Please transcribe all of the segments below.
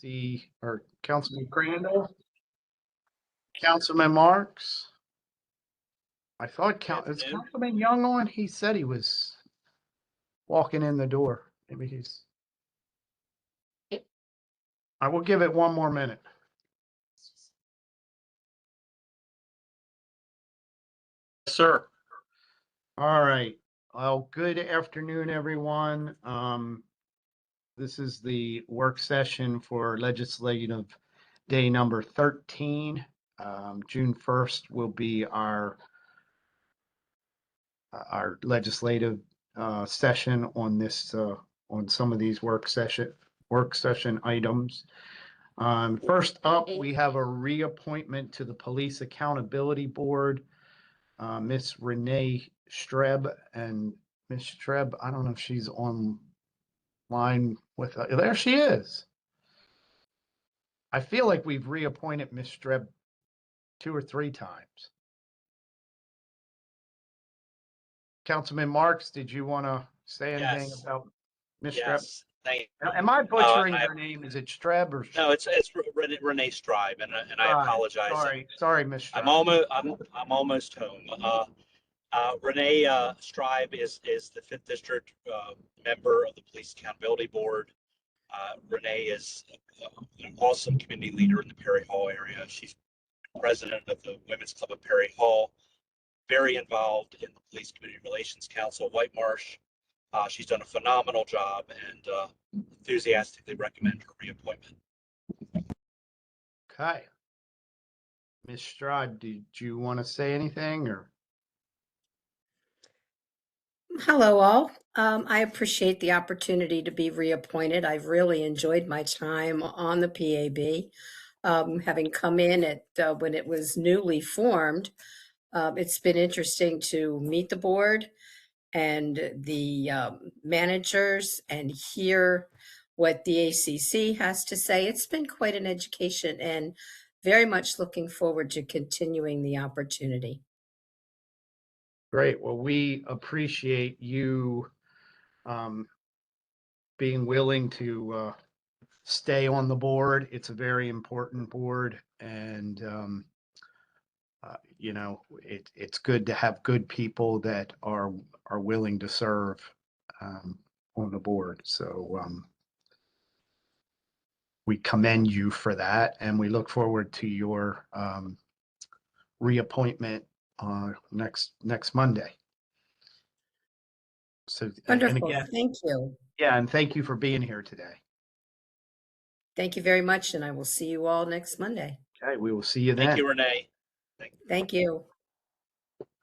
see, or Councilman Crandall, Councilman Marks. I thought is Councilman Young on? He said he was walking in the door. Maybe he's. I will give it one more minute. Sir. All right. Well, good afternoon, everyone. This is the work session for legislative day number 13. June 1st will be our legislative session on this on some of these work session items. First up, we have a reappointment to the Police Accountability Board. Miss Renee Streb, and Miss Streb, I don't know if she's online with us. There she is. I feel like we've reappointed Miss Streb 2 or 3 times. Councilman Marks, did you want to say anything about Miss Streb? Yes, thank you. Am I butchering her name? Is it Streb or? No, it's Renee Stribe, and I apologize. Sorry, Miss Streb. I'm almost home. Renee Stribe is the 5th District member of the Police Accountability Board. Renee is an awesome community leader in the Perry Hall area. She's president of the Women's Club of Perry Hall, very involved in the Police Community Relations Council, White Marsh. She's done a phenomenal job, and enthusiastically recommend her reappointment. Okay. Ms. Stride, did you want to say anything or? Hello, all. I appreciate the opportunity to be reappointed. I've really enjoyed my time on the PAB. Having come in at when it was newly formed, it's been interesting to meet the board and the managers and hear what the ACC has to say. It's been quite an education, and very much looking forward to continuing the opportunity. Great. Well, we appreciate you being willing to stay on the board. It's a very important board, and you know, it's good to have good people that are willing to serve on the board. So we commend you for that, and we look forward to your reappointment next Monday. So Wonderful. And again, thank you. Yeah, and thank you for being here today. Thank you very much, and I will see you all next Monday. Okay, we will see you then. Thank you, Renee. Thank you.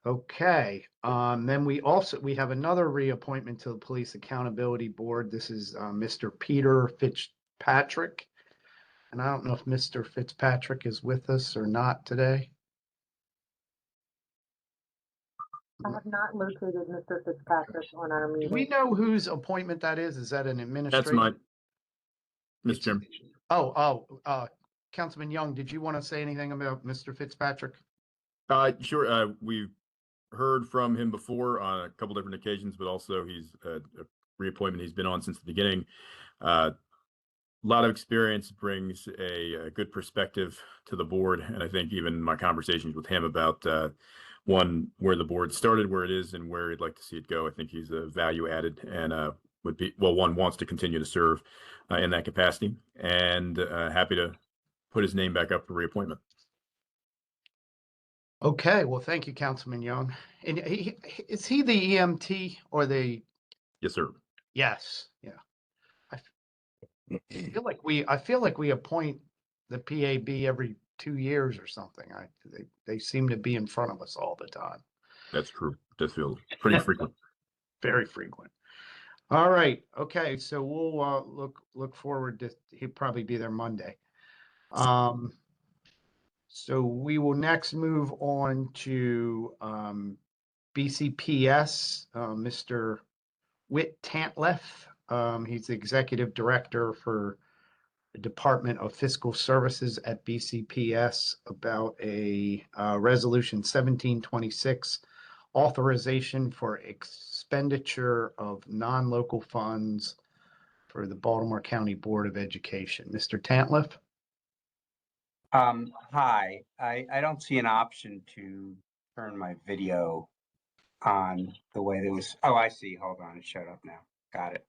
Okay, then we have another reappointment to the Police Accountability Board. This is Mr. Peter Fitzpatrick. And I don't know if Mr. Fitzpatrick is with us or not today. I have not located Mr. Fitzpatrick on our meeting. Do we know whose appointment that is? Is that an administrator? That's mine, Mr. Chairman. Councilman Young, did you want to say anything about Mr. Fitzpatrick? Sure. We've heard from him before on a couple different occasions, but also he's a reappointment he's been on since the beginning. A lot of experience, brings a good perspective to the board, and I think even my conversations with him about one, where the board started, where it is, and where he'd like to see it go. I think he's a value added and would be, well, one wants to continue to serve in that capacity, and happy to put his name back up for reappointment. Okay, well, thank you, Councilman Young. And is he the EMT or the? Yes, sir. Yes, yeah. I feel like we appoint the PAB every 2 years or something. They seem to be in front of us all the time. That's true. Does feel pretty frequent. Very frequent. All right. Okay. So we'll look forward to, he'll probably be there Monday. So we will next move on to BCPS, Mr. Whit Tantleff. He's the executive director for the Department of Fiscal Services at BCPS, about a resolution 1726, authorization for expenditure of non-local funds for the Baltimore County Board of Education. Mr. Tantliff? Hi, I don't see an option to turn my video on the way that was, oh, I see. Hold on, it showed up now. Got it.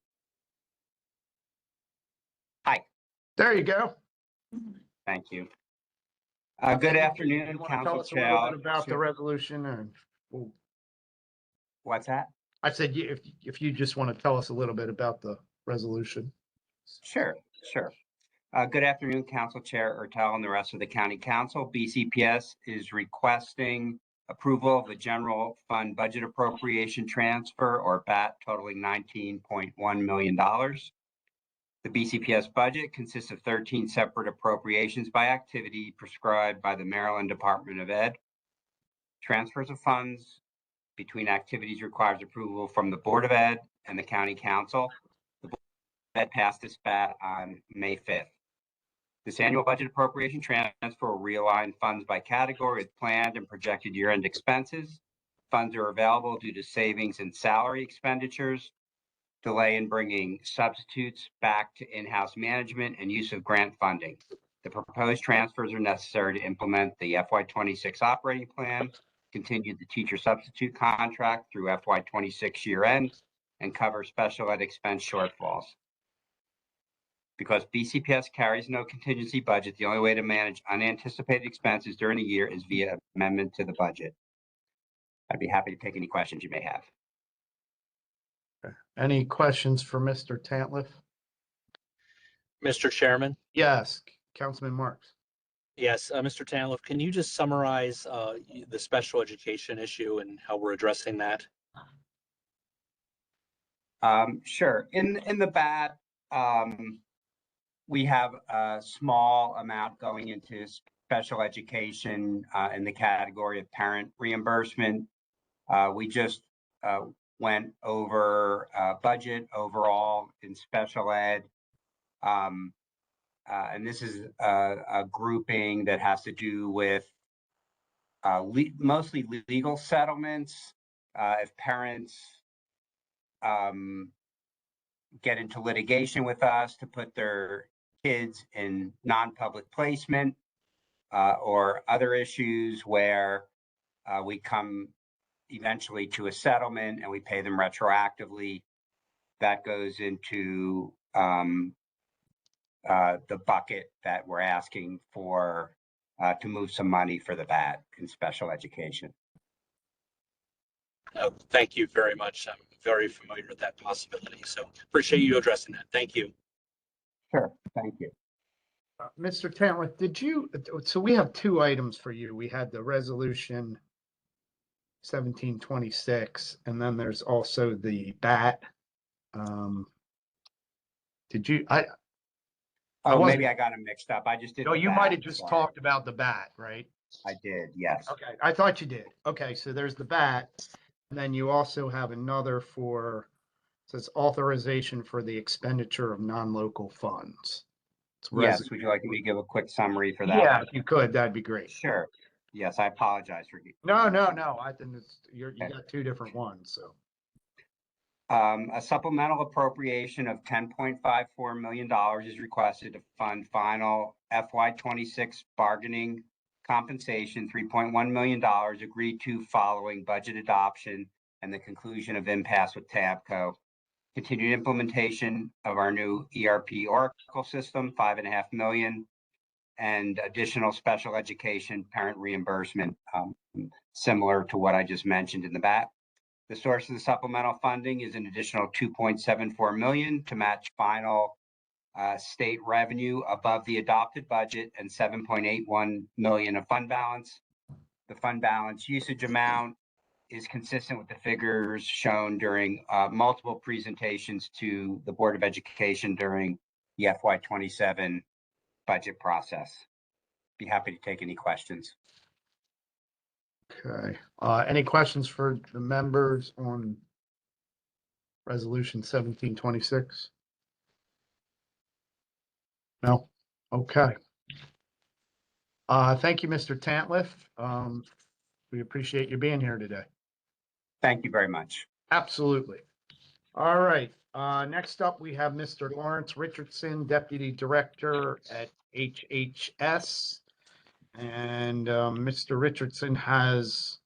Hi, There you go. thank you. Good afternoon, You wanna tell Council us a little bit Chow. about the resolution and well, What's that? I said, if you just want to tell us a little bit about the resolution. Sure. Good afternoon, Council Chair Ertel and the rest of the County Council. BCPS is requesting approval of the general fund budget appropriation transfer, or BAT, totaling $19.1 million. The BCPS budget consists of 13 separate appropriations by activity prescribed by the Maryland Department of Ed. Transfers of funds between activities requires approval from the Board of Ed and the County Council. The Board of Ed passed this BAT on May 5th. This annual budget appropriation transfer will realign funds by category with planned and projected year-end expenses. Funds are available due to savings in salary expenditures, delay in bringing substitutes back to in-house management, and use of grant funding. The proposed transfers are necessary to implement the FY26 operating plan, continue the teacher substitute contract through FY26 year end, and cover special ed expense shortfalls. Because BCPS carries no contingency budget, the only way to manage unanticipated expenses during the year is via amendment to the budget. I'd be happy to take any questions you may have. Any questions for Mr. Tantliff? Mr. Chairman? Yes, Councilman Marks. Yes, Mr. Tantliff, can you just summarize the special education issue and how we're addressing that? Sure. In the BAT, we have a small amount going into special education in the category of parent reimbursement. We just went over budget overall in special ed. And this is a grouping that has to do with mostly legal settlements. If parents get into litigation with us to put their kids in non-public placement or other issues where we come eventually to a settlement and we pay them retroactively, that goes into the bucket that we're asking for to move some money for the BAT in special education. Thank you very much. I'm very familiar with that possibility, so appreciate you addressing that. Thank you. Sure, thank you. Mr. Tantliff, so we have two items for you. We had the resolution 1726, and then there's also the BAT. Maybe I got them mixed up. I just did. No, you BAT, might have just so talked about the BAT, right? I did, yes. Okay, I thought you did. Okay, so there's the BAT, and then you also have another says authorization for the expenditure of non-local funds. Yes, would you like me to give a quick summary for that? Yeah, if you could, that'd be great. Sure. Yes, I apologize for. No. I think you got two different ones, so. A supplemental appropriation of $10.54 million is requested to fund final FY26 bargaining compensation, $3.1 million agreed to following budget adoption and the conclusion of impasse with Tabco. Continued implementation of our new ERP Oracle system, $5.5 million, and additional special education parent reimbursement, similar to what I just mentioned in the BAT. The source of the supplemental funding is an additional $2.74 million to match final state revenue above the adopted budget and $7.81 million of fund balance. The fund balance usage amount is consistent with the figures shown during multiple presentations to the Board of Education during the FY27 budget process. Be happy to take any questions. Okay, any questions for the members on resolution 1726? No? Okay. Thank you, Mr. Tantliff. We appreciate you being here today. Thank you very much. Absolutely. All right, next up, we have Mr. Lawrence Richardson, Deputy Director at HHS. And Mr. Richardson has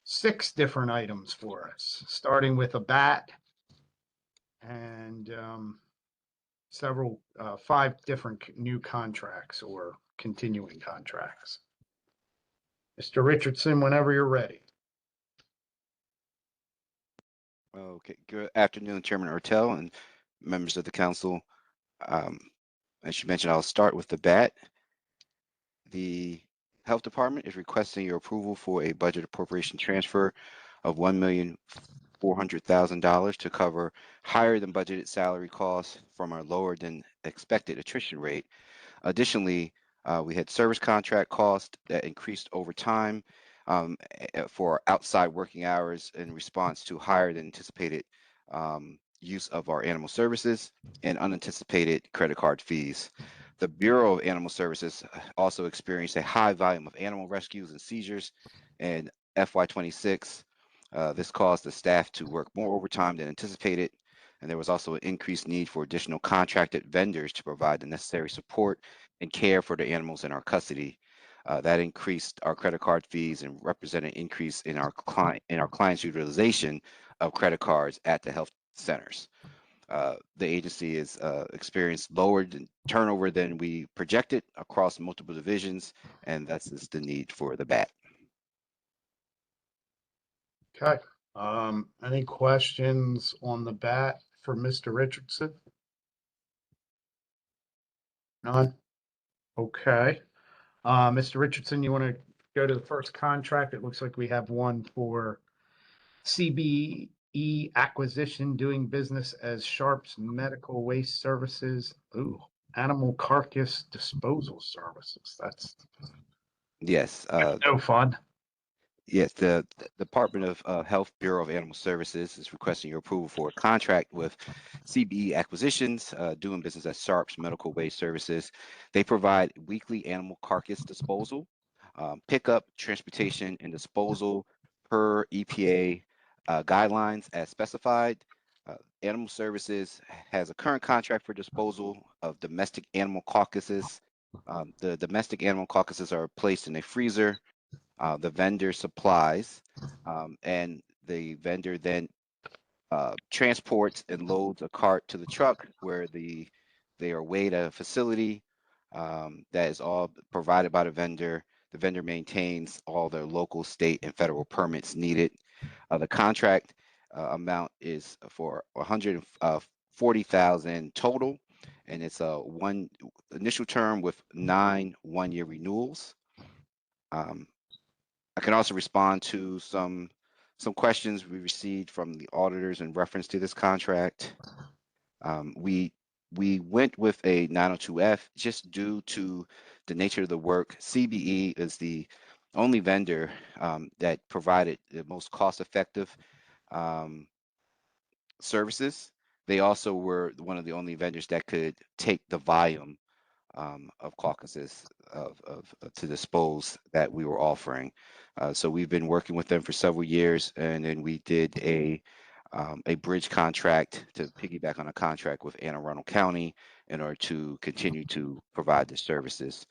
6 different items for us, starting with a bat and several, 5 different new contracts or continuing contracts. Mr. Richardson, whenever you're ready. Okay, good afternoon, Chairman Ortel and members of the council. Um, as you mentioned, I'll start with the bat. The Health Department is requesting your approval for a budget appropriation transfer of $1,400,000 to cover higher than budgeted salary costs from our lower than expected attrition rate. Additionally, we had service contract costs that increased over time for outside working hours in response to higher than anticipated use of our animal services and unanticipated credit card fees. The Bureau of Animal Services also experienced a high volume of animal rescues and seizures in FY26. This caused the staff to work more overtime than anticipated, and there was also an increased need for additional contracted vendors to provide the necessary support and care for the animals in our custody. That increased our credit card fees and represented an increase in our clients' utilization of credit cards at the health centers. The agency has experienced lower turnover than we projected across multiple divisions, and that's just the need for the BAT. Okay. Any questions on the bat for Mr. Richardson? None? Okay. Mr. Richardson, you want to go to the first contract? It looks like we have one for CBE acquisition, doing business as Sharps Medical Waste Services. Ooh, animal carcass disposal services. That's Yes, no fun. yes, the Department of Health Bureau of Animal Services is requesting your approval for a contract with CBE Acquisitions, doing business as Sharps Medical Waste Services. They provide weekly animal carcass disposal, pickup, transportation, and disposal per EPA guidelines as specified. Animal Services has a current contract for disposal of domestic animal carcasses. The domestic animal carcasses are placed in a freezer. The vendor supplies, and the vendor then transports and loads a cart to the truck where they are weighed at a facility that is all provided by the vendor. The vendor maintains all their local, state, and federal permits needed. The contract amount is for $140,000 total, and it's a one initial term with 9 one-year renewals. I can also respond to some questions we received from the auditors in reference to this contract. We went with a 902F just due to the nature of the work. CBE is the only vendor that provided the most cost-effective services. They also were one of the only vendors that could take the volume of carcasses to dispose that we were offering. So we've been working with them for several years, and then we did a bridge contract to piggyback on a contract with Anne Arundel County in order to continue to provide the services.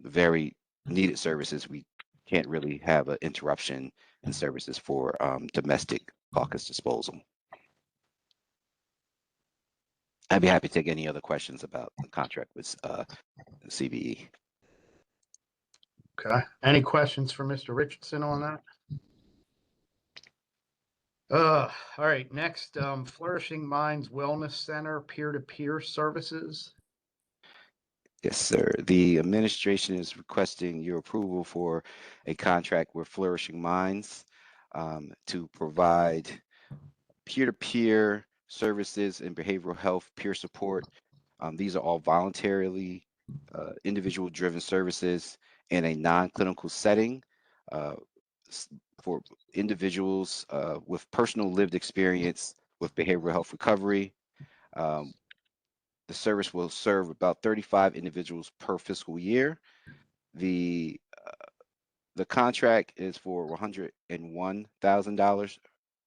Very needed services. We can't really have an interruption in services for domestic carcass disposal. I'd be happy to take any other questions about the contract with CBE. Okay. Any questions for Mr. Richardson on that? All right. Next, Flourishing Minds Wellness Center, peer-to-peer services. Yes, sir. The administration is requesting your approval for a contract with Flourishing Minds to provide peer-to-peer services and behavioral health peer support. These are all voluntarily individual-driven services in a non-clinical setting for individuals with personal lived experience with behavioral health recovery. The service will serve about 35 individuals per fiscal year. The contract is for $101,000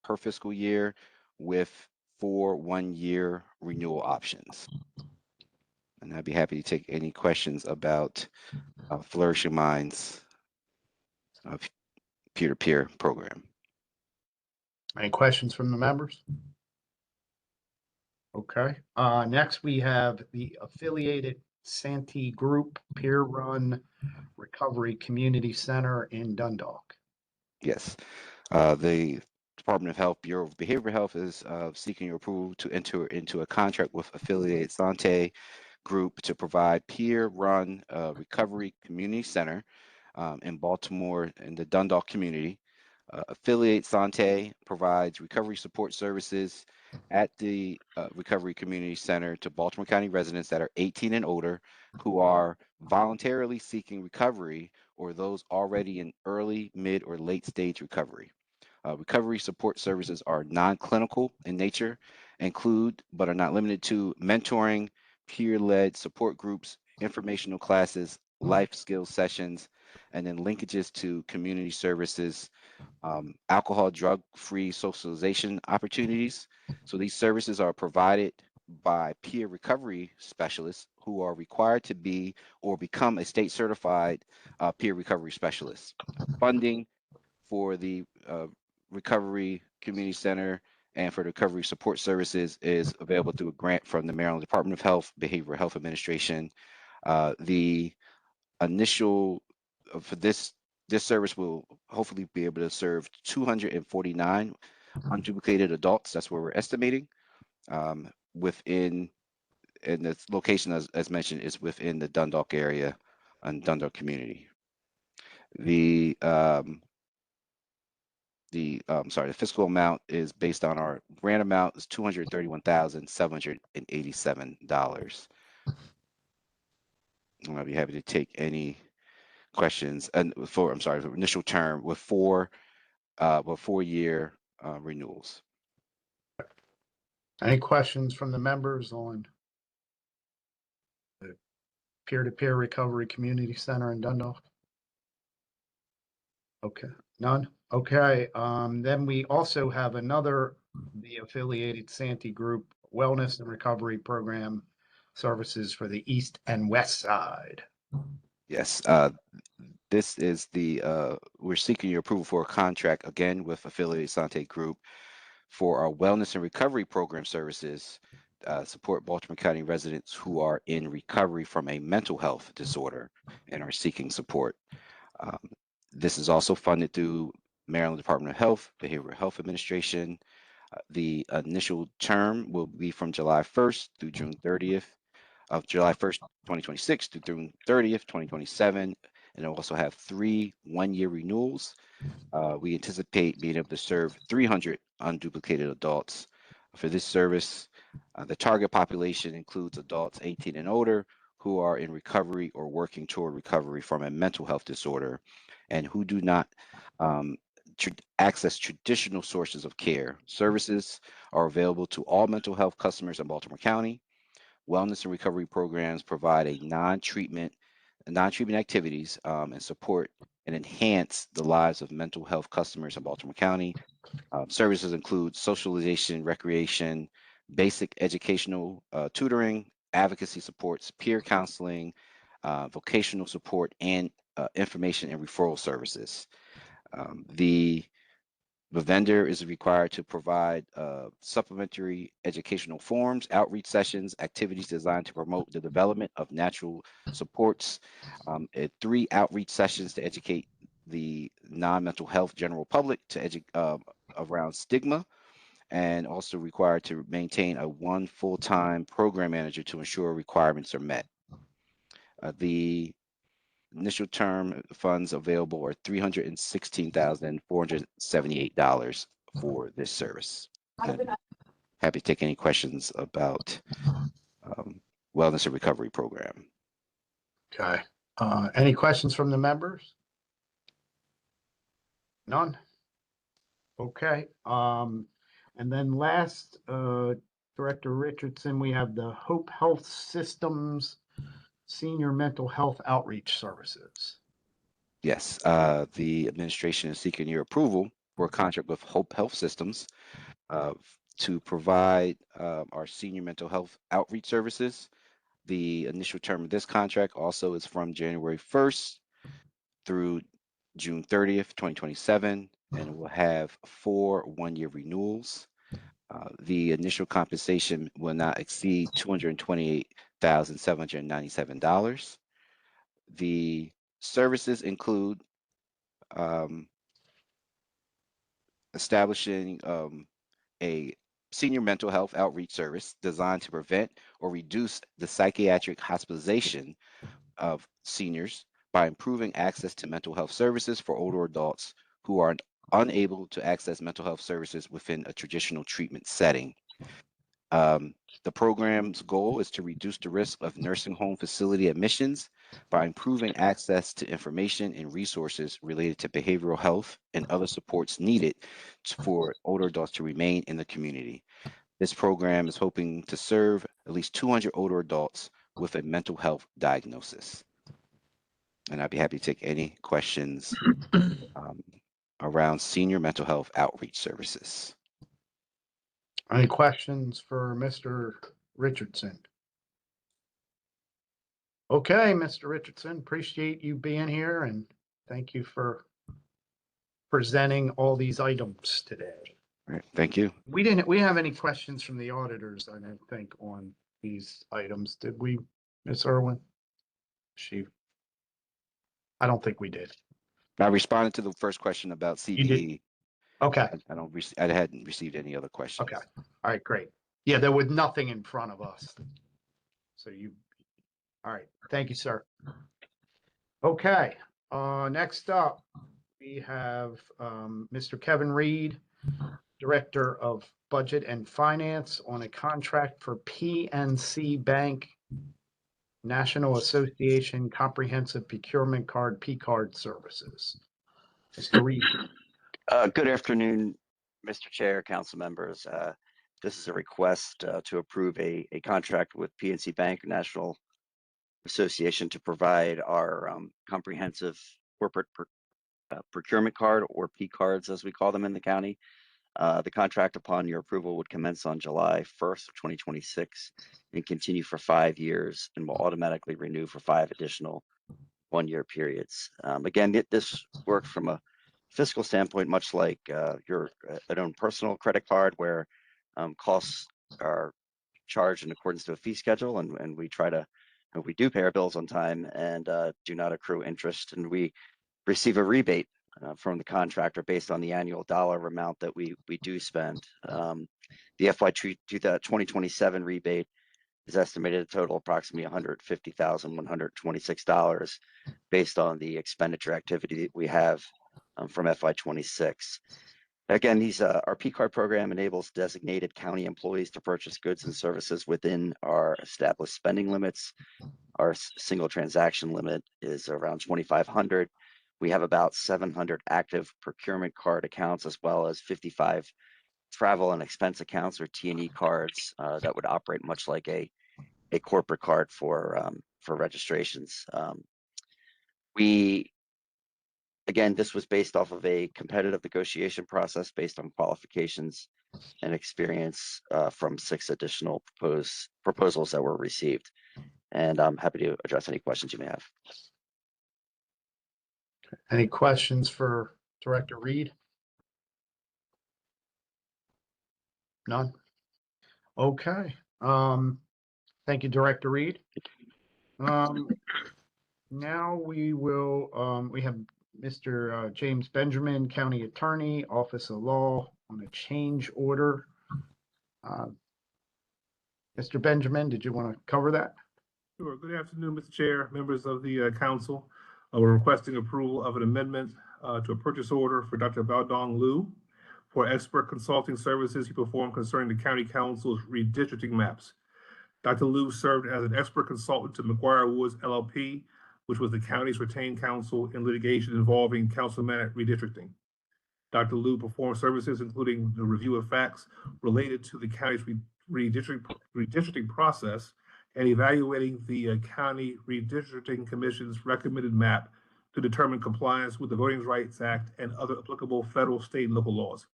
per fiscal year with 4 1-year renewal options. And I'd be happy to take any questions about Flourishing Minds peer-to-peer program. Any questions from the members? Okay, next we have the affiliated Santee Group Peer Run Recovery Community Center in Dundalk. Yes, the Department of Health Bureau of Behavioral Health is seeking your approval to enter into a contract with affiliated Santee Group to provide peer-run recovery community center in Baltimore in the Dundalk community. Affiliate Santee provides recovery support services at the Recovery Community Center to Baltimore County residents that are 18 and older who are voluntarily seeking recovery or those already in early, mid, or late stage recovery. Recovery support services are non-clinical in nature, include but are not limited to mentoring, peer-led support groups, informational classes, life skills sessions, and then linkages to community services, alcohol, drug-free socialization opportunities. So these services are provided by peer recovery specialists who are required to be or become a state certified peer recovery specialist. Funding for the Recovery Community Center and for the recovery support services is available through a grant from the Maryland Department of Health, Behavioral Health Administration. The initial for this service will hopefully be able to serve 249 unduplicated adults. That's where we're estimating within, and the location as mentioned is within the Dundalk area and Dundalk community. The fiscal amount is based on our grant amount is $231,787. I'll be happy to take any questions and for initial term with 4-year renewals. Any questions from the members on the Peer-to-Peer Recovery Community Center in Dundalk? Okay, none? Okay, then we also have the affiliated Santee Group Wellness and Recovery Program services for the East and West Side. Yes, this is we're seeking your approval for a contract again with affiliated Santee Group for our wellness and recovery program services, support Baltimore County residents who are in recovery from a mental health disorder and are seeking support. This is also funded through Maryland Department of Health, Behavioral Health Administration. The initial term will be from July 1st through June 30th, of July 1st, 2026 through June 30th, 2027, and it'll also have 3 1-year renewals. We anticipate being able to serve 300 unduplicated adults for this service. The target population includes adults 18 and older who are in recovery or working toward recovery from a mental health disorder and who do not access traditional sources of care. Services are available to all mental health customers in Baltimore County. Wellness and recovery programs provide a non-treatment activities and support and enhance the lives of mental health customers in Baltimore County. Services include socialization, recreation, basic educational tutoring, advocacy supports, peer counseling, vocational support, and information and referral services. The vendor is required to provide supplementary educational forms, outreach sessions, activities designed to promote the development of natural supports, 3 outreach sessions to educate the non-mental health general public around stigma, and also required to maintain a 1 full-time program manager to ensure requirements are met. The initial term funds available are $316,478 for this service. Happy to take any questions about wellness and recovery program. Okay, any questions from the members? None? Okay, and then last, Director Richardson, we have the Hope Health Systems Senior Mental Health Outreach Services. Yes, the administration is seeking your approval for a contract with Hope Health Systems to provide our senior mental health outreach services. The initial term of this contract also is from January 1st through June 30th, 2027, and it will have 4 one-year renewals. The initial compensation will not exceed $228,797. The services include establishing a senior mental health outreach service designed to prevent or reduce the psychiatric hospitalization of seniors by improving access to mental health services for older adults who are unable to access mental health services within a traditional treatment setting. The program's goal is to reduce the risk of nursing home facility admissions by improving access to information and resources related to behavioral health and other supports needed for older adults to remain in the community. This program is hoping to serve at least 200 older adults with a mental health diagnosis. And I'd be happy to take any questions around senior mental health outreach services. Any questions for Mr. Richardson? Okay, Mr. Richardson, appreciate you being here and thank you for presenting all these items today. All right, thank you. We didn't have any questions from the auditors, I don't think, on these items. Did we, Ms. Irwin? I don't think we did. I responded to the first question about CBE. Okay, I hadn't received any other questions. okay. All right, great. Yeah, there was nothing in front of us. So all right, thank you, sir. Okay, next up, we have Mr. Kevin Reed, Director of Budget and Finance, on a contract for PNC Bank National Association Comprehensive Procurement Card, P-Card Services. Mr. Reed. Good afternoon, Mr. Chair, council members. This is a request to approve a contract with PNC Bank National Association to provide our comprehensive corporate procurement card, or P cards as we call them in the county. The contract, upon your approval, would commence on July 1st of 2026 and continue for 5 years and will automatically renew for 5 additional one-year periods. Again, this works from a fiscal standpoint, much like your own personal credit card, where costs are charged in accordance to a fee schedule, and we try to, we do pay our bills on time and do not accrue interest, and we receive a rebate from the contractor based on the annual dollar amount that we do spend. The FY 2027 rebate is estimated to total approximately $150,126 based on the expenditure activity that we have from FY 26. Again, our P-Card program enables designated county employees to purchase goods and services within our established spending limits. Our single transaction limit is around 2,500. We have about 700 active procurement card accounts, as well as 55 travel and expense accounts, or T&E cards, that would operate much like a corporate card for registrations. Again, this was based off of a competitive negotiation process based on qualifications and experience from 6 additional proposals that were received. And I'm happy to address any questions you may have. Any questions for Director Reed? None? Okay. Thank you, Director Reed. Now we have Mr. James Benjamin, County Attorney, Office of Law, on a change order. Mr. Benjamin, did you want to cover that? Sure. Good afternoon, Mr. Chair, members of the council. We're requesting approval of an amendment to a purchase order for Dr. Baodong Liu for expert consulting services he performed concerning the County Council's redistricting maps. Dr. Liu served as an expert consultant to McGuire Woods LLP, which was the county's retained counsel in litigation involving councilman redistricting. Dr. Liu performed services including the review of facts related to the county's redistricting process and evaluating the County Redistricting Commission's recommended map to determine compliance with the Voting Rights Act and other applicable federal, state, and local laws.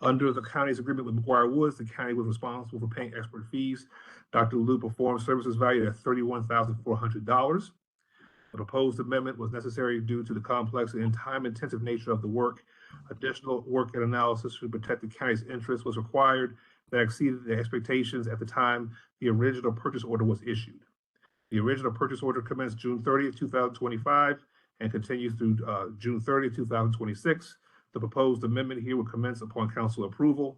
Under the county's agreement with McGuire Woods, the county was responsible for paying expert fees. Dr. Liu performed services valued at $31,400. The proposed amendment was necessary due to the complex and time-intensive nature of the work. Additional work and analysis to protect the county's interests was required that exceeded the expectations at the time the original purchase order was issued. The original purchase order commenced June 30th, 2025, and continues through June 30th, 2026. The proposed amendment here will commence upon council approval,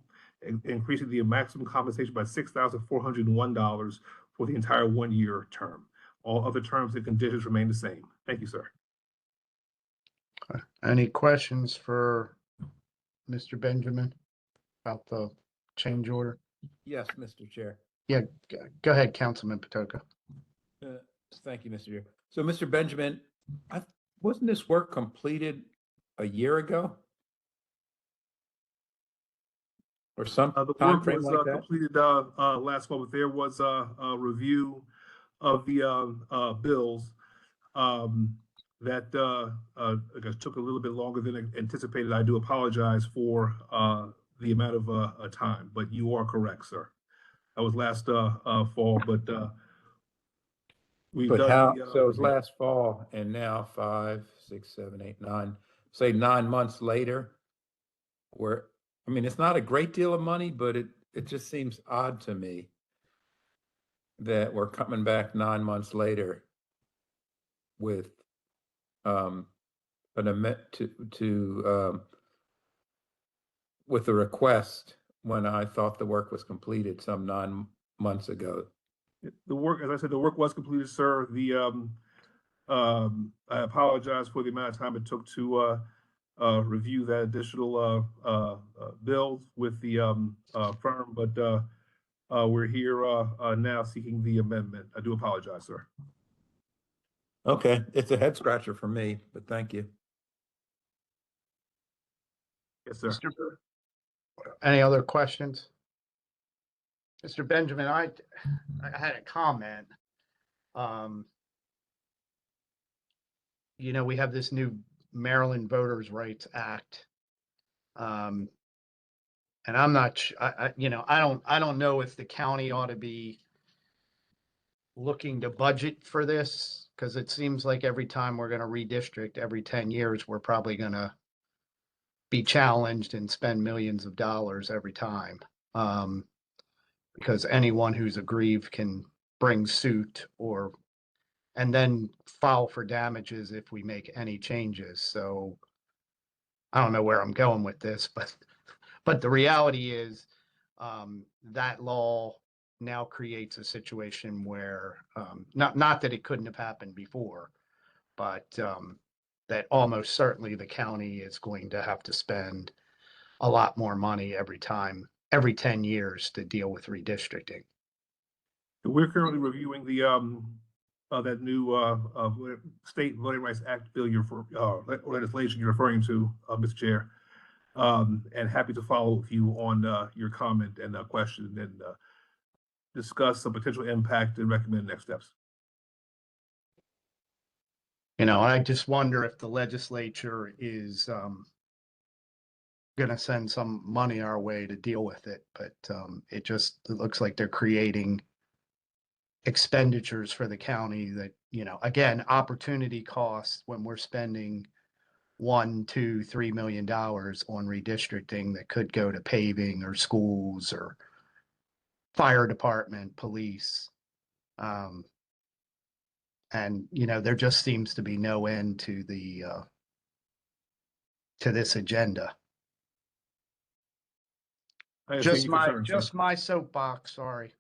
increasing the maximum compensation by $6,401 for the entire one-year term. All other terms and conditions remain the same. Thank you, sir. Any questions for Mr. Benjamin about the change order? Yes, Mr. Chair. Yeah, go ahead, Councilman Patoka. Thank you, Mr. Chair. So, Mr. Benjamin, wasn't this work completed a year ago? Or some The time work frame was like that? completed last fall, but there was a review of the bills that I guess took a little bit longer than anticipated. I do apologize for the amount of time, but you are correct, sir. That was last fall, but we've But done how, the, so it was last fall and now 5, 6, 7, 8, 9, say 9 months later, where, I mean, it's not a great deal of money, but it just seems odd to me that we're coming back 9 months later with an amendment with a request when I thought the work was completed some 9 months ago. The work, as I said, the work was completed, sir. I apologize for the amount of time it took to review that additional bills with the firm, but we're here now seeking the amendment. I do apologize, sir. Okay, it's a head scratcher for me, but thank you. Yes, sir. Any other questions? Mr. Benjamin, I had a comment. You know, we have this new Maryland Voters' Rights Act. And I'm not, I don't know if the county ought to be looking to budget for this, because it seems like every time we're going to redistrict every 10 years, we're probably going to be challenged and spend millions of dollars every time. Because anyone who's aggrieved can bring suit and then file for damages if we make any changes. So I don't know where I'm going with this, but the reality is that law now creates a situation where not that it couldn't have happened before, but that almost certainly the county is going to have to spend a lot more money every 10 years to deal with redistricting. We're currently reviewing the that new State Voting Rights Act bill legislation you're referring to, Mr. Chair, and happy to follow with you on your comment and question and discuss the potential impact and recommend next steps. You know, I just wonder if the legislature is going to send some money our way to deal with it, but it looks like they're creating expenditures for the county that, you know, again, opportunity costs when we're spending $1, $2, $3 million on redistricting that could go to paving or schools or fire department, police. And, you know, there just seems to be no end to this agenda. Just my soapbox, sorry.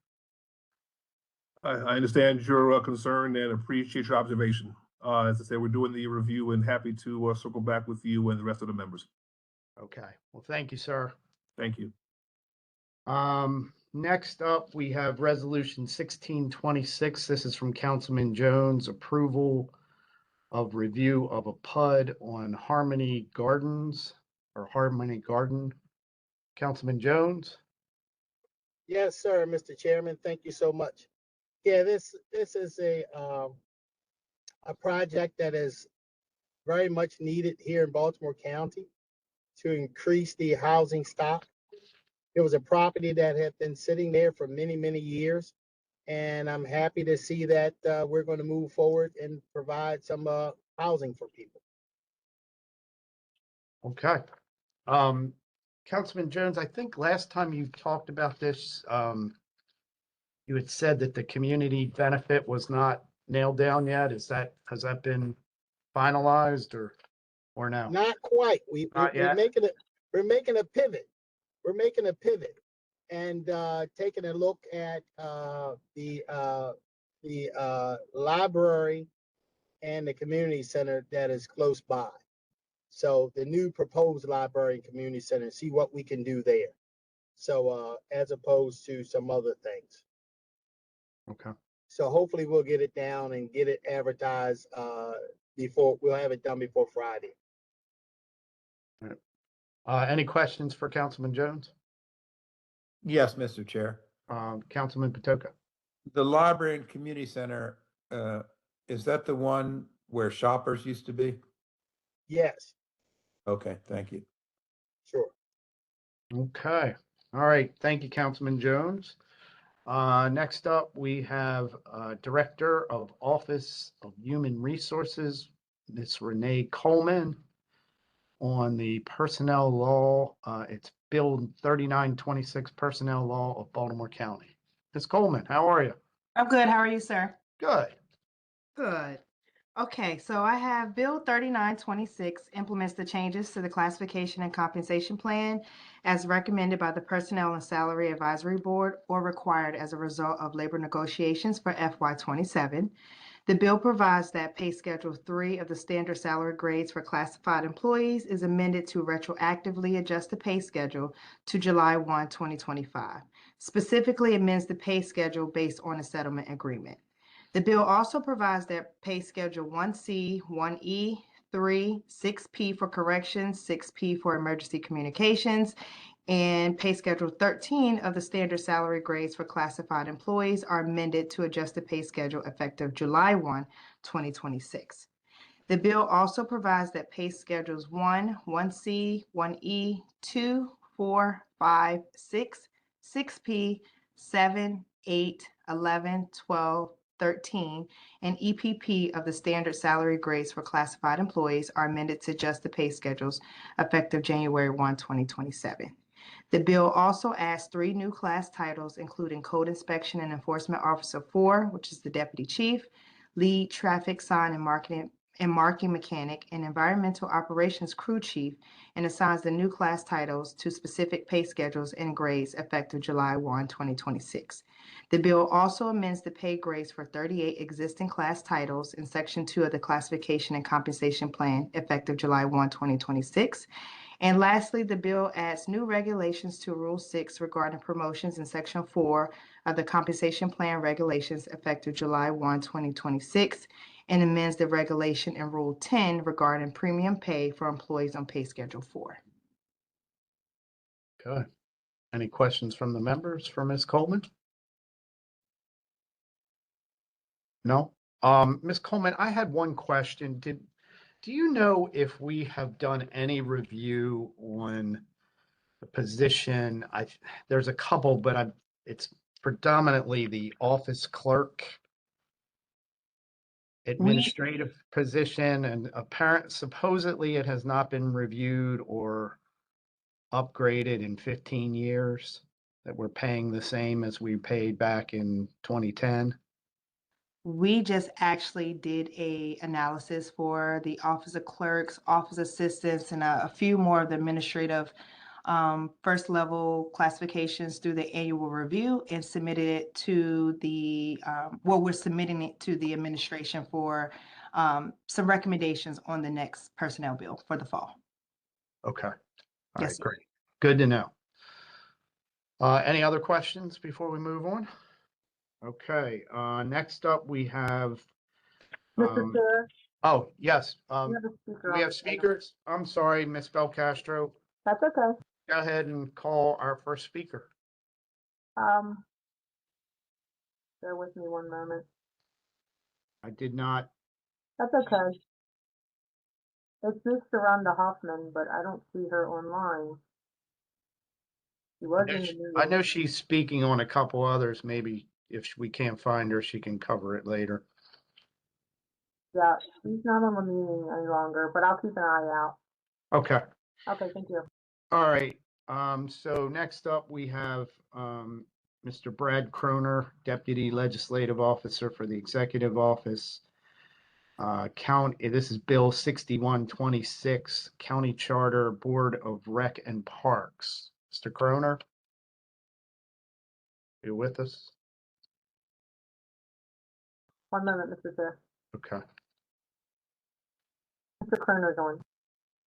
I understand your concern and appreciate your observation. As I said, we're doing the review and happy to circle back with you and the rest of the members. Okay, well, thank you, sir. Thank you. Next up, we have Resolution 1626. This is from Councilman Jones, approval of review of a PUD on Harmony Gardens or Harmony Garden. Councilman Jones? Yes, sir, Mr. Chairman. Thank you so much. Yeah, this is a project that is very much needed here in Baltimore County to increase the housing stock it was a property that had been sitting there for many, many years. And I'm happy to see that we're going to move forward and provide some housing for people. Okay. Councilman Jones, I think last time you talked about this, you had said that the community benefit was not nailed down yet. Has that been finalized or no? Not quite. Not We're yet? making a pivot. We're making a pivot and taking a look at the library and the community center that is close by. So the new proposed library and community center, see what we can do there. So as opposed to some other things. Okay. So hopefully we'll get it down and get it advertised we'll have it done before Friday. Any questions for Councilman Jones? Yes, Mr. Chair. Councilman Patoka? The library and community center, is that the one where Shoppers used to be? Yes, Okay, thank you. sure. Okay. All right. Thank you, Councilman Jones. Next up, we have Director of Office of Human Resources, Ms. Renee Coleman, on the personnel law. It's Bill 3926 Personnel Law of Baltimore County. Ms. Coleman, how are you? I'm good. How are you, sir? Good. Good. Okay, so I have Bill 3926 implements the changes to the classification and compensation plan as recommended by the Personnel and Salary Advisory Board or required as a result of labor negotiations for FY27. The bill provides that pay schedule 3 of the standard salary grades for classified employees is amended to retroactively adjust the pay schedule to July 1, 2025. Specifically amends the pay schedule based on a settlement agreement. The bill also provides that pay schedule 1C, 1E, 3, 6P for corrections, 6P for emergency communications, and pay schedule 13 of the standard salary grades for classified employees are amended to adjust the pay schedule effective July 1, 2026. The bill also provides that pay schedules 1, 1C, 1E, 2, 4, 5, 6, 6P, 7, 8, 11, 12, 13, and EPP of the standard salary grades for classified employees are amended to adjust the pay schedules effective January 1, 2027. The bill also adds 3 new class titles, including Code Inspection and Enforcement Officer 4, which is the Deputy Chief, Lead Traffic Sign and Marking Mechanic, and Environmental Operations Crew Chief, and assigns the new class titles to specific pay schedules and grades effective July 1, 2026. The bill also amends the pay grades for 38 existing class titles in Section 2 of the Classification and Compensation Plan effective July 1, 2026. And lastly, the bill adds new regulations to Rule 6 regarding promotions in Section 4 of the Compensation Plan Regulations effective July 1, 2026, and amends the regulation in Rule 10 regarding premium pay for employees on Pay Schedule 4. Okay. Any questions from the members for Ms. Coleman? No? Ms. Coleman, I had one question. Do you know if we have done any review on the position? There's a couple, but it's predominantly the office clerk administrative position, and supposedly it has not been reviewed or upgraded in 15 years, that we're paying the same as we paid back in 2010. We just actually did a analysis for the office of clerks, office assistants, and a few more of the administrative first level classifications through the annual review and submitted it to we're submitting it to the administration for some recommendations on the next personnel bill for the fall. Okay. All right, Yes, sir. great. Good to know. Any other questions before we move on? Okay, next up we have, Mr. Chair, oh, yes, we have a speaker. do we on have the panel. speakers? I'm sorry, Ms. Belcastro. That's okay. Go ahead and call our first speaker. Bear with me one moment. I did not, That's okay. It's Ms. Rhonda Hoffman, but I don't see her online. She was in the news. I know she's speaking on a couple others. Maybe if we can't find her, she can cover it later. Yeah, she's not on the meeting any longer, but I'll keep an eye out. Okay. Okay, thank you. All right. So next up, we have Mr. Brad Croner, Deputy Legislative Officer for the Executive Office. This is Bill 6126, County Charter Board of Rec and Parks. Mr. Croner? You with us? 1 moment, Mr. Chair. Okay. Mr. Kroner's on.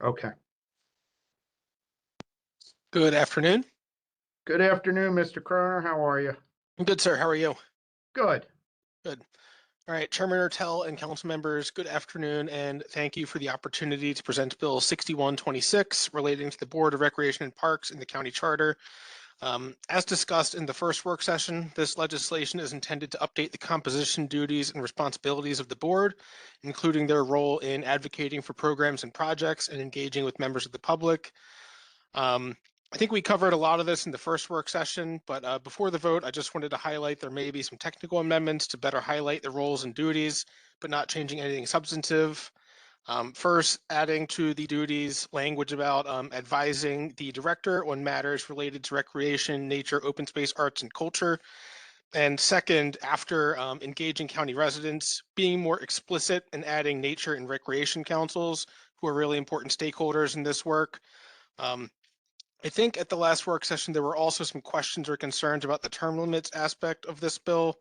Okay. Good afternoon. Good afternoon, Mr. Croner. How are you? I'm good, sir. How are you? Good. Good. All right, Chairman Ertel and council members, good afternoon, and thank you for the opportunity to present Bill 6126 relating to the Board of Recreation and Parks in the County Charter. As discussed in the first work session, this legislation is intended to update the composition, duties, and responsibilities of the board, including their role in advocating for programs and projects and engaging with members of the public. I think we covered a lot of this in the first work session, but before the vote, I just wanted to highlight there may be some technical amendments to better highlight the roles and duties, but not changing anything substantive. First, adding to the duties language about advising the director on matters related to recreation, nature, open space, arts, and culture. And second, after engaging county residents, being more explicit and adding nature and recreation councils, who are really important stakeholders in this work. I think at the last work session, there were also some questions or concerns about the term limits aspect of this bill.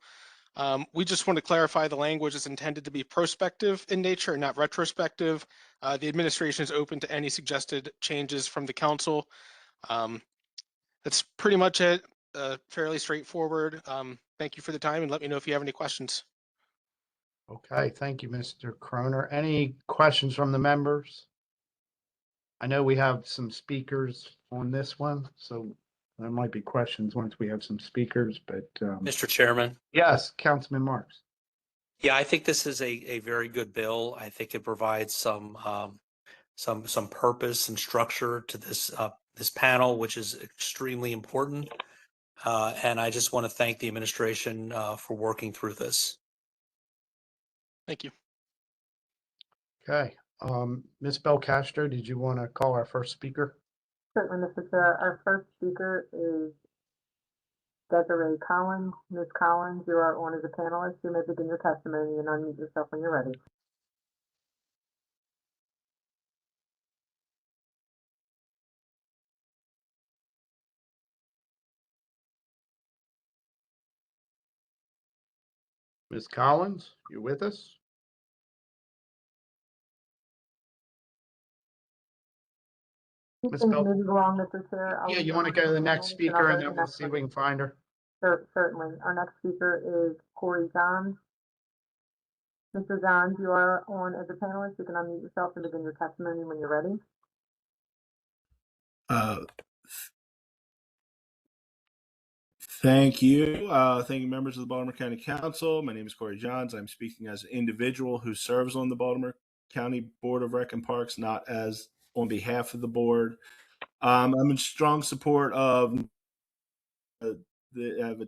We just want to clarify the language is intended to be prospective in nature and not retrospective. The administration is open to any suggested changes from the council. That's pretty much it, fairly straightforward. Thank you for the time and let me know if you have any questions. Okay, thank you, Mr. Croner. Any questions from the members? I know we have some speakers on this one, so there might be questions once we have some speakers, but Mr. Chairman. yes, Councilman Marks. Yeah, I think this is a very good bill. I think it provides some purpose and structure to this panel, which is extremely important. And I just want to thank the administration for working through this. Thank you. Okay, Ms. Belcastro, did you want to call our first speaker? Certainly, Mr. Chair. Our first speaker is Desiree Collins. Ms. Collins, you are on as a panelist. You may begin your testimony and unmute yourself when you're ready. Ms. Collins, you with us? Ms. Bel- Moving along, Mr. Chair. Yeah, you want to go to the next speaker and then we'll see if we can find her? Certainly. Our next speaker is Corey Johns. Mr. Johns, you are on as a panelist. You can unmute yourself and begin your testimony when you're ready. Thank you. Thank you, members of the Baltimore County Council. My name is Corey Johns. I'm speaking as an individual who serves on the Baltimore County Board of Rec and Parks, not as on behalf of the board. I'm in strong support of I have a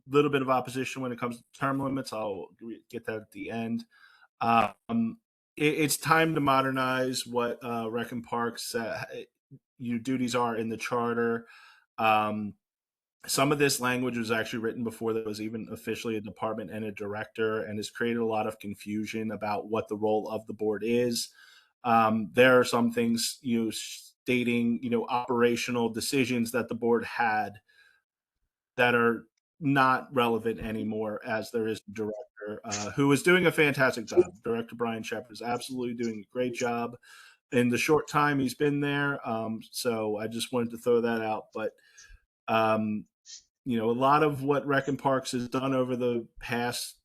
little bit of opposition when it comes to term limits. I'll get that at the end. It's time to modernize what Rec and Parks duties are in the charter. Some of this language was actually written before there was even officially a department and a director, and has created a lot of confusion about what the role of the board is. There are some things, stating, operational decisions that the board had that are not relevant anymore, as there is a director who is doing a fantastic job. Director Brian Shepard is absolutely doing a great job in the short time he's been there. So I just wanted to throw that out. But a lot of what Rec and Parks has done over the past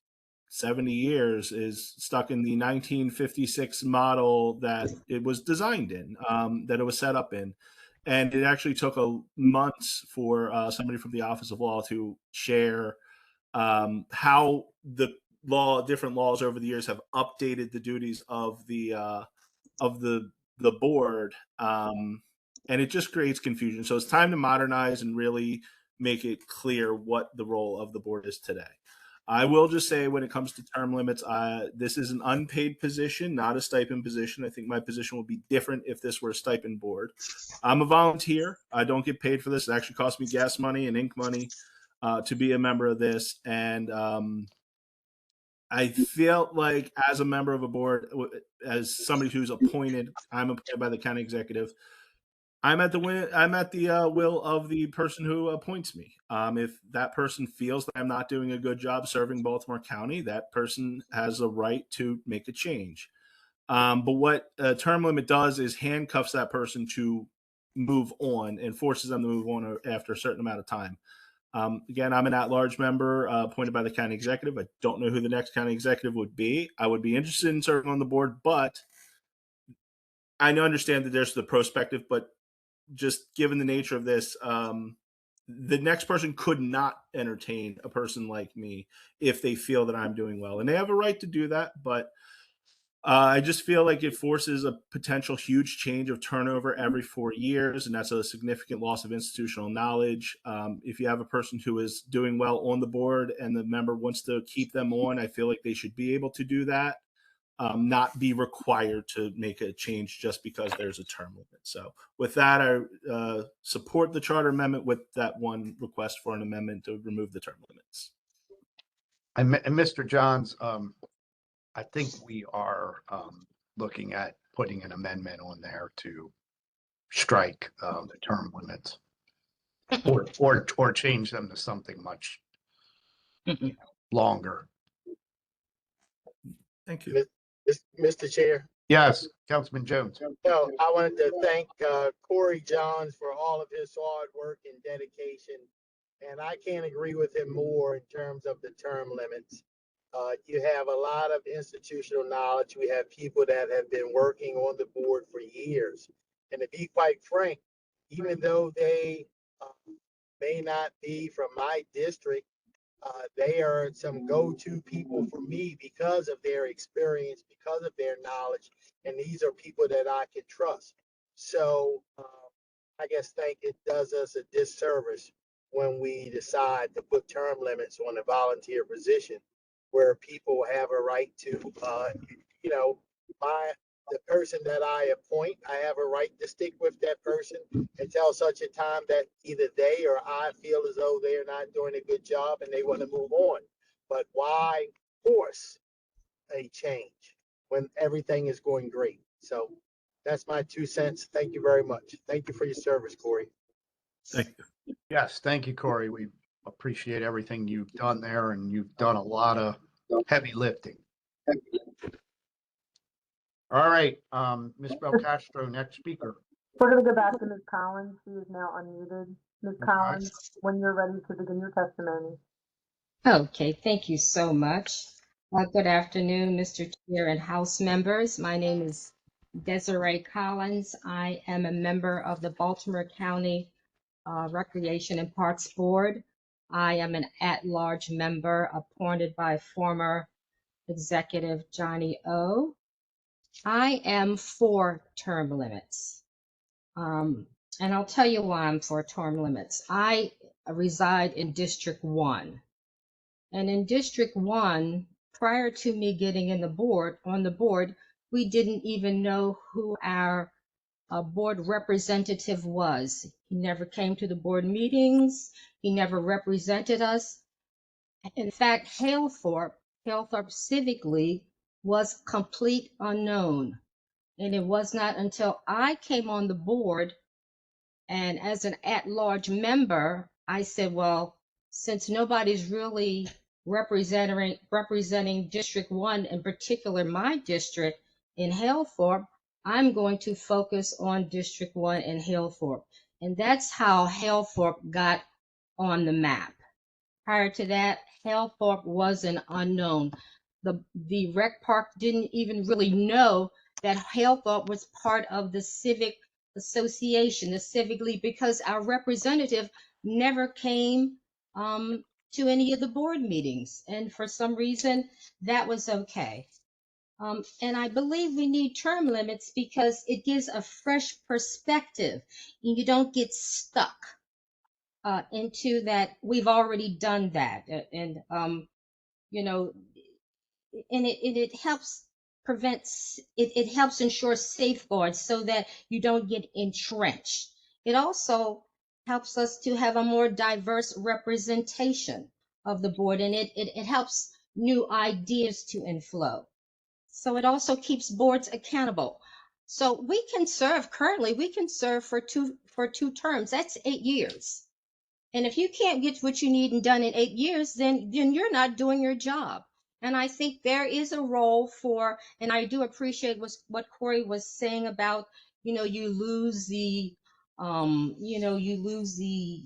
70 years is stuck in the 1956 model that it was designed in, that it was set up in. And it actually took months for somebody from the Office of Law to share how the different laws over the years have updated the duties of the board. and it just creates confusion. So it's time to modernize and really make it clear what the role of the board is today. I will just say when it comes to term limits, this is an unpaid position, not a stipend position. I think my position would be different if this were a stipend board. I'm a volunteer. I don't get paid for this. It actually costs me gas money and ink money to be a member of this. And I felt like as a member of a board, as somebody who's appointed, I'm appointed by the county executive. I'm at the will of the person who appoints me. If that person feels that I'm not doing a good job serving Baltimore County, that person has a right to make a change. But what a term limit does is handcuffs that person to move on and forces them to move on after a certain amount of time. Again, I'm an at-large member appointed by the county executive. I don't know who the next county executive would be. I would be interested in serving on the board, but I understand that there's the prospective, but just given the nature of this, the next person could not entertain a person like me if they feel that I'm doing well. And they have a right to do that, but I just feel like it forces a potential huge change of turnover every 4 years, and that's a significant loss of institutional knowledge. If you have a person who is doing well on the board and the member wants to keep them on, I feel like they should be able to do that. Not be required to make a change just because there's a term limit. So with that, I support the charter amendment with that one request for an amendment to remove the term limits. And Mr. Johns, I think we are looking at putting an amendment on there to strike the term limits or change them to something much longer. Thank you. Mr. Chair. Yes, Councilman Jones. No, I wanted to thank Corey Johns for all of his hard work and dedication. And I can't agree with him more in terms of the term limits. You have a lot of institutional knowledge. We have people that have been working on the board for years. And to be quite frank, even though they may not be from my district, they are some go-to people for me because of their experience, because of their knowledge, and these are people that I can trust. So I think it does us a disservice when we decide to put term limits on a volunteer position where people have a right to, the person that I appoint, I have a right to stick with that person until such a time that either they or I feel as though they're not doing a good job and they want to move on. But why force a change when everything is going great? So that's my 2 cents. Thank you very much. Thank you for your service, Corey. Thank you. Yes, thank you, Corey. We appreciate everything you've done there, and you've done a lot of heavy lifting. All right, Ms. Belcastro, next speaker. We're going to go back to Ms. Collins. She is now unmuted. Ms. Collins, when you're ready to begin your testimony. Okay, thank you so much. Good afternoon, Mr. Chair and House members. My name is Desiree Collins. I am a member of the Baltimore County Recreation and Parks Board. I am an at-large member appointed by former Executive Johnny O. I am for term limits. And I'll tell you why I'm for term limits. I reside in District 1. And in District 1, prior to me getting on the board, we didn't even know who our board representative was. He never came to the board meetings. He never represented us. In fact, Halethorpe Civic League was complete unknown. And it was not until I came on the board and as an at-large member, I said, well, since nobody's really representing District 1, in particular my district in Halethorpe, I'm going to focus on District 1 in Halethorpe. And that's how Halethorpe got on the map. Prior to that, Halethorpe was an unknown. The rec park didn't even really know that Halethorpe was part of the civic association, the civic league, because our representative never came to any of the board meetings. And for some reason, that was okay. And I believe we need term limits because it gives a fresh perspective and you don't get stuck into that. We've already done that. You know, and it helps it helps ensure safeguards so that you don't get entrenched. It also helps us to have a more diverse representation of the board, and it helps new ideas to inflow. So it also keeps boards accountable. So we can serve for two terms. That's 8 years. And if you can't get what you need and done in 8 years, then you're not doing your job. And I think there is a role for, and I do appreciate what Corey was saying about, you lose the, you lose the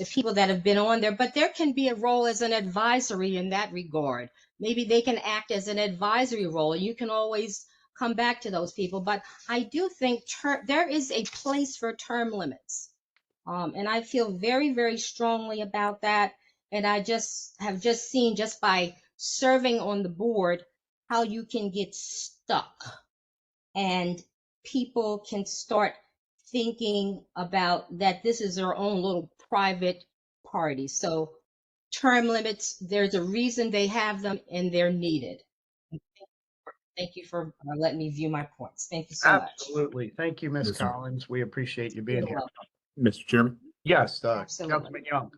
people that have been on there, but there can be a role as an advisory in that regard. Maybe they can act as an advisory role. You can always come back to those people. But I do think there is a place for term limits. And I feel very, very strongly about that. And I have seen just by serving on the board how you can get stuck and people can start thinking about that this is their own little private party. So term limits, there's a reason they have them and they're needed. Thank you for letting me view my points. Thank you so much. Absolutely. Thank you, Ms. Yes, sir. Collins. We appreciate you being You're here. welcome. Mr. Chairman, Yes, Absolutely. Councilman Young.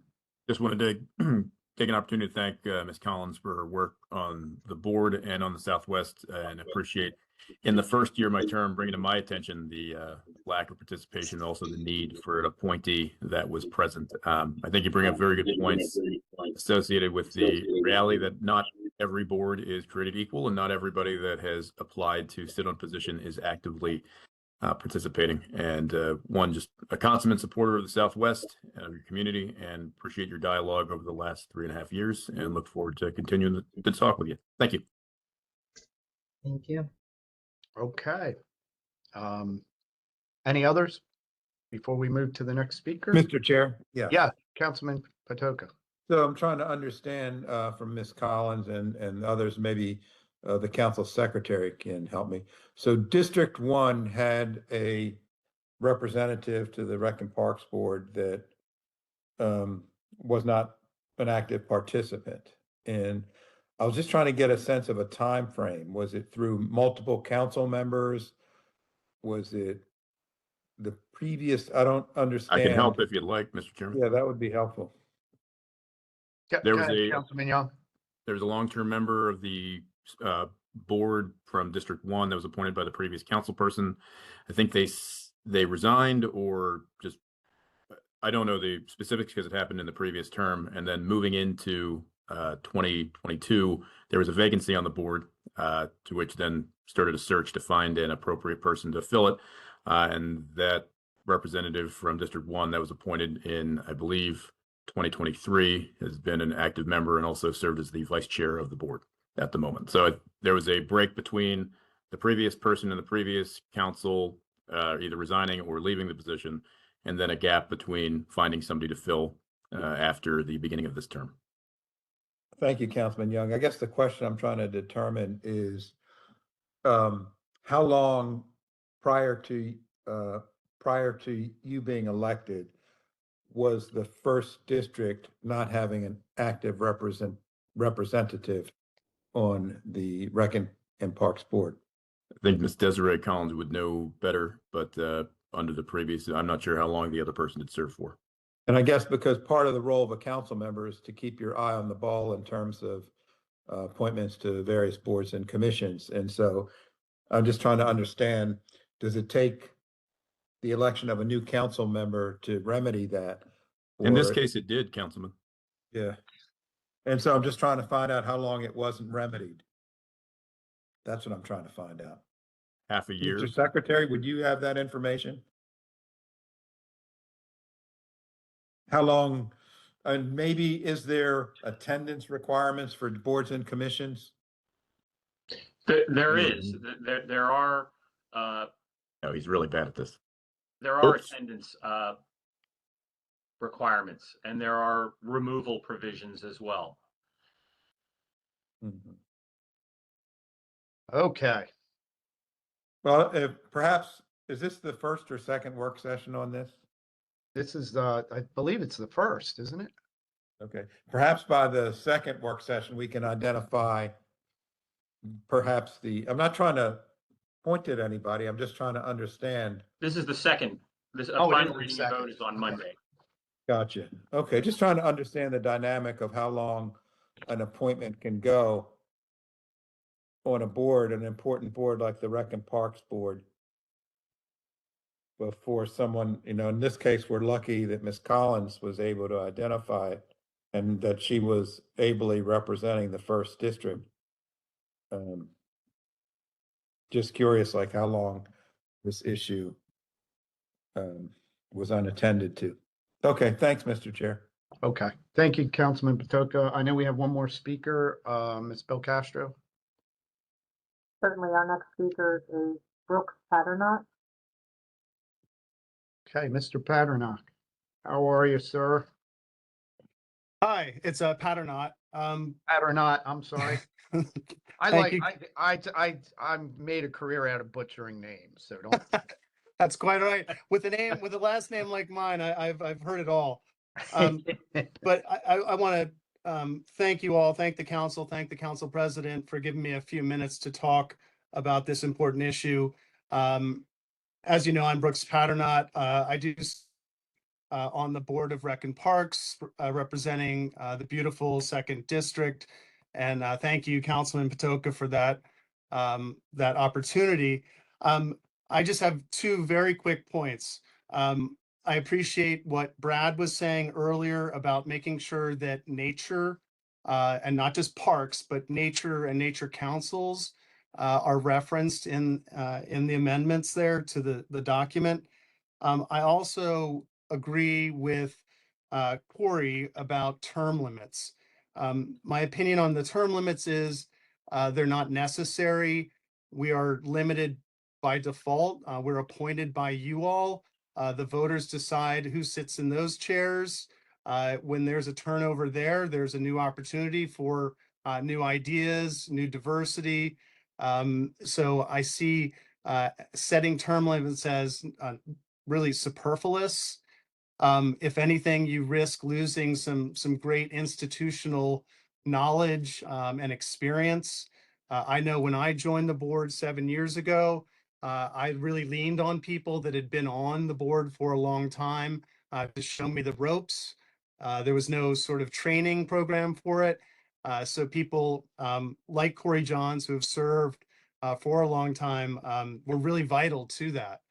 just wanted to take an opportunity to thank Ms. Collins for her work on the board and on the Southwest, and appreciate in the first year of my term bringing to my attention the lack of participation, also the need for an appointee that was present. I think you bring up very good points associated with the reality that not every board is created equal, and not everybody that has applied to sit on position is actively participating. And one, just a consummate supporter of the Southwest and of your community, and appreciate your dialogue over the last 3.5 years, and look forward to continuing to talk with you. Thank you. Thank you. Okay. Any others before we move to the next speaker? Mr. Chair? Yeah. Yeah, Councilman Patoka. So I'm trying to understand from Ms. Collins and others, maybe the council secretary can help me. So District 1 had a representative to the Rec and Parks Board that was not an active participant. And I was just trying to get a sense of a time frame. Was it through multiple council members? Was it the previous? I don't understand. I can help if you'd like, Mr. Chairman. Yeah, that would be helpful. There Go was ahead, Councilman Young. There was a long-term member of the board from District 1 that was appointed by the previous council person. I think they resigned, or just, I don't know the specifics because it happened in the previous term. And then moving into 2022, there was a vacancy on the board, to which then started a search to find an appropriate person to fill it. And that representative from District 1 that was appointed in, I believe, 2023 has been an active member and also served as the vice chair of the board at the moment. So there was a break between the previous person and the previous council either resigning or leaving the position, and then a gap between finding somebody to fill after the beginning of this term. Thank you, Councilman Young. I guess the question I'm trying to determine is how long prior to you being elected was the first district not having an active representative on the Rec and Parks Board? I think Ms. Desiree Collins would know better, but under the previous, I'm not sure how long the other person had served for. And I guess because part of the role of a council member is to keep your eye on the ball in terms of appointments to various boards and commissions. And so I'm just trying to understand, does it take the election of a new council member to remedy that? In this case, it did, Councilman. Yeah. And so I'm just trying to find out how long it wasn't remedied. That's what I'm trying to find out. Half a year. Mr. Secretary, would you have that information? How long, and maybe is there attendance requirements for boards and commissions? There is. There are. Oh, he's really bad at this. There are attendance requirements, and there are removal provisions as well. Mm-hmm. Okay, Well, perhaps, is this the first or second work session on this? this is, I believe it's the first, isn't it? Okay, perhaps by the second work session, we can identify perhaps I'm not trying to point at anybody, I'm just trying to understand. This is the second. This Oh, it final is the reading and second. vote is on Okay. Monday. Gotcha. Okay, just trying to understand the dynamic of how long an appointment can go on a board, an important board like the Rec and Parks Board. Before someone, in this case, we're lucky that Ms. Collins was able to identify it and that she was ably representing the first district. Just curious, like how long this issue was unattended to. Okay, thanks, Mr. Chair. Okay, thank you, Councilman Patoka. I know we have one more speaker, Ms. Belcastro. Certainly, our next speaker is Brooks Patternot. Okay, Mr. Paternock, how are you, sir? Hi, it's Patternot. Paternock, I'm sorry. I Thank like, you. I made a career out of butchering names, so don't. That's quite all right. With a last name like mine, I've heard it all. But I want to thank you all, thank the council president for giving me a few minutes to talk about this important issue. As you know, I'm Brooks Patternot. I do on the board of Rec and Parks, representing the beautiful second district. And thank you, Councilman Patoka, for that opportunity. I just have two very quick points. I appreciate what Brad was saying earlier about making sure that nature, and not just parks, but nature and nature councils are referenced in the amendments there to the document. I also agree with Corey about term limits. My opinion on the term limits is they're not necessary. We are limited by default. We're appointed by you all. The voters decide who sits in those chairs. When there's a turnover there, there's a new opportunity for new ideas, new diversity. So I see setting term limits as really superfluous. If anything, you risk losing some great institutional knowledge and experience. I know when I joined the board 7 years ago, I really leaned on people that had been on the board for a long time to show me the ropes. There was no sort of training program for it. So people like Corey Johns, who have served for a long time, were really vital to that.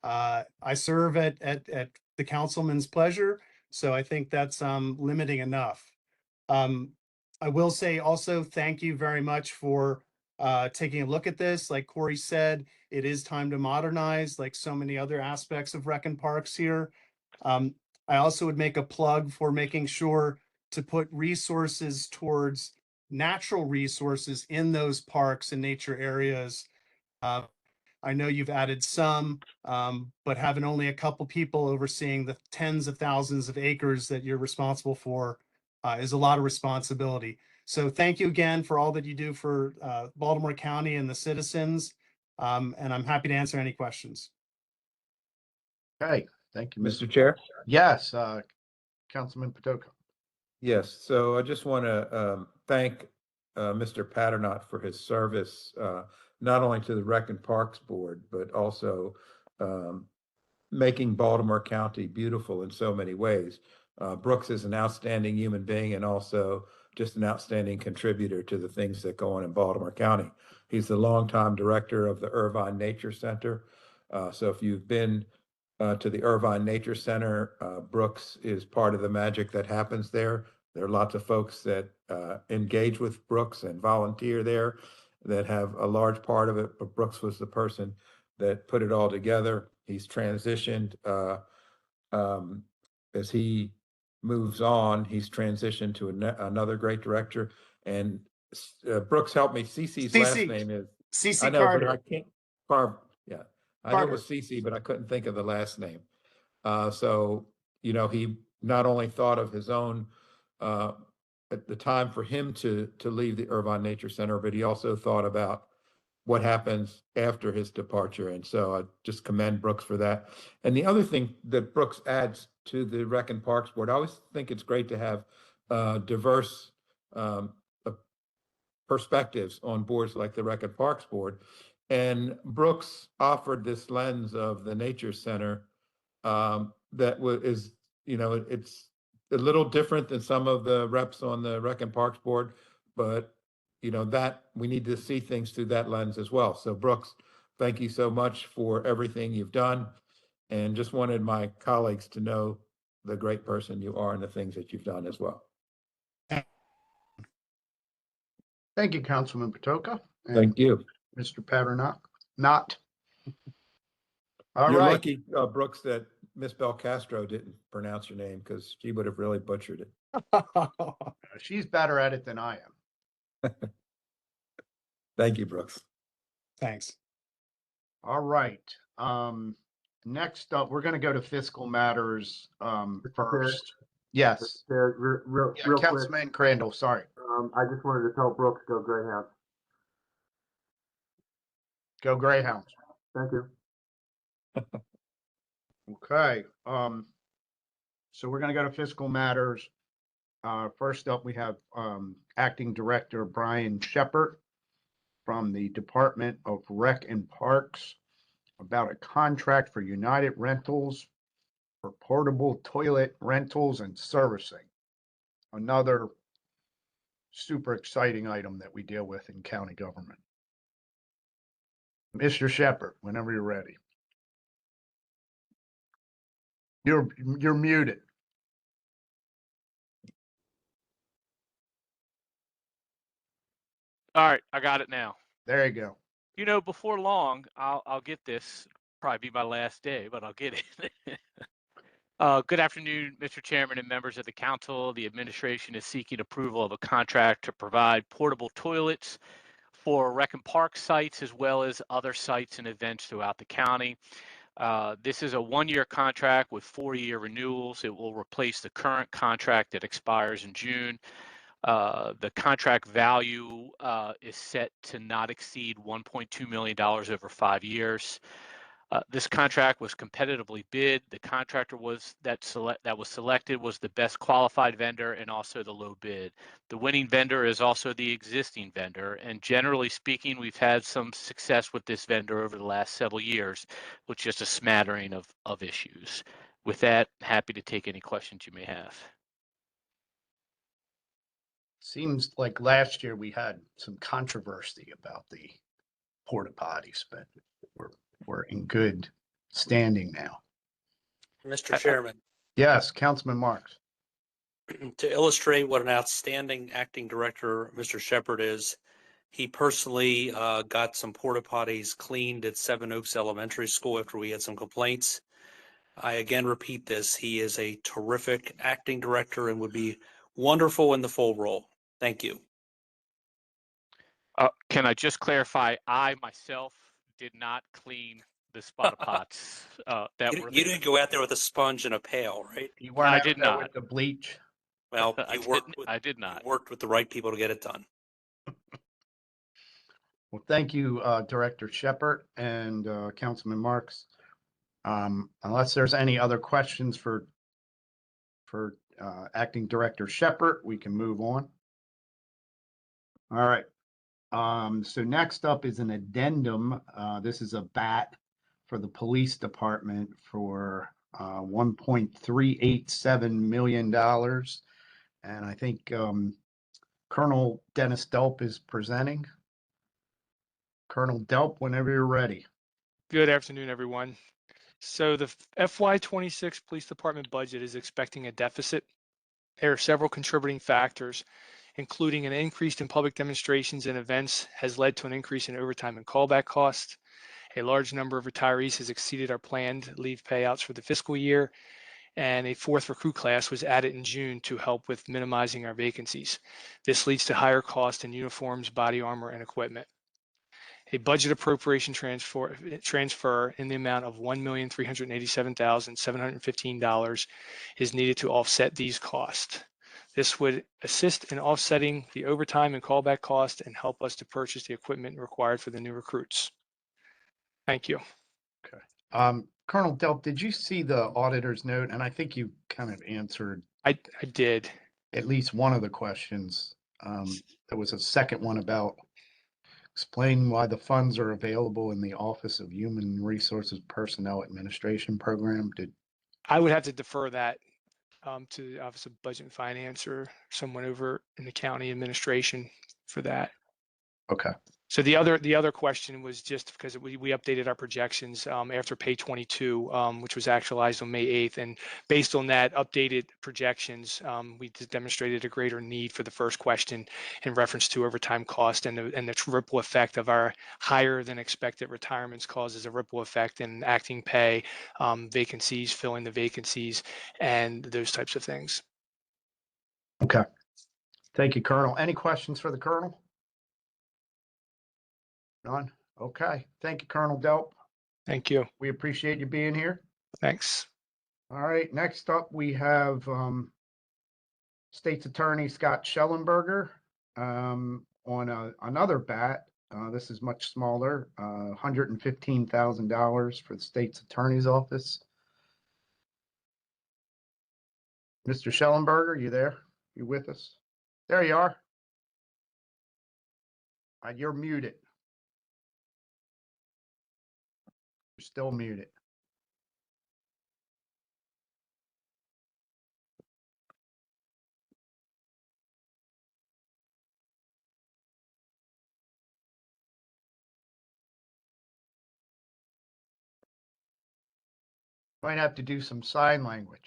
I serve at the councilman's pleasure, so I think that's limiting enough. I will say also thank you very much for taking a look at this. Like Corey said, it is time to modernize, like so many other aspects of Rec and Parks here. I also would make a plug for making sure to put resources towards natural resources in those parks and nature areas. I know you've added some, but having only a couple people overseeing the tens of thousands of acres that you're responsible for is a lot of responsibility. So thank you again for all that you do for Baltimore County and the citizens. And I'm happy to answer any questions. Okay, thank you, Mr. Chair? Yes, Councilman Patoka. Yes, so I just want to thank Mr. Patternot for his service, not only to the Rec and Parks Board, but also making Baltimore County beautiful in so many ways. Brooks is an outstanding human being and also just an outstanding contributor to the things that go on in Baltimore County. He's the longtime director of the Irvine Nature Center. So if you've been to the Irvine Nature Center, Brooks is part of the magic that happens there. There are lots of folks that engage with Brooks and volunteer there that have a large part of it, but Brooks was the person that put it all together. He's transitioned as he moves on, he's transitioned to another great director. And Brooks helped me. Cece's last name is Cece I know, Carter. but I can't. Yeah, I know it Carter. was Cece, but I couldn't think of the last name. So he not only thought of his own at the time for him to leave the Irvine Nature Center, but he also thought about what happens after his departure. And so I just commend Brooks for that. And the other thing that Brooks adds to the Rec and Parks Board, I always think it's great to have diverse perspectives on boards like the Rec and Parks Board. And Brooks offered this lens of the Nature Center that is, it's a little different than some of the reps on the Rec and Parks Board, but that we need to see things through that lens as well. So Brooks, thank you so much for everything you've done, and just wanted my colleagues to know the great person you are and the things that you've done as well. Thank you, Councilman Patoka. And Thank you. Mr. Paternock. Not. All You're right. lucky, Brooks, that Miss Belcastro didn't pronounce your name, because she would have really butchered it. She's better at it than I am. Thank you, Brooks. Thanks. All right. Next up, we're going to go to fiscal matters first. Yes. Real Yeah, quick, Councilman Crandall, sorry. I just wanted to tell Brooks, go Greyhounds. Go Greyhounds. Thank you. Okay. So we're going to go to fiscal matters. First up, we have Acting Director Brian Shepard from the Department of Rec and Parks about a contract for United Rentals for portable toilet rentals and servicing. Another super exciting item that we deal with in county government. Mr. Shepard, whenever you're ready. You're muted. All right, I got it now. There you go. Before long, I'll get this. Probably be my last day, but I'll get it. Good afternoon, Mr. Chairman and members of the council. The administration is seeking approval of a contract to provide portable toilets for Rec and Park sites as well as other sites and events throughout the county. This is a one-year contract with 4-year renewals. It will replace the current contract that expires in June. The contract value is set to not exceed $1.2 million over 5 years. This contract was competitively bid. The contractor that was selected was the best qualified vendor and also the low bid. The winning vendor is also the existing vendor, and generally speaking, we've had some success with this vendor over the last several years, with just a smattering of issues. With that, happy to take any questions you may have. Seems like last year we had some controversy about the porta potties, but we're in good standing now. Mr. Chairman, Yes, Councilman Marks. to illustrate what an outstanding acting director Mr. Shepard is, he personally got some porta potties cleaned at Seven Oaks Elementary School after we had some complaints. I again repeat this, he is a terrific acting director and would be wonderful in the full role. Thank you. Can I just clarify? I myself did not clean the spot pots. You didn't go out there with a sponge and a pail, right? You weren't I out did there not. with the bleach. Well, I did not. Worked with the right people to get it done. Well, thank you, Director Shepard and Councilman Marks. Unless there's any other questions for Acting Director Shepard, we can move on. All right. So next up is an addendum. This is a BAT for the police department for $1.387 million. And I think Colonel Dennis Delp is presenting. Colonel Delp, whenever you're ready. Good afternoon, everyone. So the FY26 Police Department budget is expecting a deficit. There are several contributing factors, including an increase in public demonstrations and events has led to an increase in overtime and callback costs. A large number of retirees has exceeded our planned leave payouts for the fiscal year, and a 4th recruit class was added in June to help with minimizing our vacancies. This leads to higher costs in uniforms, body armor, and equipment. A budget appropriation transfer in the amount of $1,387,715 is needed to offset these costs. This would assist in offsetting the overtime and callback cost and help us to purchase the equipment required for the new recruits. Thank you. Colonel Delp, did you see the auditor's note? And I think you kind of answered I did. at least one of the questions. There was a second one about explain why the funds are available in the Office of Human Resources Personnel Administration Program. I would have to defer that to the Office of Budget and Finance or someone over in the county administration for that. Okay. So the other question was just because we updated our projections after pay 22, which was actualized on May 8th, and based on that updated projections, we just demonstrated a greater need for the first question in reference to overtime cost and the ripple effect of our higher than expected retirements causes a ripple effect in acting pay, vacancies, filling the vacancies, and those types of things. Okay. Thank you, Colonel. Any questions for the Colonel? None? Okay. Thank you, Colonel Delp. Thank you. We appreciate you being here. Thanks. All right. Next up, we have State's Attorney Scott Schellenberger on another bat. This is much smaller, $115,000 for the State's Attorney's Office. Mr. Schellenberger, you there? You with us? There you are. You're muted. You're still muted. Might have to do some sign language.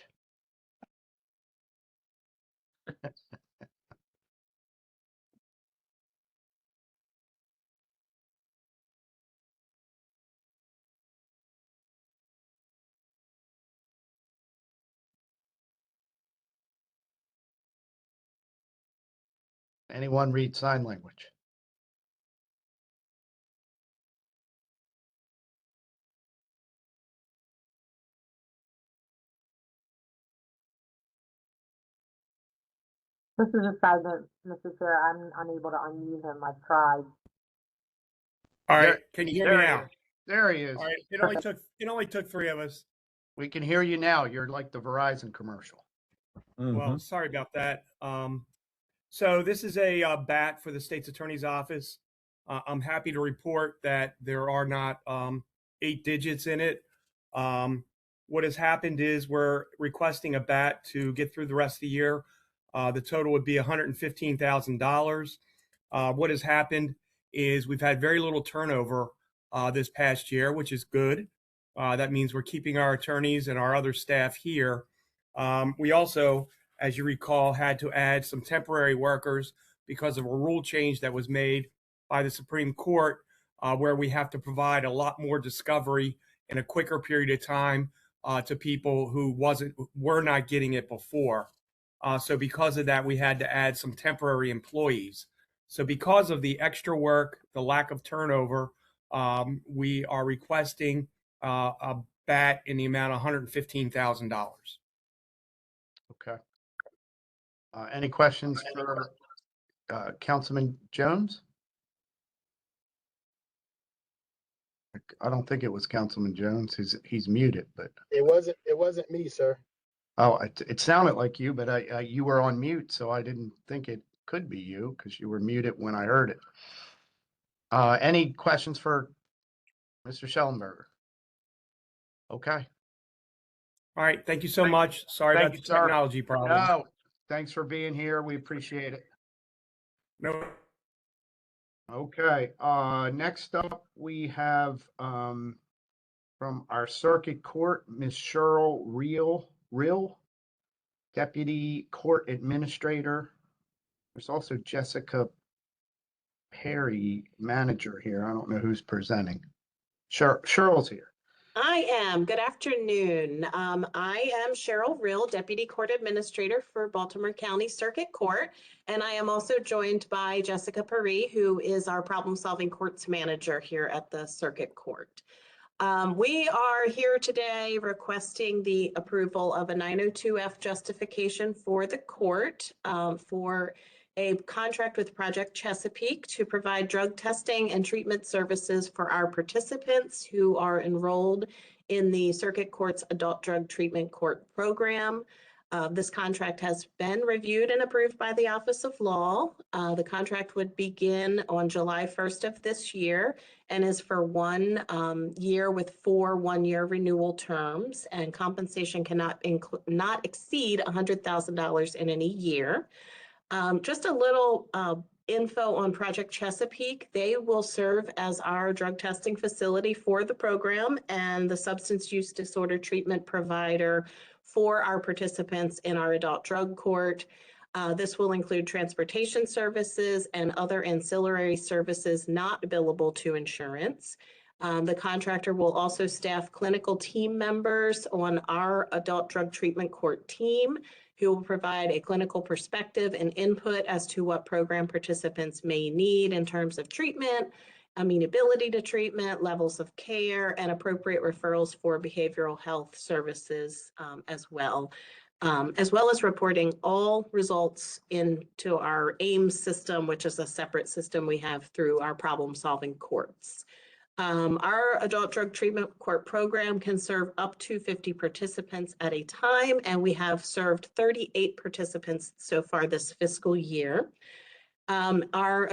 Anyone read sign language? This is a side note, Mr. Chair. I'm unable to unmute him. I've tried. All right, There- can you hear me there he now? is. There he is. All right, it only took three of us. We can hear you now. You're like the Verizon commercial. Well, sorry about that. So this is a bat for the State's Attorney's Office. I'm happy to report that there are not 8 digits in it. What has happened is we're requesting a bat to get through the rest of the year. The total would be $115,000. What has happened is we've had very little turnover this past year, which is good. That means we're keeping our attorneys and our other staff here. We also, as you recall, had to add some temporary workers because of a rule change that was made by the Supreme Court, where we have to provide a lot more discovery in a quicker period of time to people who were not getting it before. So because of that, we had to add some temporary employees. So because of the extra work, the lack of turnover, we are requesting a bat in the amount of $115,000. Okay. Any questions for Councilman Jones? I don't think it was Councilman Jones. He's muted, but It wasn't me, sir. oh, it sounded like you, but you were on mute, so I didn't think it could be you because you were muted when I heard it. Any questions for Mr. Schellenberger? Okay. All right. Thank you so much. Sorry Thank about you, the sir. technology problem. No, thanks for being here. We appreciate it. No. Okay, next up, we have from our circuit court, Ms. Cheryl Real, Deputy Court Administrator. There's also Jessica Perry, Manager here. I don't know who's presenting. Cheryl's here. I am. Good afternoon. I am Cheryl Real, Deputy Court Administrator for Baltimore County Circuit Court, and I am also joined by Jessica Perry, who is our Problem Solving Courts Manager here at the Circuit Court. We are here today requesting the approval of a 902F justification for the court for a contract with Project Chesapeake to provide drug testing and treatment services for our participants who are enrolled in the Circuit Court's Adult Drug Treatment Court program. This contract has been reviewed and approved by the Office of Law. The contract would begin on July 1st of this year and is for 1 year with 4 one-year renewal terms, and compensation cannot not exceed $100,000 in any year. Just a little info on Project Chesapeake. They will serve as our drug testing facility for the program and the substance use disorder treatment provider for our participants in our adult drug court. This will include transportation services and other ancillary services not billable to insurance. The contractor will also staff clinical team members on our adult drug treatment court team, who will provide a clinical perspective and input as to what program participants may need in terms of treatment, amenability to treatment, levels of care, and appropriate referrals for behavioral health services as well as reporting all results into our AIMS system, which is a separate system we have through our problem-solving courts. Our adult drug treatment court program can serve up to 50 participants at a time, and we have served 38 participants so far this fiscal year. Our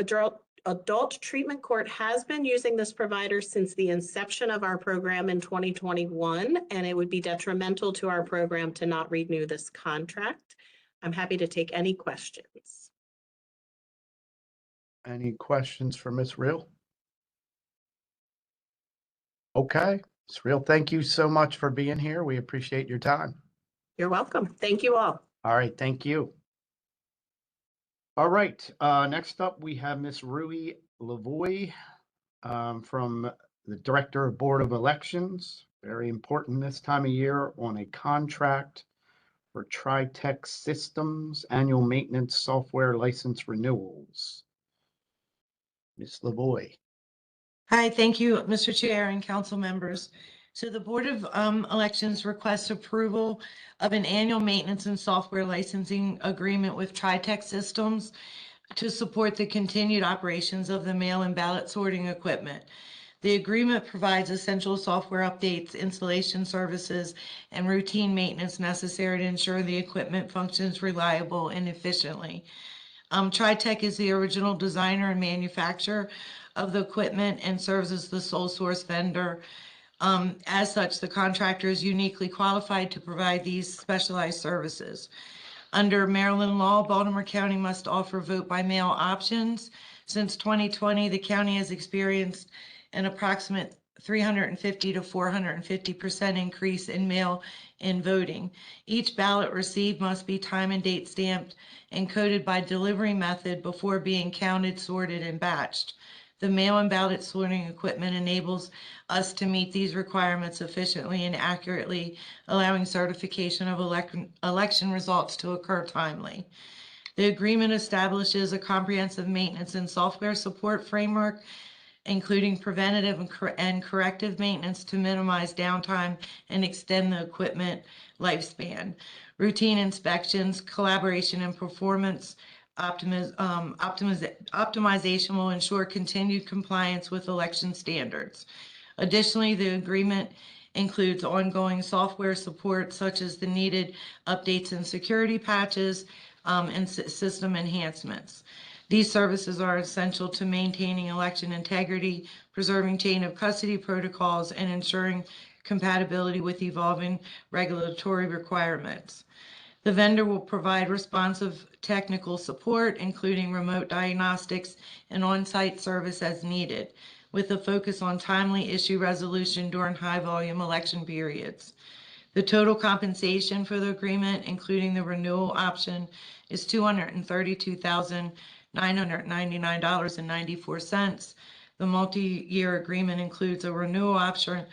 adult treatment court has been using this provider since the inception of our program in 2021, and it would be detrimental to our program to not renew this contract. I'm happy to take any questions. Any questions for Ms. Real? Okay, Ms. Real, thank you so much for being here. We appreciate your time. You're welcome. Thank you all. All right, thank you. All right, next up, we have Ms. Rui Lavoie from the Director of Board of Elections. Very important this time of year on a contract for TriTech Systems annual maintenance software license renewals. Ms. Lavoie. Hi, thank you, Mr. Chair and council members. So the Board of Elections requests approval of an annual maintenance and software licensing agreement with TriTech Systems to support the continued operations of the mail and ballot sorting equipment. The agreement provides essential software updates, installation services, and routine maintenance necessary to ensure the equipment functions reliable and efficiently. TriTech is the original designer and manufacturer of the equipment and serves as the sole source vendor. As such, the contractor is uniquely qualified to provide these specialized services. Under Maryland law, Baltimore County must offer vote by mail options. Since 2020, the county has experienced an approximate 350 to 450% increase in mail-in voting. Each ballot received must be time and date stamped and coded by delivery method before being counted, sorted, and batched. The mail and ballot sorting equipment enables us to meet these requirements efficiently and accurately, allowing certification of election results to occur timely. The agreement establishes a comprehensive maintenance and software support framework, including preventative and corrective maintenance to minimize downtime and extend the equipment lifespan. Routine inspections, collaboration, and performance optimization will ensure continued compliance with election standards. Additionally, the agreement includes ongoing software support such as the needed updates and security patches and system enhancements. These services are essential to maintaining election integrity, preserving chain of custody protocols, and ensuring compatibility with evolving regulatory requirements. The vendor will provide responsive technical support, including remote diagnostics and on-site service as needed, with a focus on timely issue resolution during high-volume election periods. The total compensation for the agreement, including the renewal option, is $232,999.94. The multi-year agreement includes a renewal option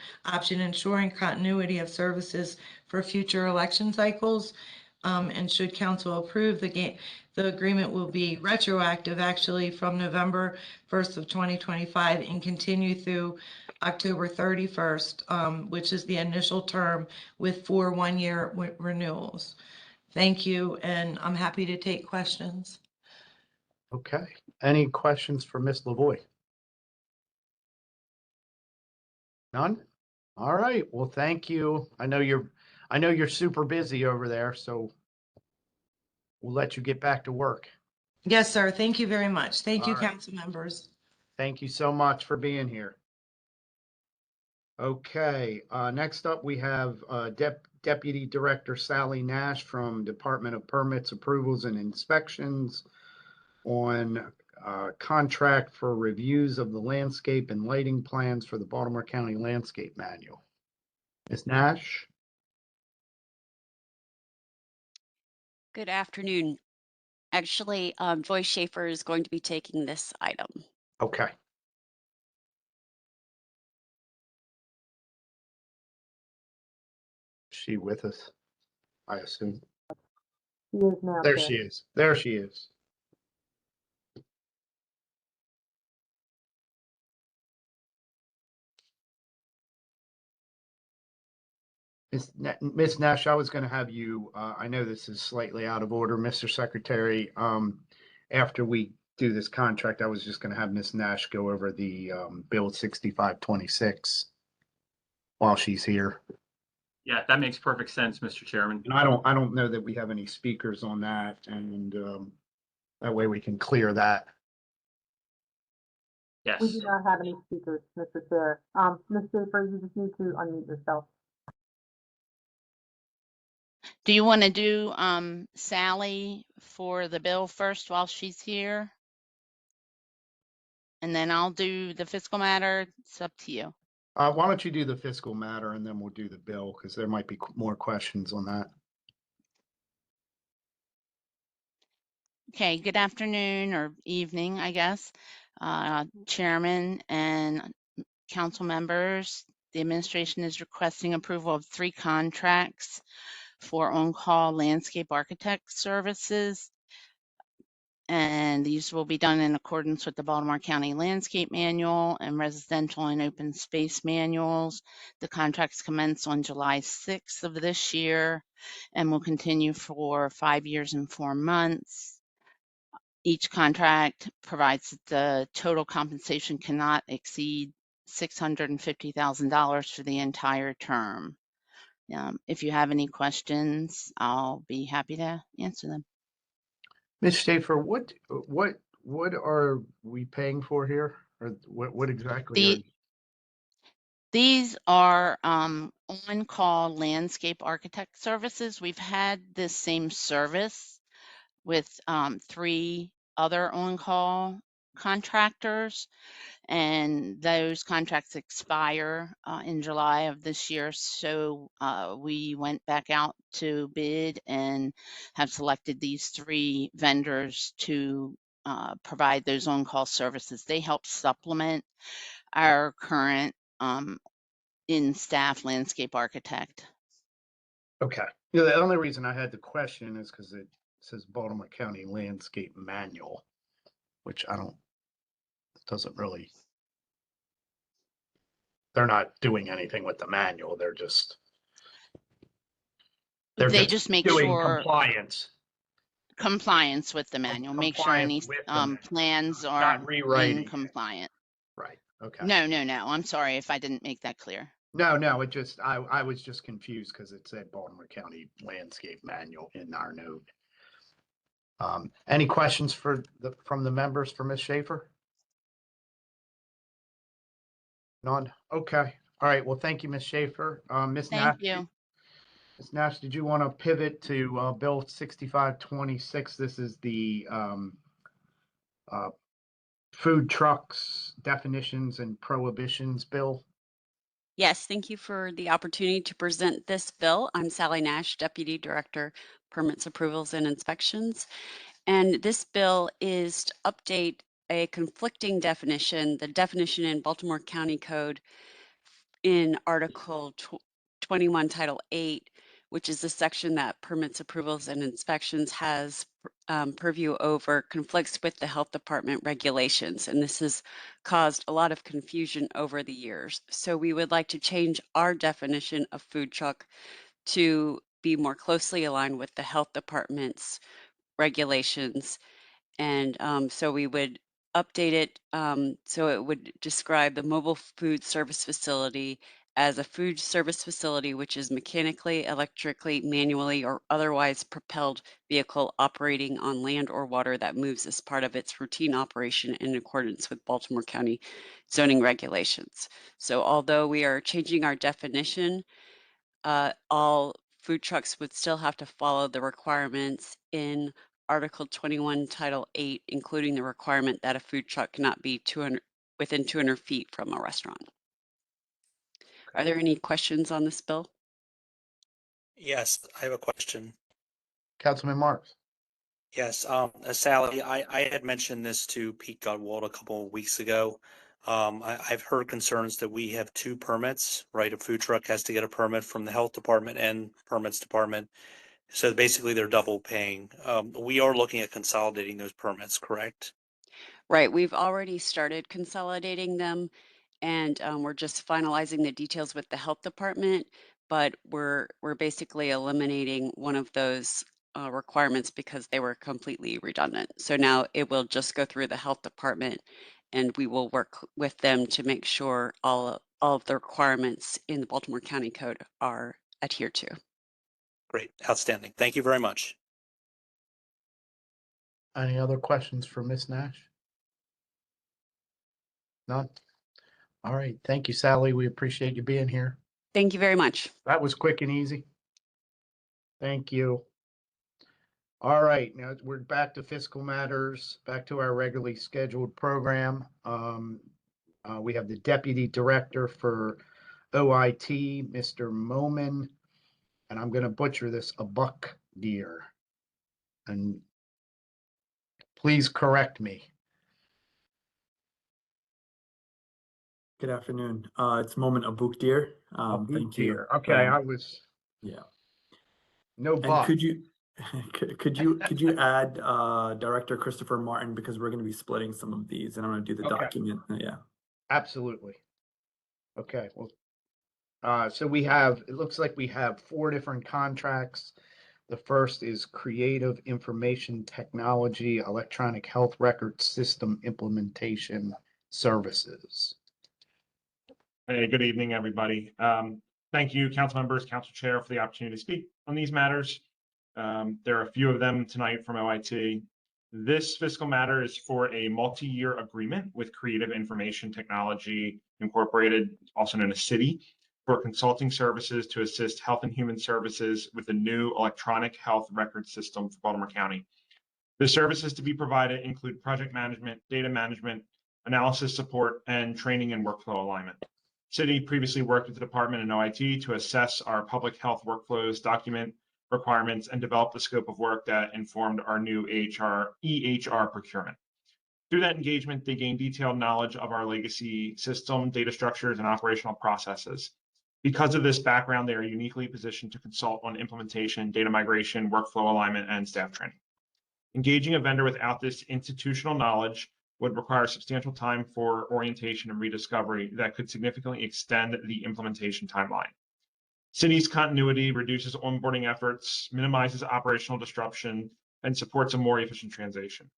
ensuring continuity of services for future election cycles. And should council approve, the agreement will be retroactive actually from November 1st of 2025 and continue through October 31st, which is the initial term with 4 one-year renewals. Thank you, and I'm happy to take questions. Okay. Any questions for Ms. Lavoy? None? All right. Well, thank you. I know you're super busy over there, so we'll let you get back to work. Yes, sir. Thank you very much. Thank you, All right. council members. Thank you so much for being here. Okay, next up, we have Deputy Director Sally Nash from Department of Permits, Approvals, and Inspections on contract for reviews of the landscape and lighting plans for the Baltimore County Landscape Manual. Ms. Nash? Good afternoon. Actually, Joyce Schaefer is going to be taking this item. Okay. Is she with us? I assume. She is now. There Chair. she is. There she is. Ms. Nash, I was going to have you, I know this is slightly out of order, Mr. Secretary. After we do this contract, I was just going to have Ms. Nash go over the Bill 6526 while she's here. Yeah, that makes perfect sense, Mr. Chairman. And I don't know that we have any speakers on that, and that way we can clear that. Yes. We do not have any speakers, Mr. Chair. Ms. Schaefer, you just need to unmute yourself. Do you want to do Sally for the bill first while she's here? And then I'll do the fiscal matter. It's up to you. Why don't you do the fiscal matter and then we'll do the bill, because there might be more questions on that. Okay, good afternoon or evening, I guess. Chairman and council members, the administration is requesting approval of 3 contracts for on-call landscape architect services. And these will be done in accordance with the Baltimore County Landscape Manual and Residential and Open Space Manuals. The contracts commence on July 6th of this year and will continue for 5 years and 4 months. Each contract provides that the total compensation cannot exceed $650,000 for the entire term. If you have any questions, I'll be happy to answer them. Ms. Schaefer, what are we paying for here? Or what exactly are These are on-call landscape architect services. We've had this same service with 3 other on-call contractors, and those contracts expire in July of this year. So we went back out to bid and have selected these 3 vendors to provide those on-call services. They help supplement our current in-staff landscape architect. Okay. You know, the only reason I had the question is because it says Baltimore County Landscape Manual, which doesn't really, they're not doing anything with the manual. They're just make doing sure compliance with the manual, make sure any plans are in compliant. Right. Okay. No. I'm sorry if I didn't make that clear. No, it just, I was just confused because it said Baltimore County Landscape Manual in our note. Any questions from the members for Ms. Schaefer? None? Okay. All right. Well, thank you, Ms. Schaefer. Ms. Nash. Thank you. Ms. Nash, did you want to pivot to Bill 6526? This is the food trucks definitions and prohibitions bill. Yes, thank you for the opportunity to present this bill. I'm Sally Nash, Deputy Director, Permits, Approvals, and Inspections. And this bill is to update a conflicting definition, the definition in Baltimore County Code in Article 21, Title 8, which is the section that permits, approvals, and inspections has purview over, conflicts with the health department regulations. And this has caused a lot of confusion over the years. So we would like to change our definition of food truck to be more closely aligned with the health department's regulations. And so we would update it so it would describe the mobile food service facility as a food service facility which is mechanically, electrically, manually, or otherwise propelled vehicle operating on land or water that moves as part of its routine operation in accordance with Baltimore County zoning regulations. So although we are changing our definition, all food trucks would still have to follow the requirements in Article 21, Title 8, including the requirement that a food truck cannot be within 200 feet from a restaurant. Are there any questions on this bill? Yes, I have a question. Councilman Marks. Yes, Sally, I had mentioned this to Pete Godwald a couple of weeks ago. I've heard concerns that we have two permits, right? A food truck has to get a permit from the health department and permits department. So basically they're double paying. We are looking at consolidating those permits, correct? Right, we've already started consolidating them, and we're just finalizing the details with the health department, but we're basically eliminating one of those requirements because they were completely redundant. So now it will just go through the health department, and we will work with them to make sure all of the requirements in the Baltimore County Code are adhered to. Great, outstanding. Thank you very much. Any other questions for Ms. Nash? None? All right. Thank you, Sally. We appreciate you being here. Thank you very much. That was quick and easy. Thank you. All right, now we're back to fiscal matters, back to our regularly scheduled program. We have the Deputy Director for OIT, Mr. Moman, and I'm going to butcher this, a buck deer. And please correct me. Good afternoon. It's Moment Abukdir. Thank you. Deer. Okay, I was. Yeah. No And buck. could you could you add Director Christopher Martin, because we're going to be splitting some of these, and I'm going to do the Okay. document. Yeah. Absolutely. Okay, well, so we have, it looks like we have 4 different contracts. The first is Creative Information Technology Electronic Health Record System Implementation Services. Hey, good evening, everybody. Thank you, council members, council chair, for the opportunity to speak on these matters. There are a few of them tonight from OIT. This fiscal matter is for a multi-year agreement with Creative Information Technology Incorporated, also known as CITI, for consulting services to assist Health and Human Services with a new electronic health record system for Baltimore County. The services to be provided include project management, data management, analysis support, and training and workflow alignment. CITI previously worked with the department and OIT to assess our public health workflows, document requirements, and develop the scope of work that informed our new EHR procurement. Through that engagement, they gained detailed knowledge of our legacy system, data structures, and operational processes. Because of this background, they are uniquely positioned to consult on implementation, data migration, workflow alignment, and staff training. Engaging a vendor without this institutional knowledge would require substantial time for orientation and rediscovery that could significantly extend the implementation timeline. CITI's continuity reduces onboarding efforts, minimizes operational disruption, and supports a more efficient transition.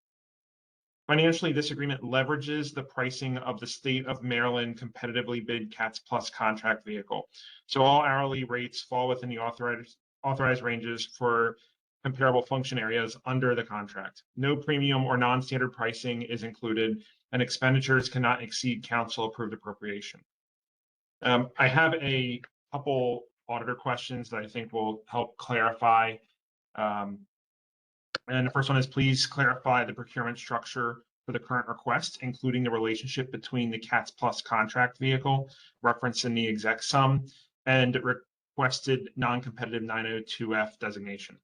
Financially, this agreement leverages the pricing of the state of Maryland competitively bid CATS Plus contract vehicle. So all hourly rates fall within the authorized ranges for comparable function areas under the contract. No premium or non-standard pricing is included, and expenditures cannot exceed council-approved appropriation. I have a couple auditor questions that I think will help clarify. And the first one is, please clarify the procurement structure for the current request, including the relationship between the CATS Plus contract vehicle referenced in the exec sum and requested non-competitive 902F designation.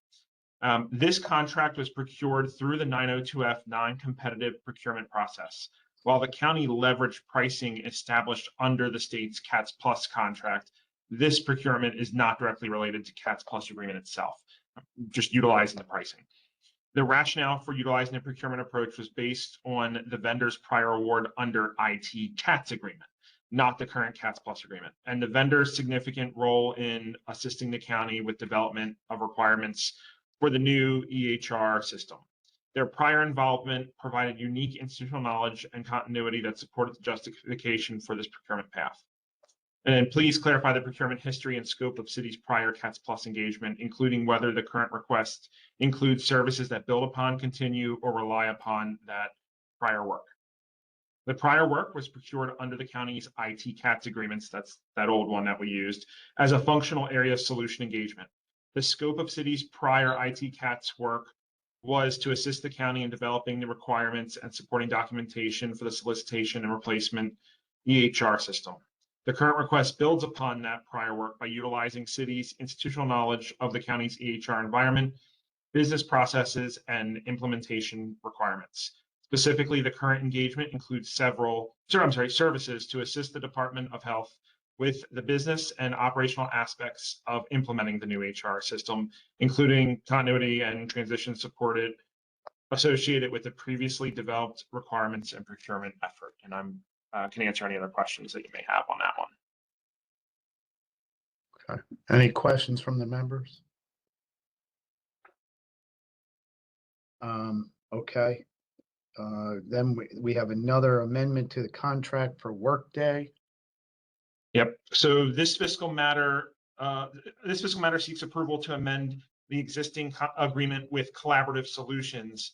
This contract was procured through the 902F non-competitive procurement process, while the county leveraged pricing established under the state's CATS Plus contract This procurement is not directly related to CATS Plus agreement itself, just utilizing the pricing. The rationale for utilizing the procurement approach was based on the vendor's prior award under IT CATS agreement, not the current CATS Plus agreement, and the vendor's significant role in assisting the county with development of requirements for the new EHR system. Their prior involvement provided unique institutional knowledge and continuity that supported the justification for this procurement path. And then please clarify the procurement history and scope of city's prior CATS Plus engagement, including whether the current request includes services that build upon, continue, or rely upon that prior work. The prior work was procured under the county's IT CATS agreements, that's that old one that we used, as a functional area solution engagement. The scope of city's prior IT CATS work was to assist the county in developing the requirements and supporting documentation for the solicitation and replacement EHR system. The current request builds upon that prior work by utilizing city's institutional knowledge of the county's EHR environment, business processes, and implementation requirements. Specifically, the current engagement includes services to assist the Department of Health with the business and operational aspects of implementing the new HR system, including continuity and transition supported associated with the previously developed requirements and procurement effort. And I'm can answer any other questions that you may have on that one. Okay. Any questions from the members? Okay. Then we have another amendment to the contract for Workday. Yep. So this fiscal matter seeks approval to amend the existing agreement with Collaborative Solutions.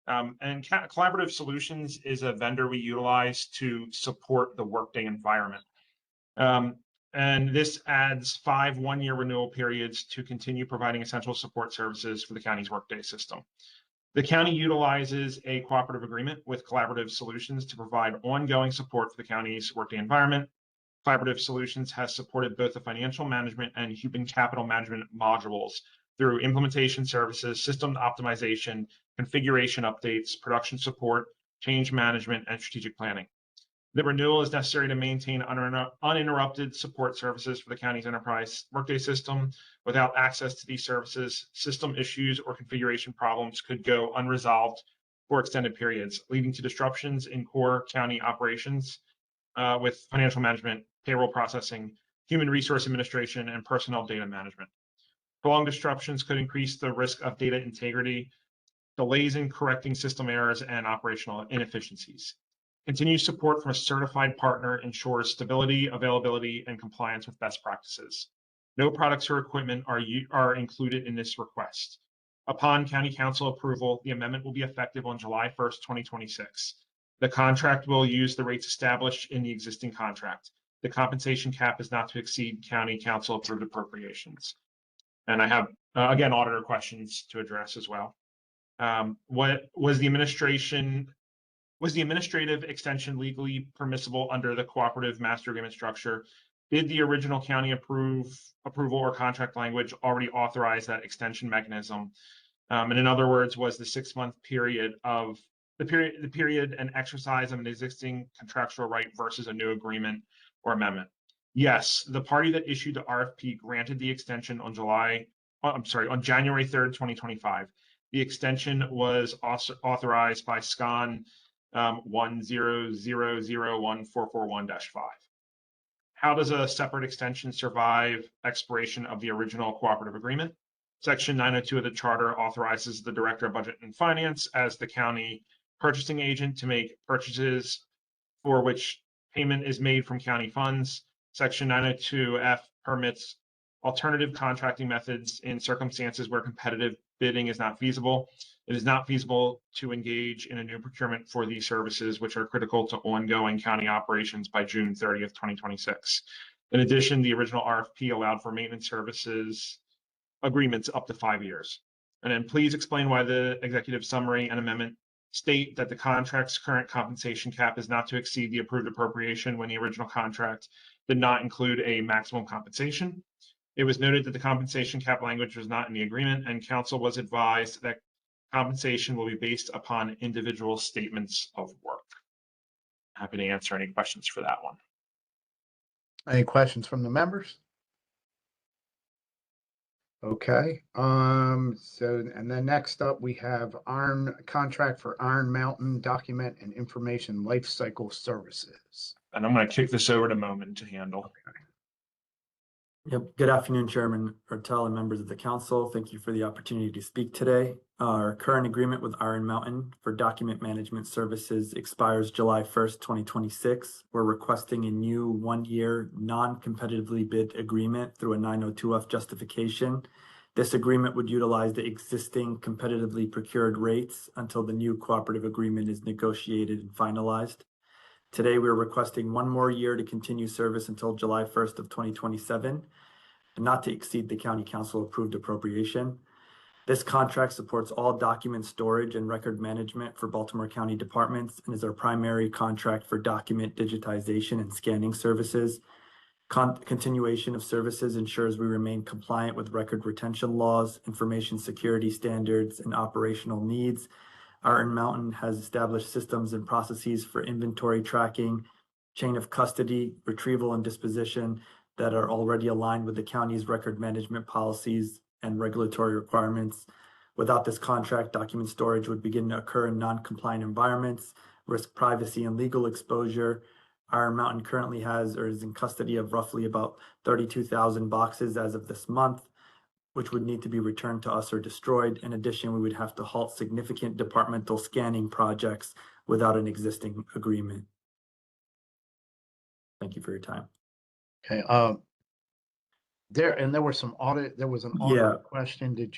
Collaborative Solutions is a vendor we utilize to support the Workday environment. And this adds 5 one-year renewal periods to continue providing essential support services for the county's Workday system. The county utilizes a cooperative agreement with Collaborative Solutions to provide ongoing support for the county's Workday environment. Collaborative Solutions has supported both the financial management and human capital management modules through implementation services, system optimization, configuration updates, production support, change management, and strategic planning. The renewal is necessary to maintain uninterrupted support services for the county's enterprise Workday system. Without access to these services, system issues or configuration problems could go unresolved for extended periods, leading to disruptions in core county operations with financial management, payroll processing, human resource administration, and personnel data management. Prolonged disruptions could increase the risk of data integrity, delays in correcting system errors, and operational inefficiencies. Continued support from a certified partner ensures stability, availability, and compliance with best practices. No products or equipment are included in this request. Upon County Council approval, the amendment will be effective on July 1st, 2026. The contract will use the rates established in the existing contract. The compensation cap is not to exceed County Council approved appropriations. And I have, again, auditor questions to address as well. What was the administrative extension legally permissible under the cooperative master agreement structure? Did the original county approval or contract language already authorize that extension mechanism? And in other words, was the 6-month period of the period an exercise of an existing contractual right versus a new agreement or amendment? Yes, the party that issued the RFP granted the extension on January 3rd, 2025. The extension was also authorized by SCON 100014441-5. How does a separate extension survive expiration of the original cooperative agreement? Section 902 of the charter authorizes the Director of Budget and Finance as the county purchasing agent to make purchases for which payment is made from county funds. Section 902F permits alternative contracting methods in circumstances where competitive bidding is not feasible. It is not feasible to engage in a new procurement for these services, which are critical to ongoing county operations by June 30th, 2026. In addition, the original RFP allowed for maintenance services agreements up to 5 years. And then please explain why the executive summary and amendment state that the contract's current compensation cap is not to exceed the approved appropriation when the original contract did not include a maximum compensation. It was noted that the compensation cap language was not in the agreement, and council was advised that compensation will be based upon individual statements of work. Happy to answer any questions for that one. Any questions from the members? Okay, so, and then next up, we have contract for Iron Mountain Document and Information Lifecycle Services. And I'm going to kick this over to Momin to handle. Yep. Good afternoon, Chairman Ertel and members of the council. Thank you for the opportunity to speak today. Our current agreement with Iron Mountain for document management services expires July 1st, 2026. We're requesting a new one-year non-competitively bid agreement through a 902F justification. This agreement would utilize the existing competitively procured rates until the new cooperative agreement is negotiated and finalized. Today, we're requesting one more year to continue service until July 1st of 2027, and not to exceed the county council approved appropriation. This contract supports all document storage and record management for Baltimore County departments and is our primary contract for document digitization and scanning services. Continuation of services ensures we remain compliant with record retention laws, information security standards, and operational needs. Iron Mountain has established systems and processes for inventory tracking, chain of custody, retrieval, and disposition that are already aligned with the county's record management policies and regulatory requirements. Without this contract, document storage would begin to occur in non-compliant environments, risk privacy and legal exposure. Iron Mountain currently has or is in custody of roughly about 32,000 boxes as of this month, which would need to be returned to us or destroyed. In addition, we would have to halt significant departmental scanning projects without an existing agreement. Thank you for your time. Okay, there was an audit question. Do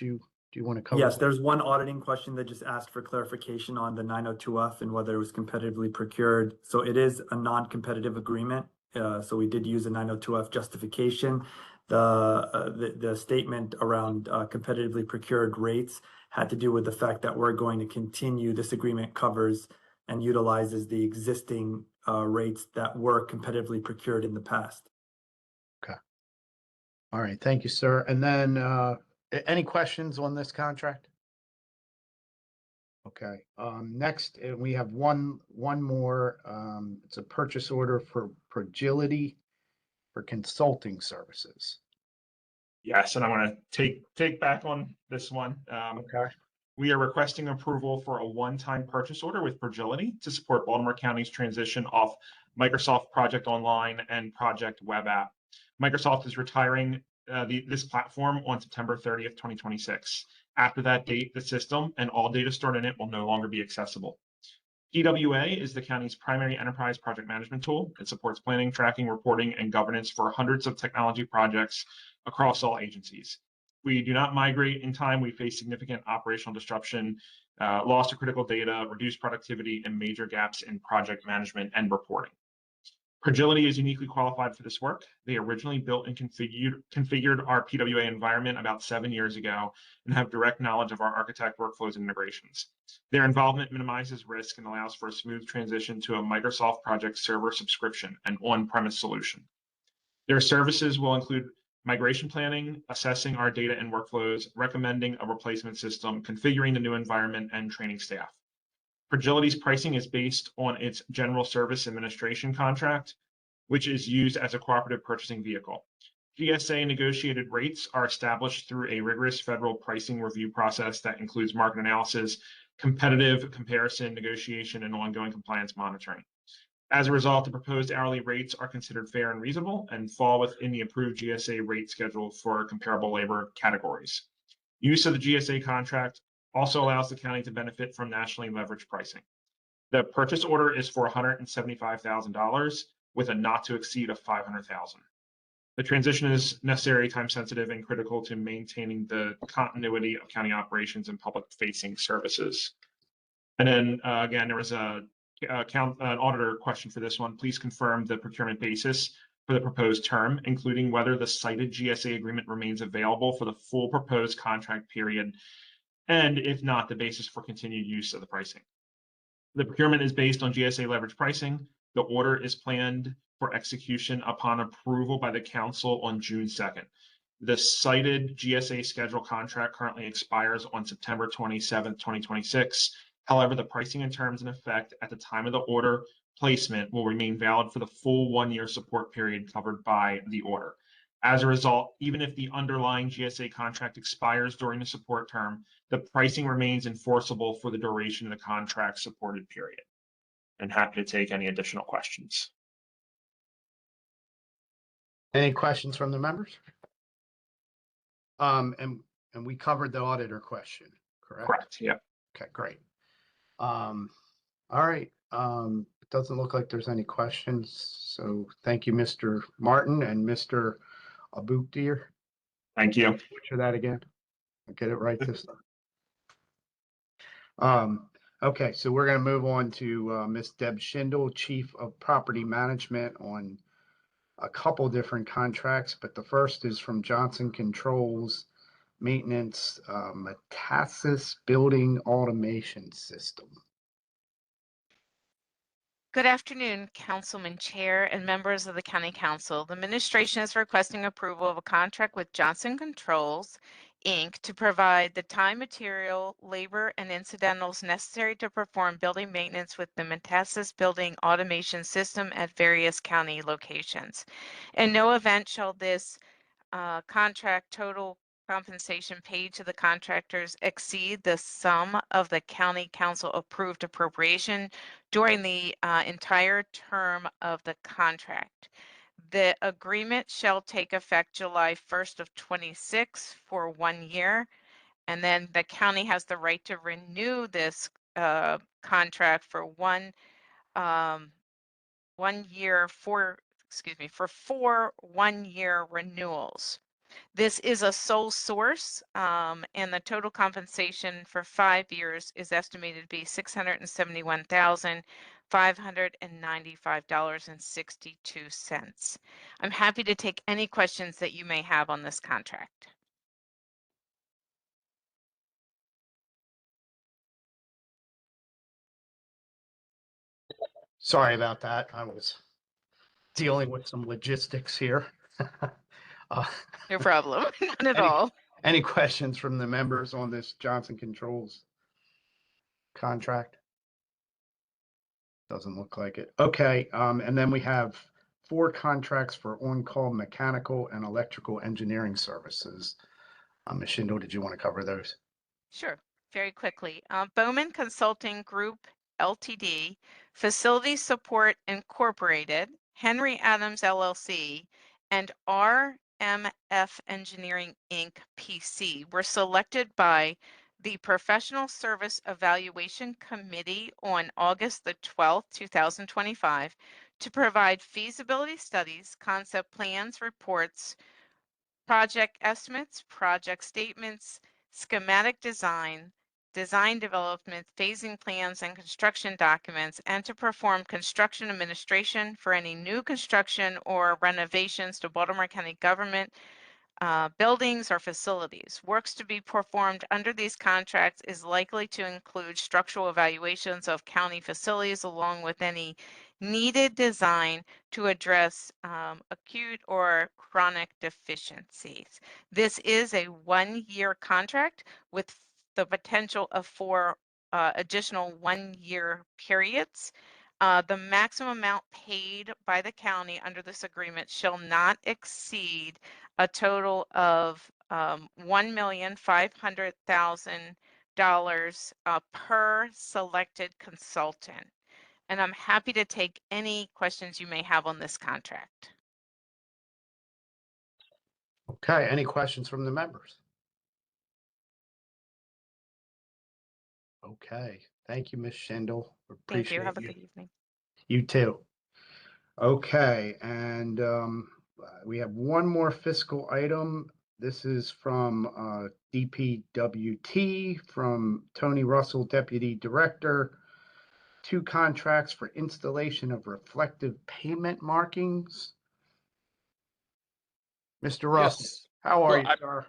you want to cover? Yes, that? there's one auditing question that just asked for clarification on the 902F and whether it was competitively procured. So it is a non-competitive agreement. So we did use a 902F justification. The statement around competitively procured rates had to do with the fact that we're going to continue. This agreement covers and utilizes the existing rates that were competitively procured in the past. Okay. All right. Thank you, sir. And then any questions on this contract? Okay. Next, we have one more. It's a purchase order for Progility for consulting services. Yes, and I want to take back on this one. Okay. We are requesting approval for a one-time purchase order with Progility to support Baltimore County's transition off Microsoft Project Online and Project Web App. Microsoft is retiring this platform on September 30th, 2026. After that date, the system and all data stored in it will no longer be accessible. PWA is the county's primary enterprise project management tool. It supports planning, tracking, reporting, and governance for hundreds of technology projects across all agencies. We do not migrate in time. We face significant operational disruption, loss of critical data, reduced productivity, and major gaps in project management and reporting. Progility is uniquely qualified for this work. They originally built and configured our PWA environment about 7 years ago and have direct knowledge of our architect workflows and integrations. Their involvement minimizes risk and allows for a smooth transition to a Microsoft Project Server subscription and on-premise solution. Their services will include migration planning, assessing our data and workflows, recommending a replacement system, configuring the new environment, and training staff. Progility's pricing is based on its General Service Administration contract, which is used as a cooperative purchasing vehicle. GSA negotiated rates are established through a rigorous federal pricing review process that includes market analysis, competitive comparison, negotiation, and ongoing compliance monitoring. As a result, the proposed hourly rates are considered fair and reasonable and fall within the approved GSA rate schedule for comparable labor categories. Use of the GSA contract also allows the county to benefit from nationally leveraged pricing. The purchase order is for $175,000 with a not to exceed of $500,000. The transition is necessary, time sensitive, and critical to maintaining the continuity of county operations and public facing services. And then again, there was an auditor question for this one. Please confirm the procurement basis for the proposed term, including whether the cited GSA agreement remains available for the full proposed contract period, and if not, the basis for continued use of the pricing. The procurement is based on GSA leverage pricing. The order is planned for execution upon approval by the council on June 2nd. The cited GSA schedule contract currently expires on September 27th, 2026. However, the pricing and terms in effect at the time of the order placement will remain valid for the full 1 year support period covered by the order. As a result, even if the underlying GSA contract expires during the support term, the pricing remains enforceable for the duration of the contract supported period. And happy to take any additional questions. Any questions from the members? And we covered the auditor question, correct? Correct, yeah. Okay, great. All right, it doesn't look like there's any questions, so thank you, Mr. Martin and Mr. Abukdir. Thank you. Butcher that again. I'll get it right this time. Okay, so we're gonna move on to Ms. Deb Schindel, Chief of Property Management, on a couple different contracts, but the first is from Johnson Controls Maintenance, Metasis Building Automation System. Good afternoon, Councilman Chair and members of the County Council. The administration is requesting approval of a contract with Johnson Controls, Inc. to provide the time, material, labor, and incidentals necessary to perform building maintenance with the Metasis Building Automation System at various county locations. In no event shall this contract total compensation paid to the contractors exceed the sum of the county council approved appropriation during the entire term of the contract. The agreement shall take effect July 1st of 26 for 1 year, and then the county has the right to renew this contract for one year for 4 1-year renewals. This is a sole source, and the total compensation for 5 years is estimated to be $671,595.62. I'm happy to take any questions that you may have on this contract. Sorry about that. I was dealing with some logistics here. No problem, none at Any- all. Any questions from the members on this Johnson Controls contract? Doesn't look like it. Okay, and then we have 4 contracts for on-call mechanical and electrical engineering services. Ms. Schindel, did you want to cover those? Sure, very quickly. Bowman Consulting Group Ltd., Facility Support Incorporated, Henry Adams LLC, and RMF Engineering Inc. PC were selected by the Professional Service Evaluation Committee on August the 12th, 2025, to provide feasibility studies, concept plans, reports, project estimates, project statements, schematic design, design development, phasing plans, and construction documents, and to perform construction administration for any new construction or renovations to Baltimore County government buildings or facilities. Works to be performed under these contracts is likely to include structural evaluations of county facilities along with any needed design to address acute or chronic deficiencies. This is a 1-year contract with the potential of 4 additional 1-year periods. The maximum amount paid by the county under this agreement shall not exceed a total of $1,500,000 per selected consultant. And I'm happy to take any questions you may have on this contract. Okay, any questions from the members? Okay, thank you, Ms. Schindel. Thank you. Appreciate Have a you. good evening. You too. Okay, and we have one more fiscal item. This is from DPWT, from Tony Russell, Deputy Director. 2 contracts for installation of reflective payment markings. Mr. Russell, Yes. how are Well, you, sir?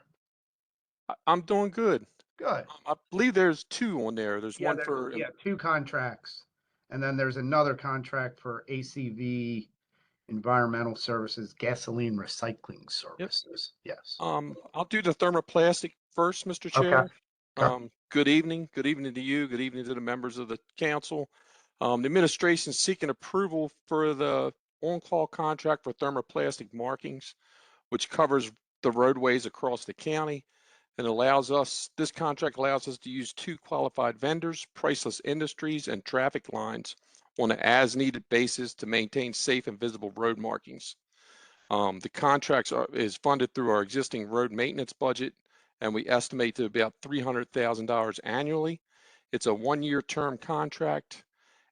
I'm doing good. Good. I believe there's 2 on there. There's one There- for, yeah, 2 contracts. And then there's another contract for ACV Environmental Services Gasoline Recycling Services. Yes. I'll do the thermoplastic first, Mr. Okay. Chair. Okay. Good evening. Good evening to you. Good evening to the members of the council. The administration is seeking approval for the on-call contract for thermoplastic markings which covers the roadways across the county and this contract allows us to use 2 qualified vendors, Priceless Industries and Traffic Lines, on an as-needed basis to maintain safe and visible road markings. The contract is funded through our existing road maintenance budget, and we estimate to about $300,000 annually. It's a 1-year term contract,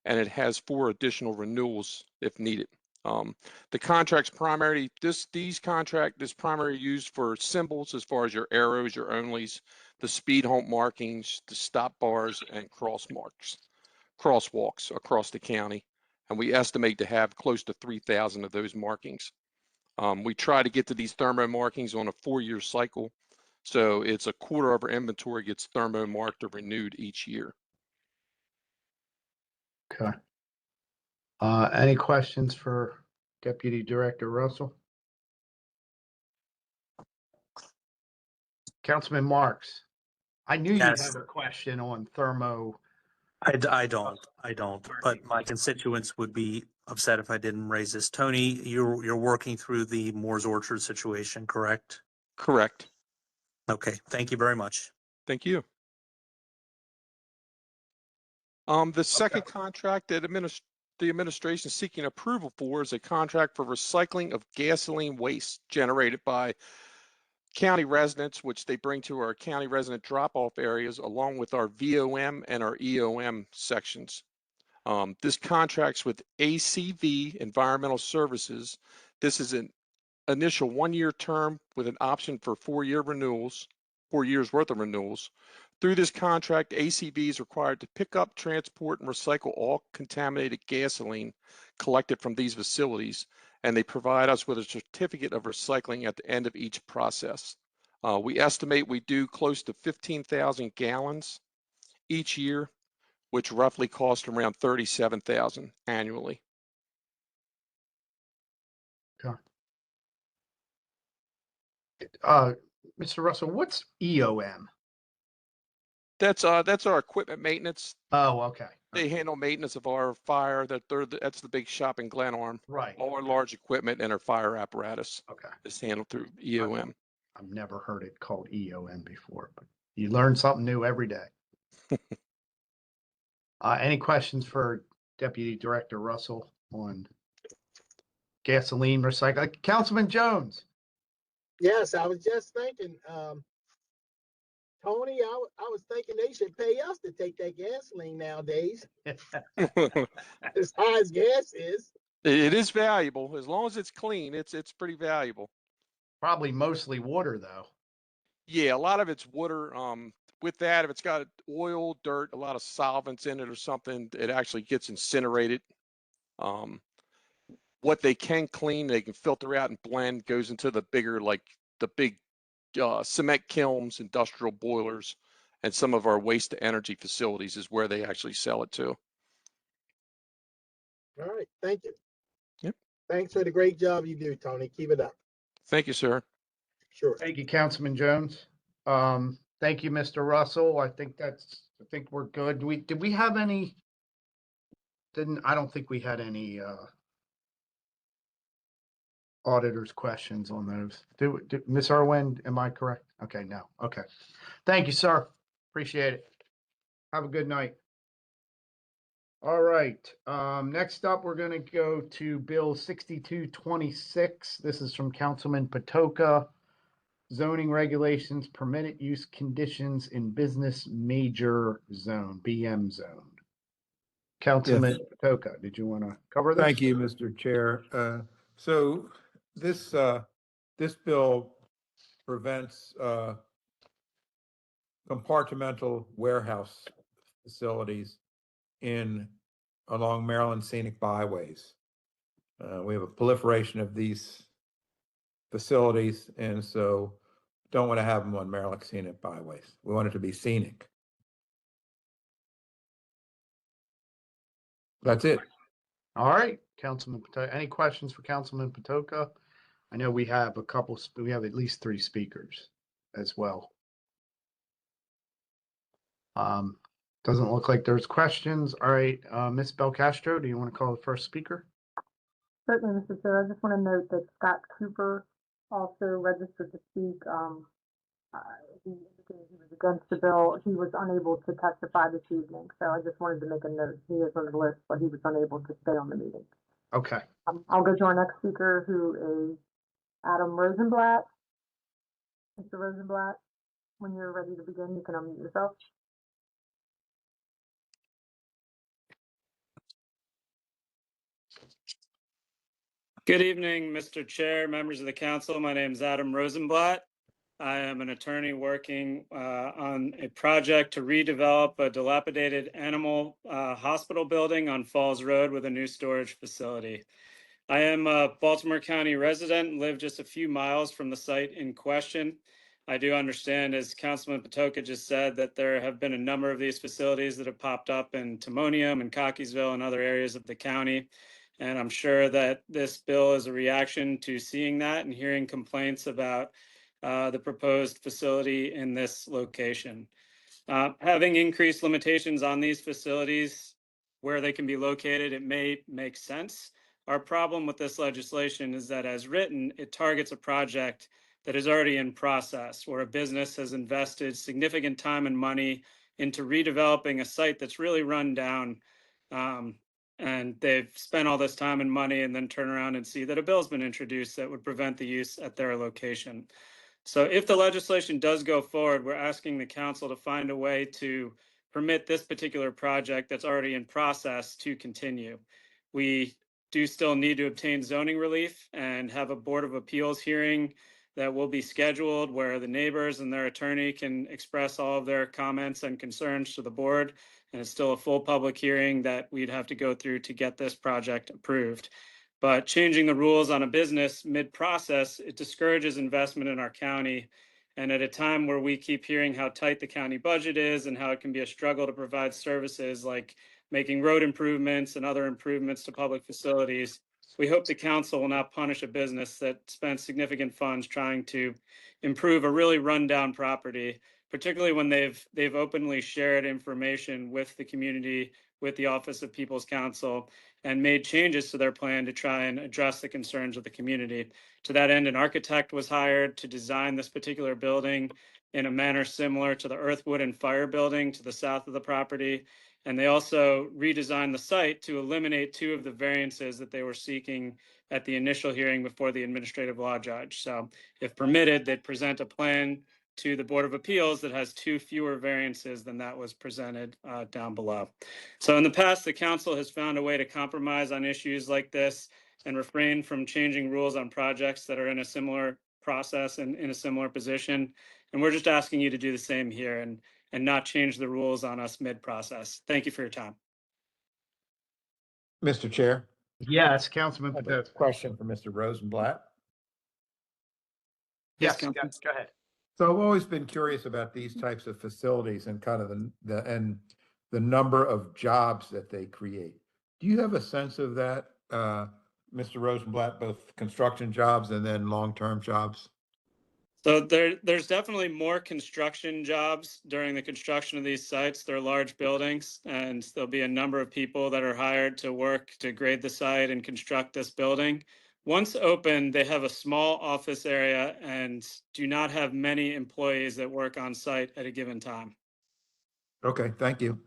and it has 4 additional renewals if needed. The contract's this primary used for symbols as far as your arrows, your onlys, the speed hump markings, the stop bars, and crosswalks across the county. And we estimate to have close to 3,000 of those markings. We try to get to these thermo markings on a 4-year cycle. So it's a quarter of our inventory gets thermo marked or renewed each year. Okay. Any questions for Deputy Director Russell? Councilman Marks, I knew you'd Yes. have a question on thermo. I don't, but my constituents would be upset if I didn't raise this. Tony, you're working through the Moore's Orchard situation, correct? Correct. Okay, thank you very much. Thank you. The second contract that the administration is seeking approval for is a contract for recycling of gasoline waste generated by county residents, which they bring to our county resident drop-off areas, along with our VOM and our EOM sections. This contract's with ACV Environmental Services. This is an initial 1-year term with an option for 4-year renewals, 4 years worth of renewals. Through this contract, ACV is required to pick up, transport, and recycle all contaminated gasoline collected from these facilities, and they provide us with a certificate of recycling at the end of each process. We estimate we do close to 15,000 gallons each year, which roughly costs around $37,000 annually. Okay. Mr. Russell, what's EOM? That's our equipment maintenance. Oh, okay. They handle maintenance of our fire. That's the big shop in Glenarm. Right. All our large equipment and our fire apparatus. Okay. Is handled through EOM. I've never heard it called EOM before, but you learn something new every day. Any questions for Deputy Director Russell on gasoline recycling? Councilman Jones. Yes, I was just thinking, Tony, I was thinking they should pay us to take that gasoline nowadays. As high as gas is. It is valuable. As long as it's clean, it's pretty valuable. Probably mostly water though. Yeah, a lot of it's water. With that, if it's got oil, dirt, a lot of solvents in it or something, it actually gets incinerated. What they can clean, they can filter out and blend, goes into the bigger, like the big cement kilns, industrial boilers, and some of our waste to energy facilities is where they actually sell it to. All right, thank you. Yep. Thanks for the great job you do, Tony. Keep it up. Thank you, sir. Sure. Thank you, Councilman Jones. Thank you, Mr. Russell. I think we're good. Did we have any? I don't think we had any auditors' questions on those. Did Ms. Irwin, am I correct? Okay, no. Okay. Thank you, sir. Appreciate it. Have a good night. All right. Next up, we're going to go to Bill 6226. This is from Councilman Patoka. Zoning regulations, permitted use conditions in business major zone, BM zone. Councilman Patoka, did you want to cover this? Thank you, Mr. Chair. So this bill prevents compartmental warehouse facilities along Maryland scenic byways. We have a proliferation of these facilities, and so don't want to have them on Maryland scenic byways. We want it to be scenic. That's it. All right, Councilman Patoka. Any questions for Councilman Patoka? I know we have we have at least 3 speakers as well. Doesn't look like there's questions. All right, Ms. Belcastro, do you want to call the first speaker? Certainly, Mr. Chair. I just want to note that Scott Cooper also registered to speak. He indicated he was against the bill. He was unable to testify this evening, so I just wanted to make a note. He is on the list, but he was unable to stay on the meeting. Okay. I'll go to our next speaker, who is Adam Rosenblatt. Mr. Rosenblatt, when you're ready to begin, you can unmute yourself. Good evening, Mr. Chair, members of the council. My name is Adam Rosenblatt. I am an attorney working on a project to redevelop a dilapidated animal hospital building on Falls Road with a new storage facility. I am a Baltimore County resident and live just a few miles from the site in question. I do understand, as Councilman Patoka just said, that there have been a number of these facilities that have popped up in Timonium and Cockeysville and other areas of the county. And I'm sure that this bill is a reaction to seeing that and hearing complaints about the proposed facility in this location. Having increased limitations on these facilities where they can be located, it may make sense. Our problem with this legislation is that, as written, it targets a project that is already in process, where a business has invested significant time and money into redeveloping a site that's really run down. And they've spent all this time and money and then turn around and see that a bill's been introduced that would prevent the use at their location. So if the legislation does go forward, we're asking the council to find a way to permit this particular project that's already in process to continue. We do still need to obtain zoning relief and have a Board of Appeals hearing that will be scheduled, where the neighbors and their attorney can express all of their comments and concerns to the board. And it's still a full public hearing that we'd have to go through to get this project approved. But changing the rules on a business mid-process, it discourages investment in our county. And at a time where we keep hearing how tight the county budget is and how it can be a struggle to provide services like making road improvements and other improvements to public facilities, we hope the council will not punish a business that spent significant funds trying to improve a really rundown property, particularly when they've openly shared information with the community, with the Office of People's Counsel, and made changes to their plan to try and address the concerns of the community. To that end, an architect was hired to design this particular building in a manner similar to the Earth, Wood, and Fire building to the south of the property. And they also redesigned the site to eliminate two of the variances that they were seeking at the initial hearing before the administrative law judge. So if permitted, they'd present a plan to the Board of Appeals that has two fewer variances than that was presented down below. So in the past, the council has found a way to compromise on issues like this and refrain from changing rules on projects that are in a similar process and in a similar position. And we're just asking you to do the same here and not change the rules on us mid-process. Thank you for your time. Mr. Chair, Yes, Councilman I have a Patoka. question for Mr. Rosenblatt. Yes, Councilman. go ahead. So I've always been curious about these types of facilities and kind of the number of jobs that they create. Do you have a sense of that, Mr. Rosenblatt, both construction jobs and then long-term jobs? So there's definitely more construction jobs during the construction of these sites. They're large buildings, and there'll be a number of people that are hired to work to grade the site and construct this building. Once open, they have a small office area and do not have many employees that work on site at a given time. Okay, thank you.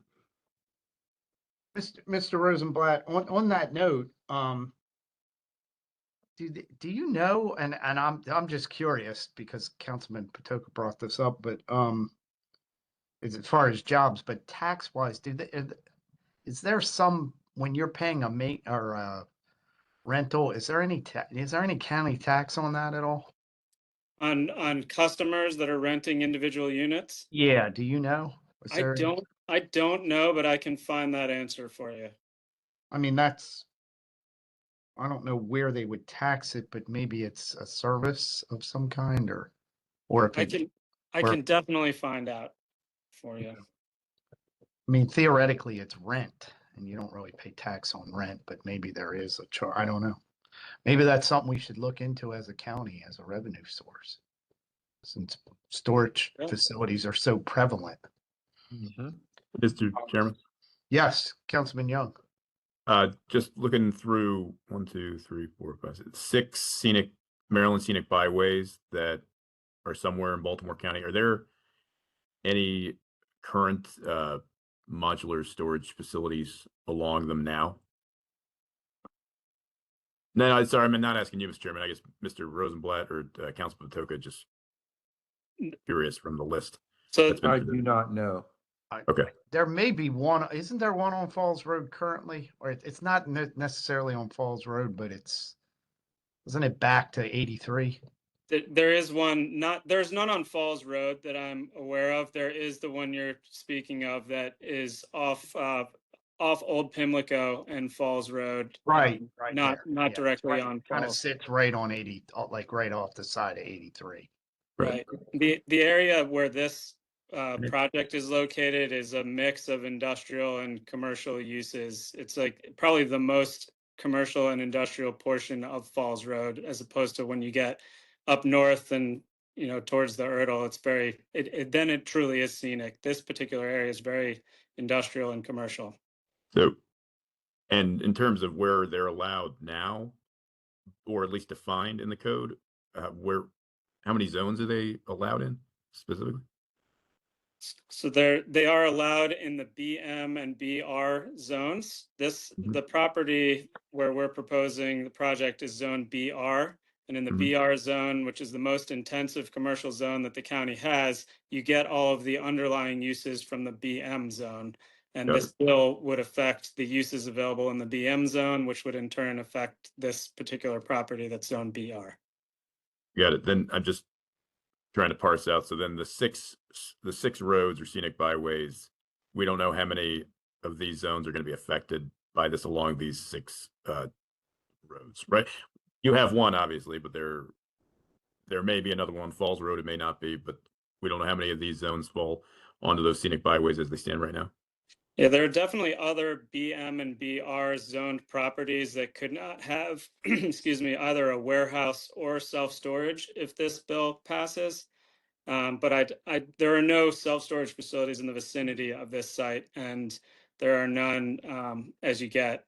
Mr. Rosenblatt, on that note, do you know, and I'm just curious because Councilman Patoka brought this up, but as far as jobs, but tax wise, is there some, when you're paying a rental, is there any county tax on that at all? On customers that are renting individual units? Yeah, do you know? I don't know, but I can find that answer for you. I mean, I don't know where they would tax it, but maybe it's a service of some kind, or if I can definitely find out for you. I mean, theoretically, it's rent, and you don't really pay tax on rent, but maybe there is a charge. I don't know. Maybe that's something we should look into as a county, as a revenue source, since storage facilities are so prevalent. Mr. Chairman? Yes, Councilman Young. Just looking through 1, 2, 3, 4, 5, 6 scenic Maryland Scenic Byways that are somewhere in Baltimore County, are there any current modular storage facilities along them now? No, sorry, I'm not asking you, Mr. Chairman. I guess Mr. Rosenblatt or Councilman Patoka, just curious from the list. So that's been I submitted. do not know. Okay. There may be one, isn't there one on Falls Road currently? Or it's not necessarily on Falls Road, but isn't it back to 83? There is one, there's none on Falls Road that I'm aware of. There is the one you're speaking of that is off Old Pimlico and Falls Road. Right, Not there. Yeah, directly right, on kind of Falls. sits right on 80, like right off the side of 83. Right. The area where this project is located is a mix of industrial and commercial uses. It's like probably the most commercial and industrial portion of Falls Road, as opposed to when you get up north and, you know, towards the Erdel. It's very, then it truly is scenic. This particular area is very industrial and commercial. So, and in terms of where they're allowed now, or at least defined in the code, how many zones are they allowed in specifically? So they are allowed in the BM and BR zones. The property where we're proposing the project is zone BR. And in the BR zone, which is the most intensive commercial zone that the county has, you get all of the underlying uses from the BM zone. And Got this bill would affect the uses available in the BM zone, which would in turn affect this particular property that's zone BR. Got it. Then I'm just trying to parse out. So then the six roads or scenic byways, we don't know how many of these zones are going to be affected by this along these 6 roads, right? You have one, obviously, but there may be another one. Falls Road, it may not be, but we don't know how many of these zones fall onto those scenic byways as they stand right now. Yeah, there are definitely other BM and BR zoned properties that could not have, excuse me, either a warehouse or self-storage if this bill passes. But there are no self-storage facilities in the vicinity of this site, and there are none as you get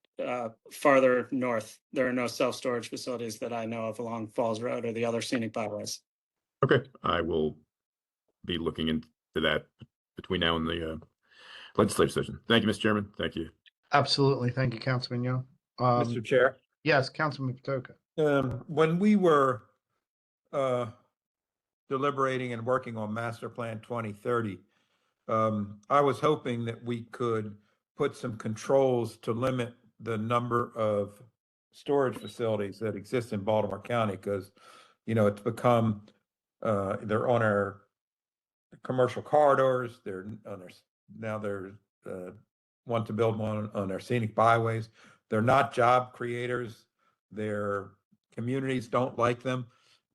farther north. There are no self-storage facilities that I know of along Falls Road or the other scenic byways. Okay, I will be looking into that between now and the legislative session. Thank you, Mr. Chairman. Thank you. Absolutely. Thank you, Councilman Young. Mr. Chair? Yes, Councilman Patoka. When we were deliberating and working on Master Plan 2030, I was hoping that we could put some controls to limit the number of storage facilities that exist in Baltimore County, because, you know, it's become, they're on our commercial corridors, they're on our, now they're want to build one on our scenic byways. They're not job creators. Their communities don't like them.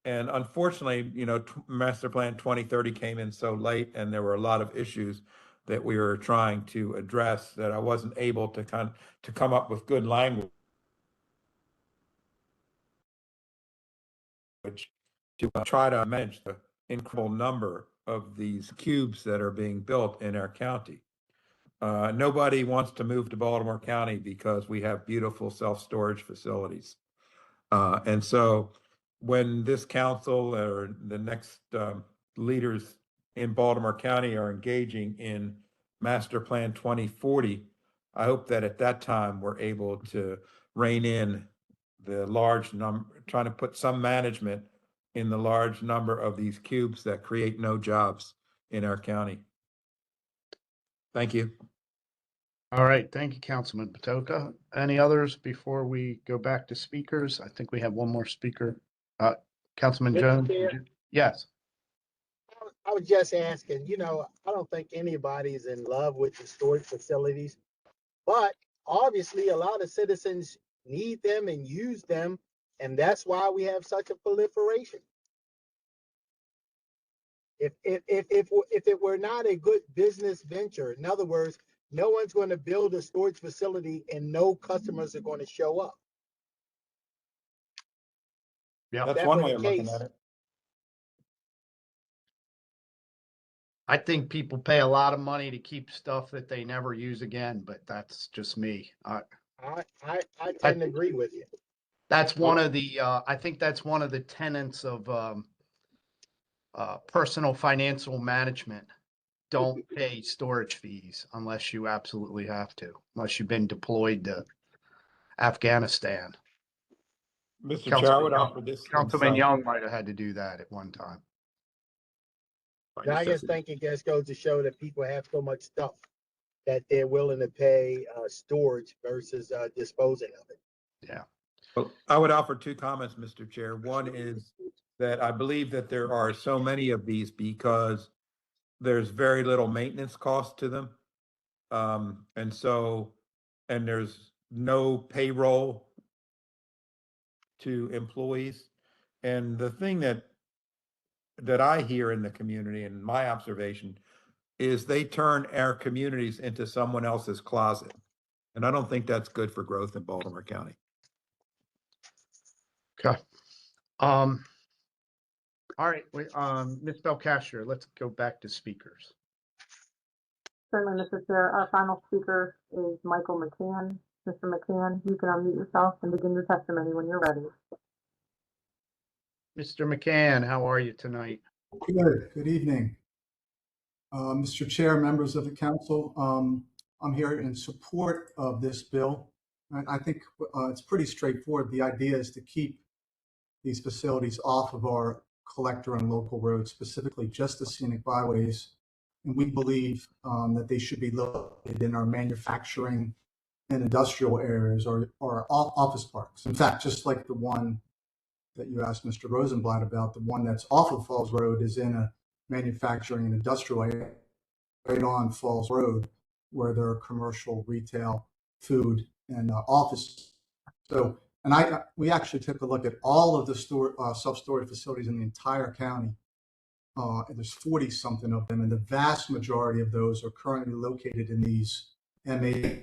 And unfortunately, you know, Master Plan 2030 came in so late, and there were a lot of issues that we were trying to address that I wasn't able to come up with good language to try to manage the incredible number of these cubes that are being built in our county. Nobody wants to move to Baltimore County because we have beautiful self-storage facilities. And so when this council or the next leaders in Baltimore County are engaging in Master Plan 2040, I hope that at that time we're able to rein in the large number, trying to put some management in the large number of these cubes that create no jobs in our county. Thank you. All right. Thank you, Councilman Patoka. Any others before we go back to speakers? I think we have one more speaker. Councilman Mr. Jones? Chair? Yes. I was just asking, you know, I don't think anybody's in love with the storage facilities, but obviously a lot of citizens need them and use them, and that's why we have such a proliferation. If it were not a good business venture, in other words, no one's going to build a storage facility and no customers are going to show up. Yeah, that's one way of looking at it. I think people pay a lot of money to keep stuff that they never use again, but that's just me. I tend to agree with you. That's one of the, I think that's one of the tenets of personal financial management. Don't pay storage fees unless you absolutely have to, unless you've been deployed to Afghanistan. Mr. Chair, I would offer this Councilman insight. Young might have had to do that at one time. I just think it just goes to show that people have so much stuff that they're willing to pay storage versus disposing of it. Yeah. Well, I would offer two comments, Mr. Chair. One is that I believe that there are so many of these because there's very little maintenance cost to them. And there's no payroll to employees. And the thing that I hear in the community and my observation is they turn our communities into someone else's closet. And I don't think that's good for growth in Baltimore County. Okay. All right, Ms. Belcastro, let's go back to speakers. Certainly, Mr. Chair. Our final speaker is Michael McCann. Mr. McCann, you can unmute yourself and begin your testimony when you're ready. Mr. McCann, how are you tonight? Good evening. Mr. Chair, members of the council, I'm here in support of this bill. And I think it's pretty straightforward. The idea is to keep these facilities off of our collector and local roads, specifically just the scenic byways. And we believe that they should be located in our manufacturing and industrial areas or office parks. In fact, just like the one that you asked Mr. Rosenblatt about, the one that's off of Falls Road is in a manufacturing and industrial area right on Falls Road, where there are commercial, retail, food, and office. So, and we actually took a look at all of the self-storage facilities in the entire county. And there's 40 something of them, and the vast majority of those are currently located in these MA,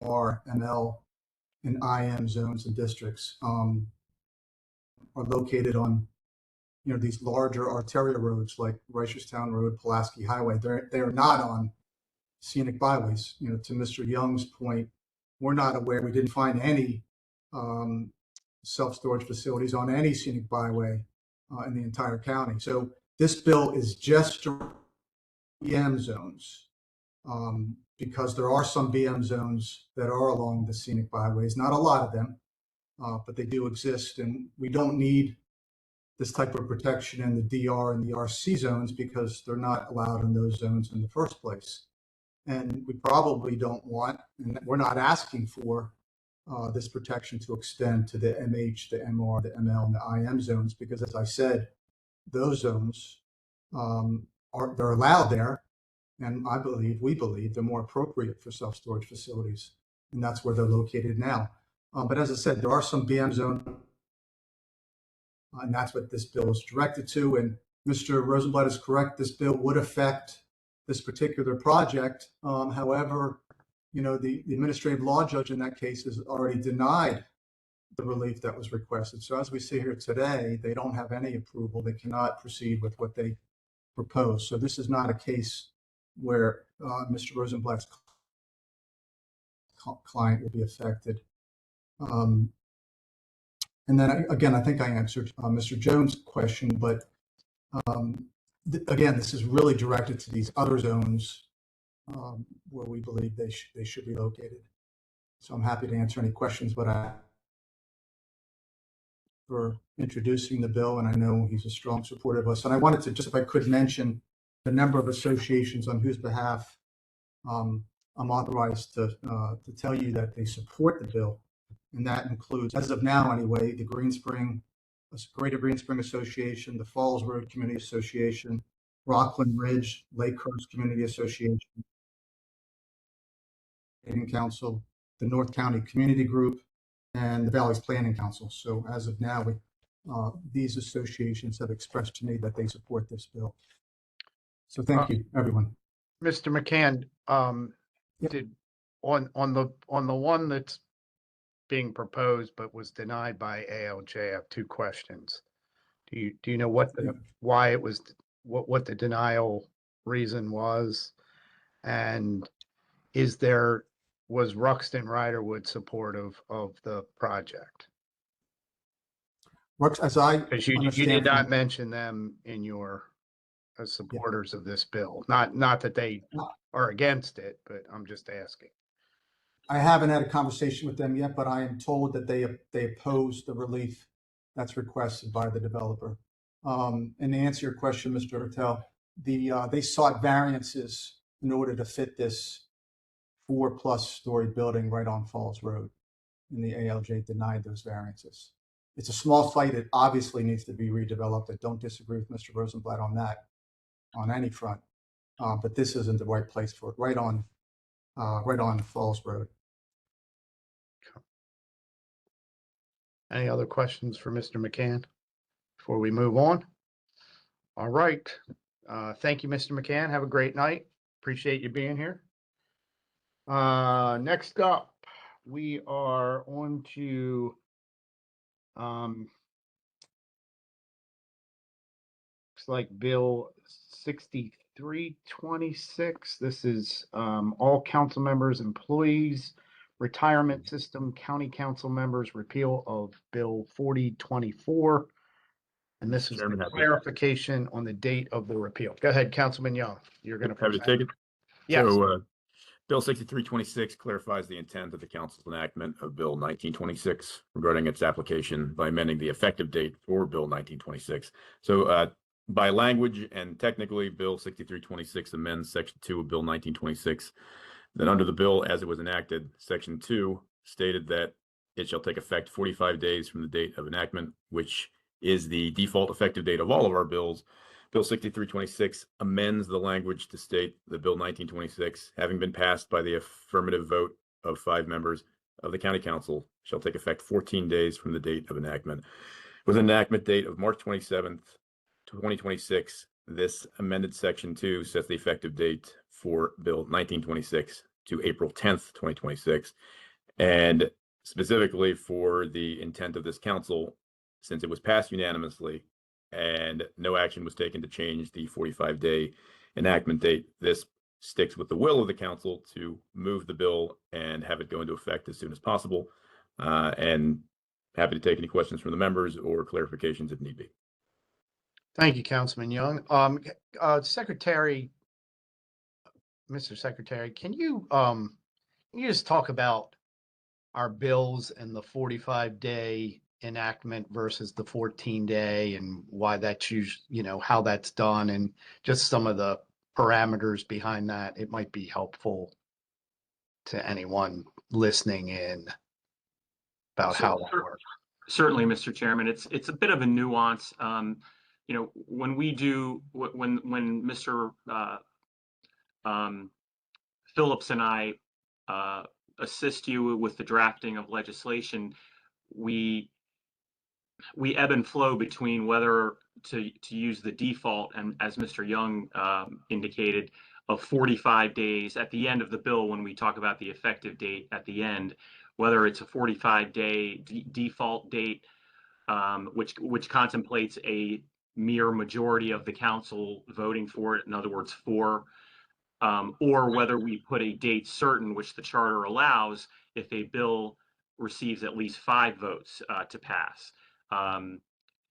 ML, and IM zones and districts. Are located on, these larger arterial roads like Reisterstown Road, Pulaski Highway. They are not on scenic byways. To Mr. Young's point, we're not aware. We didn't find any self-storage facilities on any scenic byway in the entire county. So this bill is just BM zones because there are some BM zones that are along the scenic byways. Not a lot of them. But they do exist, and we don't need this type of protection in the DR and the RC zones because they're not allowed in those zones in the first place. And we probably don't want, and we're not asking for this protection to extend to the MH, the MR, the ML, and the IM zones because, as I said, those zones they're allowed there, and we believe they're more appropriate for self-storage facilities, and that's where they're located now. But as I said, there are some BM zones, and that's what this bill is directed to. And Mr. Rosenblatt is correct. This bill would affect this particular project. However, the administrative law judge in that case has already denied the relief that was requested. So as we sit here today, they don't have any approval. They cannot proceed with what they propose. So this is not a case where Mr. Rosenblatt's client will be affected. And then again, I think I answered Mr. Jones' question, but again, this is really directed to these other zones where we believe they should be located. So I'm happy to answer any questions, but for introducing the bill, and I know he's a strong supporter of us. And I wanted to just, if I could, mention the number of associations on whose behalf I'm authorized to tell you that they support the bill. And that includes, as of now anyway, the Greater Green Spring Association, the Falls Road Community Association, Rockland Ridge Lakehurst Community Association, Council, the North County Community Group, and the Valley's Planning Council. So as of now, these associations have expressed to me that they support this bill. So thank you, everyone. Mr. McCann, did on the one that's being proposed but was denied by ALJ, I have two questions. Do you know why it was, what the denial reason was? And was Ruxton Riderwood supportive of the project? Works as I Because you understand did not from- mention them in your as supporters of this bill. Not that they are against it, but I'm just asking. I haven't had a conversation with them yet, but I am told that they oppose the relief that's requested by the developer. And to answer your question, Mr. Ertel, they sought variances in order to fit this 4+ story building right on Falls Road, and the ALJ denied those variances. It's a small site. It obviously needs to be redeveloped. I don't disagree with Mr. Rosenblatt on that, on any front. But this isn't the right place for it, right on Falls Road. Any other questions for Mr. McCann before we move on? All right. Thank you, Mr. McCann. Have a great night. Appreciate you being here. Next up, we are on to looks like Bill 6326. This is all council members, employees, retirement system, county council members, repeal of Bill 4024. And this is Chairman, the happy- clarification on the date of the repeal. Go ahead, Councilman Young. You're going to Happy to present. take it. Yes. So, Bill 6326 clarifies the intent of the council's enactment of Bill 1926 regarding its application by amending the effective date for Bill 1926. So, by language and technically, Bill 6326 amends Section 2 of Bill 1926. Then under the bill as it was enacted, Section 2 stated that it shall take effect 45 days from the date of enactment, which is the default effective date of all of our bills. Bill 6326 amends the language to state that Bill 1926, having been passed by the affirmative vote of 5 members of the county council, shall take effect 14 days from the date of enactment. With an enactment date of March 27th, 2026, this amended Section 2 sets the effective date for Bill 1926 to April 10th, 2026. And specifically for the intent of this council, since it was passed unanimously and no action was taken to change the 45-day enactment date, this sticks with the will of the council to move the bill and have it go into effect as soon as possible. And happy to take any questions from the members or clarifications if need be. Thank you, Councilman Young. Secretary, Mr. Secretary, can you just talk about our bills and the 45-day enactment versus the 14-day and why that's how that's done and just some of the parameters behind that? It might be helpful to anyone listening in about how that works. Certainly, Mr. Chairman, it's a bit of a nuance. When we do, when Mr. Phillips and I assist you with the drafting of legislation, we ebb and flow between whether to use the default, and as Mr. Young indicated, of 45 days at the end of the bill when we talk about the effective date at the end, whether it's a 45-day default date, which contemplates a mere majority of the council voting for it, in other words, 4, or whether we put a date certain, which the charter allows, if a bill receives at least 5 votes to pass.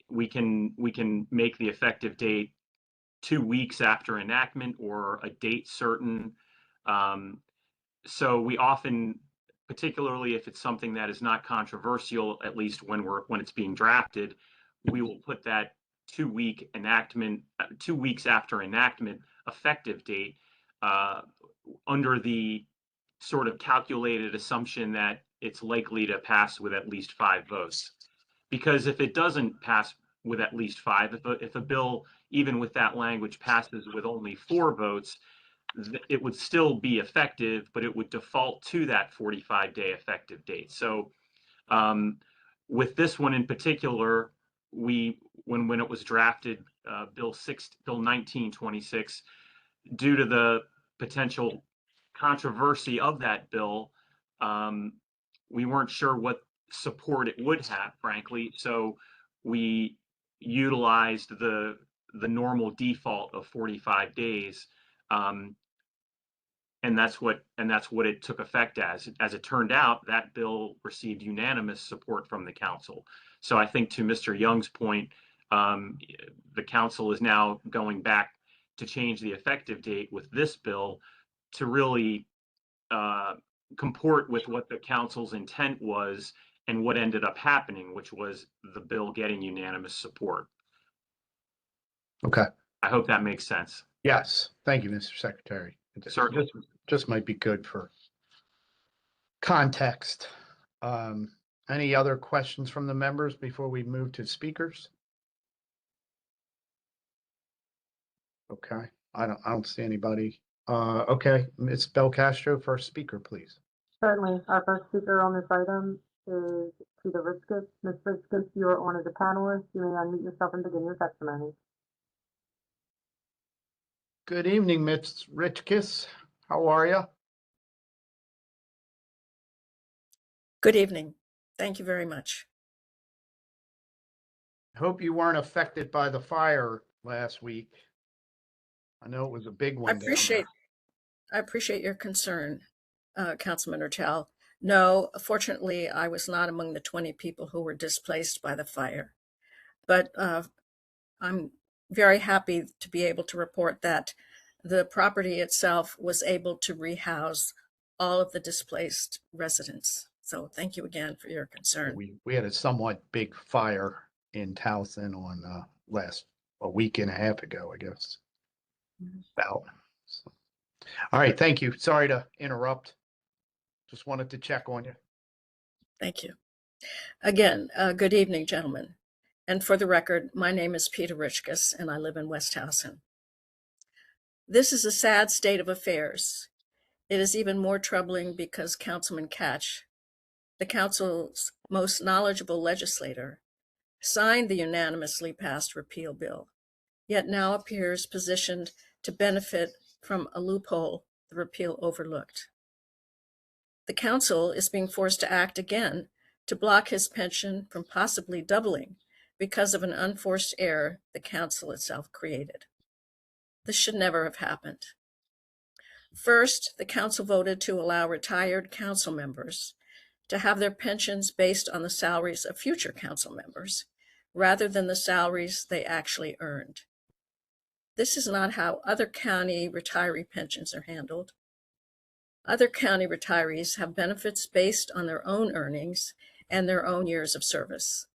We can make the effective date 2 weeks after enactment or a date certain. So we often, particularly if it's something that is not controversial, at least when it's being drafted, we will put that 2 week enactment, 2 weeks after enactment effective date, under the sort of calculated assumption that it's likely to pass with at least 5 votes. Because if it doesn't pass with at least 5, if a bill, even with that language, passes with only 4 votes, it would still be effective, but it would default to that 45-day effective date. So with this one in particular, when it was drafted, Bill 1926, due to the potential controversy of that bill, we weren't sure what support it would have, frankly. So we utilized the normal default of 45 days. And that's what it took effect as. As it turned out, that bill received unanimous support from the council. So I think to Mr. Young's point, the council is now going back to change the effective date with this bill to really comport with what the council's intent was and what ended up happening, which was the bill getting unanimous support. Okay. I hope that makes sense. Yes. Thank you, Mr. Secretary. Certainly. Just might be good for context. Any other questions from the members before we move to speakers? Okay. I don't see anybody. Okay, Ms. Belcastro, first speaker, please. Certainly. Our first speaker on this item is Peter Richkis. Ms. Richkis, you are on as a panelist. You may unmute yourself and begin your testimony. Good evening, Ms. Richkis. How are you? Good evening. Thank you very much. Hope you weren't affected by the fire last week. I know it was a big one. I appreciate your concern, Councilman Ertel. No, fortunately, I was not among the 20 people who were displaced by the fire. But I'm very happy to be able to report that the property itself was able to rehouse all of the displaced residents. So thank you again for your concern. We had a somewhat big fire in Towson on a week and a half ago, I guess. About. So. All right, thank you. Sorry to interrupt. Just wanted to check on you. Thank you. Again, good evening, gentlemen. And for the record, my name is Peter Richkis, and I live in West Towson. This is a sad state of affairs. It is even more troubling because Councilman Catch, the council's most knowledgeable legislator, signed the unanimously passed repeal bill, yet now appears positioned to benefit from a loophole the repeal overlooked. The council is being forced to act again to block his pension from possibly doubling because of an unforced error the council itself created. This should never have happened. First, the council voted to allow retired council members to have their pensions based on the salaries of future council members, rather than the salaries they actually earned. This is not how other county retiree pensions are handled. Other county retirees have benefits based on their own earnings and their own years of service.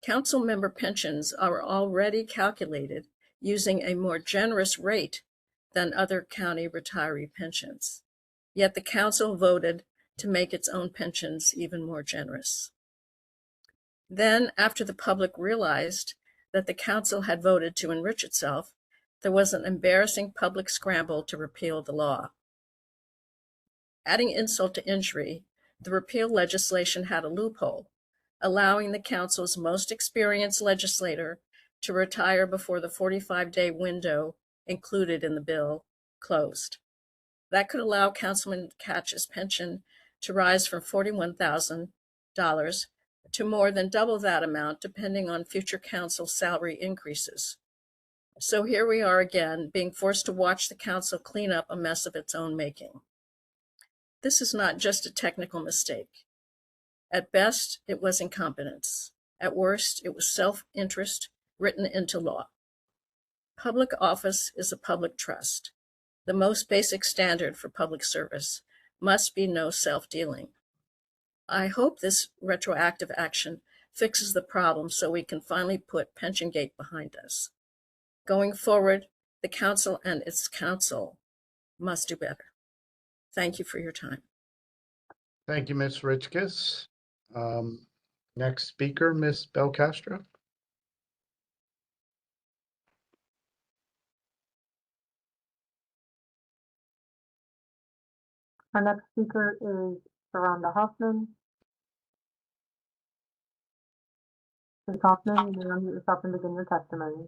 Council member pensions are already calculated using a more generous rate than other county retiree pensions, yet the council voted to make its own pensions even more generous. Then, after the public realized that the council had voted to enrich itself, there was an embarrassing public scramble to repeal the law. Adding insult to injury, the repeal legislation had a loophole, allowing the council's most experienced legislator to retire before the 45-day window included in the bill closed. That could allow Councilman Catch's pension to rise from $41,000 to more than double that amount, depending on future council salary increases. So here we are again, being forced to watch the council clean up a mess of its own making. This is not just a technical mistake. At best, it was incompetence. At worst, it was self-interest written into law. Public office is a public trust. The most basic standard for public service must be no self-dealing. I hope this retroactive action fixes the problem so we can finally put PensionGate behind us. Going forward, the council and its council must do better. Thank you for your time. Thank you, Ms. Richkis. Next speaker, Ms. Belcastro. Our next speaker is Sharonda Hoffman. Ms. Hoffman, you may unmute yourself and begin your testimony.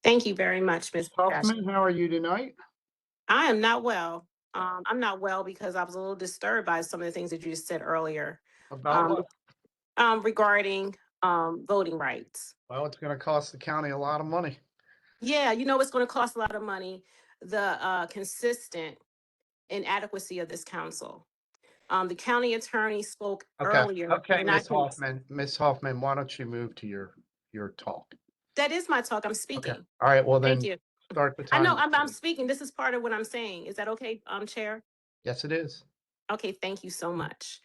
Thank you very much, Ms. Hoffman, how are you tonight? I am not well. I'm not well because I was a little disturbed by some of the things that you just said earlier. About what? Regarding voting rights. Well, it's going to cost the county a lot of money. Yeah, you know it's going to cost a lot of money. The consistent inadequacy of this council. The county attorney spoke Okay, earlier. okay, and I Ms. can- Hoffman, Ms. Hoffman, why don't you move to your talk? That is my talk. I'm Okay, speaking. all right, well Thank then, you. start the I know time. I'm speaking. This is part of what I'm saying. Is that okay, Chair? Yes, it is. Okay, thank you so much.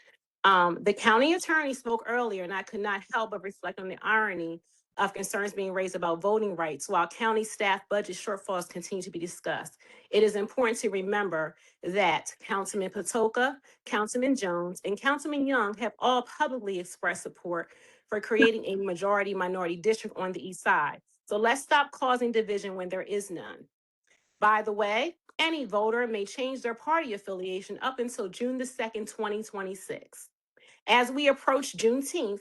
The county attorney spoke earlier, and I could not help but reflect on the irony of concerns being raised about voting rights while county staff budget shortfalls continue to be discussed. It is important to remember that Councilman Patoka, Councilman Jones, and Councilman Young have all publicly expressed support for creating a majority-minority district on the east side. So let's stop causing division when there is none. By the way, any voter may change their party affiliation up until June the 2nd, 2026. As we approach Juneteenth,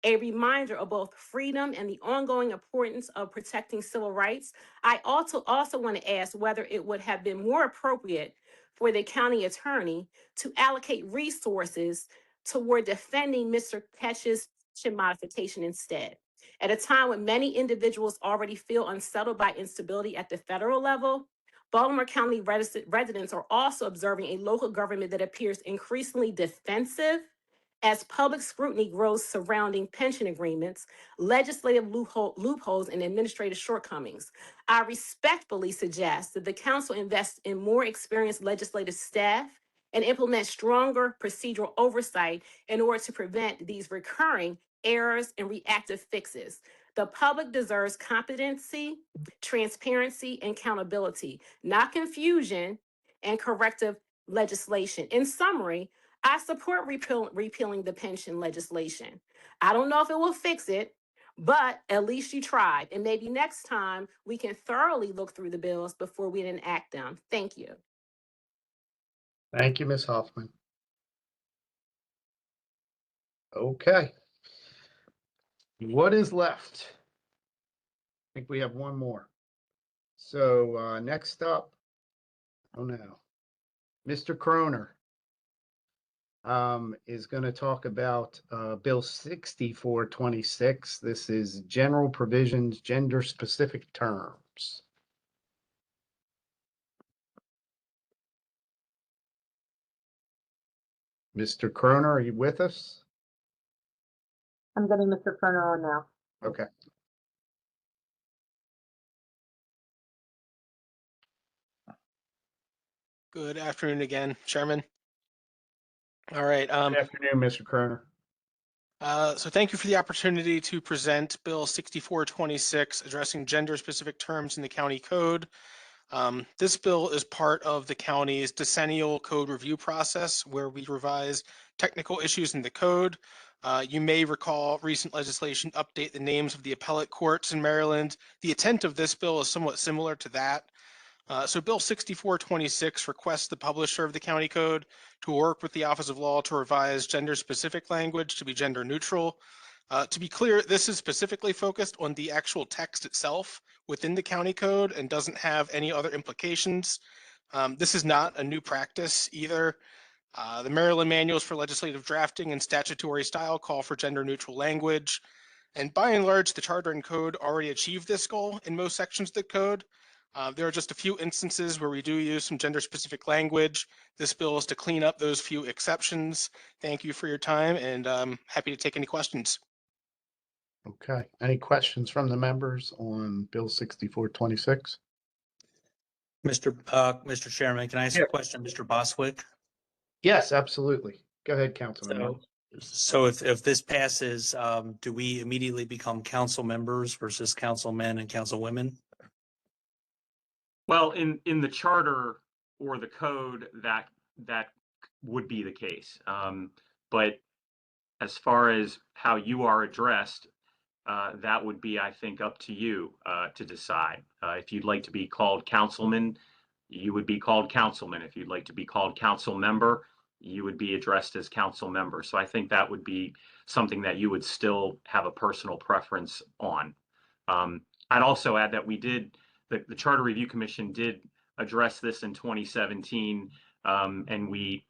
a reminder of both freedom and the ongoing importance of protecting civil rights, I also want to ask whether it would have been more appropriate for the county attorney to allocate resources toward defending Mr. Ketch's modification instead. At a time when many individuals already feel unsettled by instability at the federal level, Baltimore County residents are also observing a local government that appears increasingly defensive as public scrutiny grows surrounding pension agreements, legislative loopholes, and administrative shortcomings. I respectfully suggest that the council invest in more experienced legislative staff and implement stronger procedural oversight in order to prevent these recurring errors and reactive fixes. The public deserves competency, transparency, and accountability, not confusion and corrective legislation. In summary, I support repealing the pension legislation. I don't know if it will fix it, but at least you tried. And maybe next time we can thoroughly look through the bills before we enact them. Thank you. Thank you, Ms. Hoffman. Okay. What is left? I think we have one more. So next up, oh no, Mr. Croner is going to talk about Bill 6426. This is general provisions, gender specific terms. Mr. Croner, are you with us? I'm getting Mr. Turner on now. Okay. Good afternoon again, Chairman. All right. Good afternoon, Mr. Croner. So thank you for the opportunity to present Bill 6426, addressing gender-specific terms in the county code. This bill is part of the county's decennial code review process, where we revise technical issues in the code. You may recall recent legislation update the names of the appellate courts in Maryland. The intent of this bill is somewhat similar to that. So Bill 6426 requests the publisher of the county code to work with the Office of Law to revise gender-specific language to be gender neutral. To be clear, this is specifically focused on the actual text itself within the county code and doesn't have any other implications. This is not a new practice either. The Maryland Manuals for Legislative Drafting and Statutory Style call for gender neutral language. And by and large, the charter and code already achieve this goal in most sections of the code. There are just a few instances where we do use some gender-specific language. This bill is to clean up those few exceptions. Thank you for your time, and I'm happy to take any questions. Okay. Any questions from the members on Bill 6426? Mr. Chairman, can I ask a question, Mr. Boswick? Yes, absolutely. Go ahead, Councilman. So if this passes, do we immediately become council members versus councilmen and councilwomen? Well, in the charter or the code, that would be the case. But as far as how you are addressed, that would be, I think, up to you to decide. If you'd like to be called councilman, you would be called councilman. If you'd like to be called council member, you would be addressed as council member. So I think that would be something that you would still have a personal preference on. I'd also add that the Charter Review Commission did address this in 2017, and we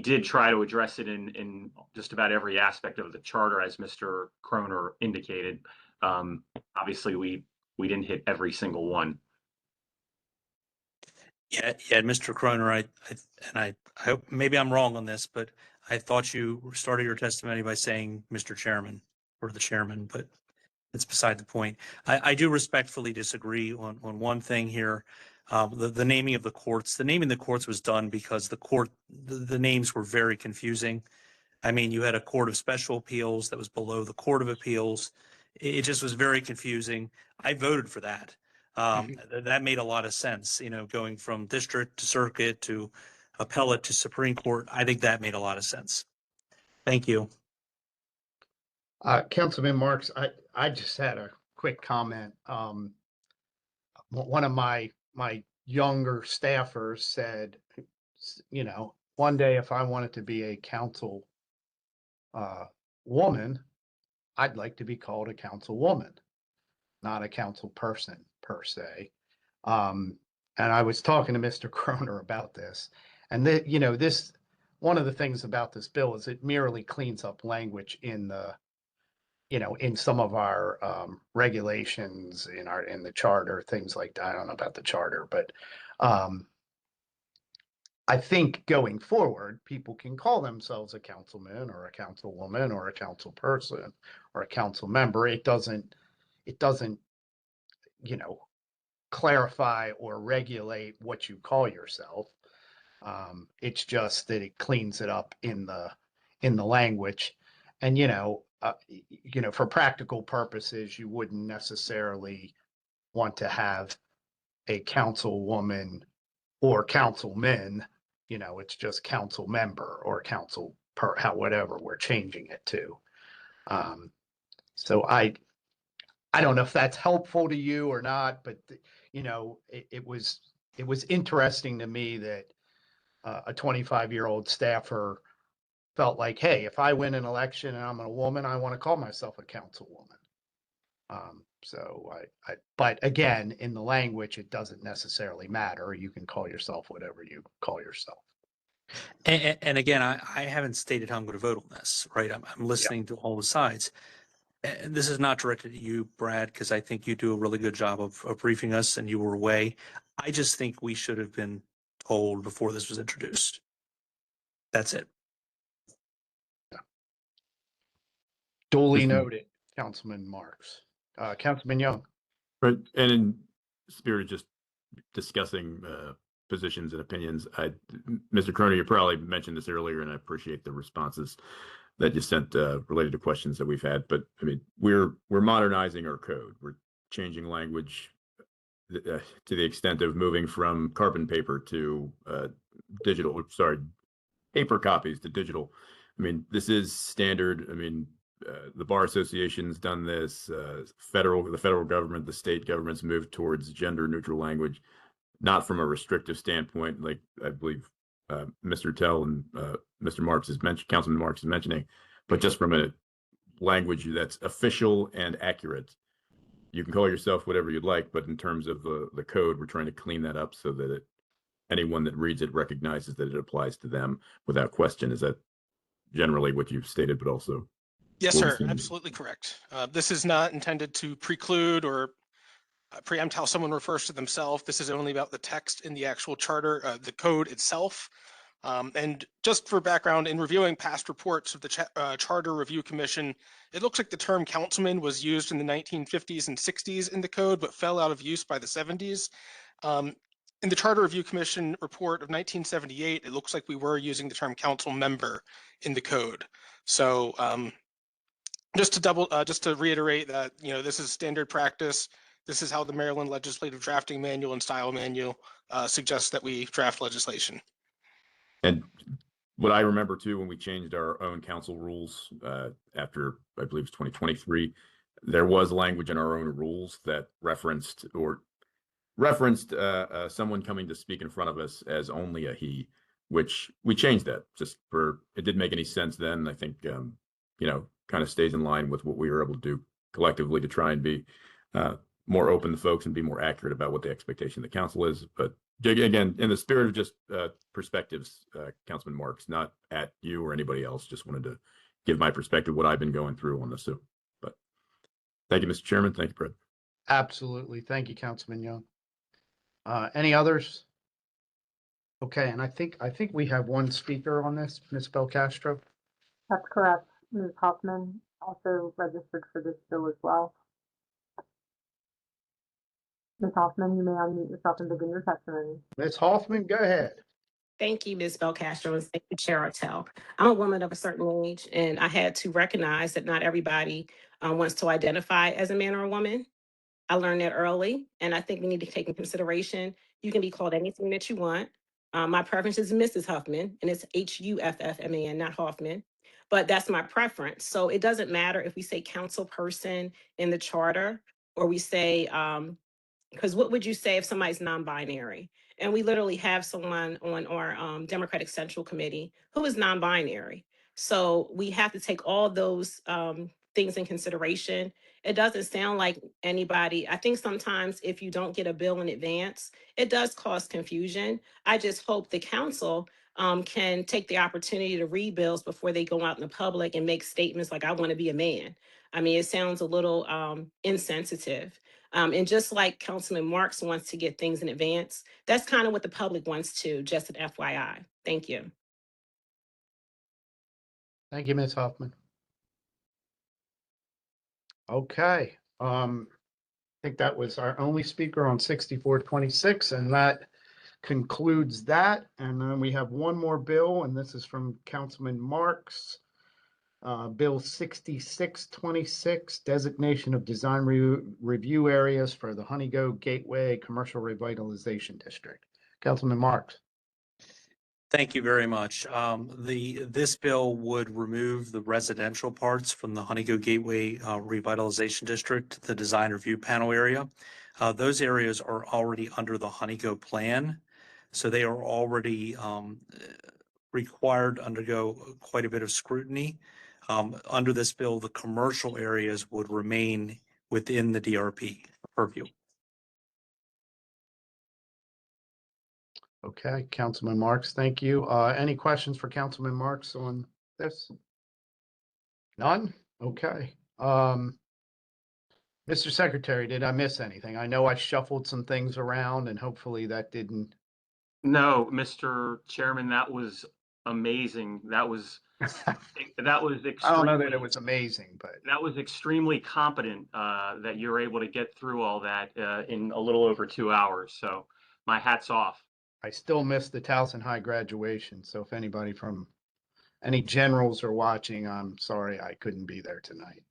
did try to address it in just about every aspect of the charter, as Mr. Croner indicated. Obviously, we didn't hit every single one. Yeah, Mr. Croner, I hope, maybe I'm wrong on this, but I thought you started your testimony by saying Mr. Chairman or the chairman, but it's beside the point. I do respectfully disagree on one thing here. The naming of the courts, the naming of the courts was done because the names were very confusing. I mean, you had a Court of Special Appeals that was below the Court of Appeals. It just was very confusing. I voted for that. That made a lot of sense, going from district to circuit to appellate to Supreme Court. I think that made a lot of sense. Thank you. Councilman Marks, I just had a quick comment. One of my younger staffers said, one day if I wanted to be a council woman, I'd like to be called a councilwoman, not a council person per se. And I was talking to Mr. Croner about this, and this one of the things about this bill is it merely cleans up language in the in some of our regulations in the charter, things like that. I don't know about the charter, but I think going forward, people can call themselves a councilman or a councilwoman or a council person or a council member. It doesn't, clarify or regulate what you call yourself. It's just that it cleans it up in the language. And, for practical purposes, you wouldn't necessarily want to have a councilwoman or councilman, it's just council member or council whatever we're changing it to. So I don't know if that's helpful to you or not, but it was interesting to me that a 25-year-old staffer felt like, hey, if I win an election and I'm a woman, I want to call myself a councilwoman. But again, in the language, it doesn't necessarily matter. You can call yourself whatever you call yourself. And again, I haven't stated how I'm going to vote on this, right? I'm listening to all the sides. And this is not directed at you, Brad, because I think you do a really good job of briefing us and you were away. I just think we should have been told before this was introduced. That's it. Duly noted, Councilman Marks. Councilman Young. Right, and in spirit of just discussing positions and opinions, Mr. Croner, you probably mentioned this earlier, and I appreciate the responses that you sent related to questions that we've had. But I mean, we're modernizing our code. We're changing language to the extent of moving from carbon paper to paper copies to digital. I mean, this is standard. I mean, the Bar Association's done this. The federal government, the state governments moved towards gender neutral language, not from a restrictive standpoint, like I believe Mr. Tell and Mr. Marks has mentioned, Councilman Marks is mentioning, but just from a language that's official and accurate. You can call yourself whatever you'd like, but in terms of the code, we're trying to clean that up so that anyone that reads it recognizes that it applies to them without question. Is that generally what you've stated, but also? Yes, sir. Absolutely correct. This is not intended to preclude or preempt how someone refers to themselves. This is only about the text in the actual charter, the code itself. And just for background, in reviewing past reports of the Charter Review Commission, it looks like the term councilman was used in the 1950s and 60s in the code, but fell out of use by the 70s. In the Charter Review Commission report of 1978, it looks like we were using the term council member in the code. So just to reiterate that, this is standard practice. This is how the Maryland Legislative Drafting Manual and Style Manual suggests that we draft legislation. And what I remember too, when we changed our own council rules after, I believe it's 2023, there was language in our own rules that referenced someone coming to speak in front of us as only a he, which we changed that it didn't make any sense then. I think, kind of stays in line with what we were able to do collectively to try and be more open to folks and be more accurate about what the expectation of the council is. But again, in the spirit of just perspectives, Councilman Marks, not at you or anybody else, just wanted to give my perspective, what I've been going through on this. So, but thank you, Mr. Chairman. Thank you, Brett. Absolutely. Thank you, Councilman Young. Any others? Okay, and I think we have one speaker on this, Ms. Belcastro. That's correct. Ms. Hoffman also registered for this bill as well. Ms. Hoffman, you may unmute yourself and begin your testimony. Ms. Hoffman, go ahead. Thank you, Ms. Belcastro, and thank you, Chair Artel. I'm a woman of a certain age, and I had to recognize that not everybody wants to identify as a man or a woman. I learned that early, and I think we need to take in consideration, you can be called anything that you want. My preference is Mrs. Huffman, and it's Huffman, not Hoffman, but that's my preference. So it doesn't matter if we say council person in the charter, or we say, because what would you say if somebody's non-binary? And we literally have someone on our Democratic Central Committee who is non-binary. So we have to take all those things in consideration. It doesn't sound like anybody, I think sometimes if you don't get a bill in advance, it does cause confusion. I just hope the council can take the opportunity to read bills before they go out in the public and make statements like, I want to be a man. I mean, it sounds a little insensitive. And just like Councilman Marks wants to get things in advance, that's kind of what the public wants too, just an FYI. Thank you. Thank you, Ms. Hoffman. Okay, I think that was our only speaker on 6426, and that concludes that. And then we have one more bill, and this is from Councilman Marks. Bill 6626, designation of design review areas for the Honeygo Gateway Commercial Revitalization District. Councilman Marks. Thank you very much. This bill would remove the residential parts from the Honeygo Gateway Revitalization District, the design review panel area. Those areas are already under the Honeygo plan, so they are already required to undergo quite a bit of scrutiny. Under this bill, the commercial areas would remain within the DRP purview. Okay, Councilman Marks, thank you. Any questions for Councilman Marks on this? None? Okay. Mr. Secretary, did I miss anything? I know I shuffled some things around and hopefully that didn't. No, Mr. Chairman, that was amazing. That was extremely. I don't know that it was amazing, but. That was extremely competent, that you're able to get through all that, in a little over 2 hours. So my hat's off. I still missed the Towson High graduation, so if anybody from any generals are watching, I'm sorry I couldn't be there tonight.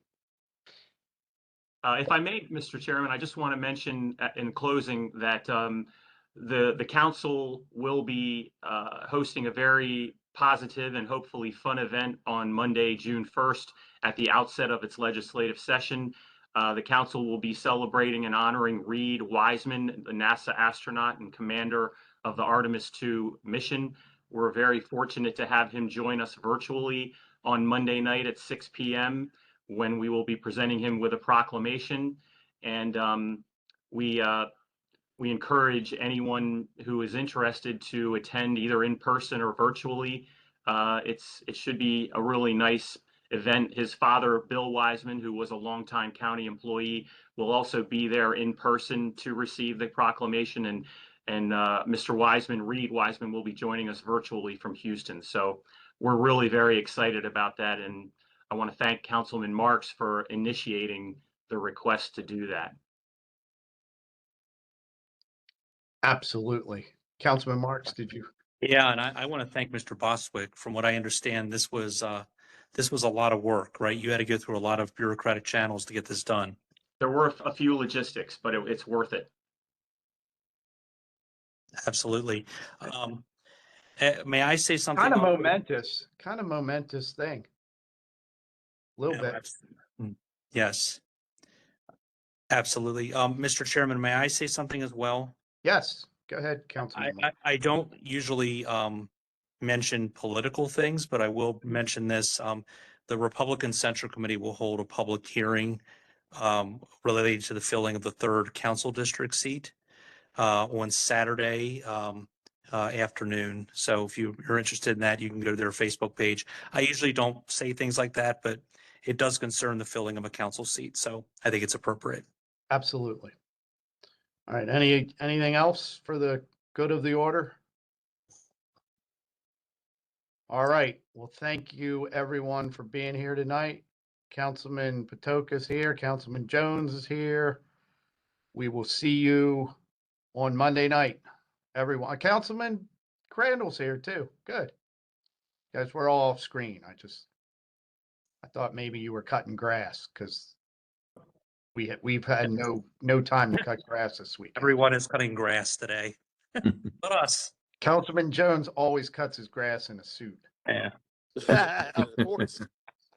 If I may, Mr. Chairman, I just want to mention in closing that the council will be hosting a very positive and hopefully fun event on Monday, June 1st, at the outset of its legislative session. The council will be celebrating and honoring Reed Wiseman, the NASA astronaut and commander of the Artemis II mission. We're very fortunate to have him join us virtually on Monday night at 6 p.m. when we will be presenting him with a proclamation. And we encourage anyone who is interested to attend either in person or virtually. It should be a really nice event. His father, Bill Wiseman, who was a longtime county employee, will also be there in person to receive the proclamation. And Mr. Wiseman, Reed Wiseman, will be joining us virtually from Houston. So we're really very excited about that. And I want to thank Councilman Marks for initiating the request to do that. Absolutely. Councilman Marks, did you? Yeah, and I want to thank Mr. Bostwick. From what I understand, this was a lot of work, right? You had to go through a lot of bureaucratic channels to get this done. There were a few logistics, but it's worth it. Absolutely. May I say something? Kind of momentous thing. A little bit. Yes. Absolutely. Mr. Chairman, may I say something as well? Yes, go ahead, Councilman. I don't usually mention political things, but I will mention this. The Republican Central Committee will hold a public hearing related to the filling of the 3rd council district seat on Saturday afternoon. So if you're interested in that, you can go to their Facebook page. I usually don't say things like that, but it does concern the filling of a council seat. So I think it's appropriate. Absolutely. All right, anything else for the good of the order? All right. Well, thank you everyone for being here tonight. Councilman Patoka's here. Councilman Jones is here. We will see you on Monday night. Everyone, Councilman Crandall's here too. Good. Guys, we're all off screen. I thought maybe you were cutting grass because we've had no time to cut grass this week. Everyone is cutting grass today. But us. Councilman Jones always cuts his grass in a suit. Yeah. Of course.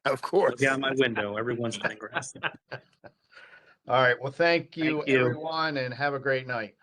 Of course. Look out my window. Everyone's cutting grass. All right. Well, thank you, Thank you. everyone, and have a great night.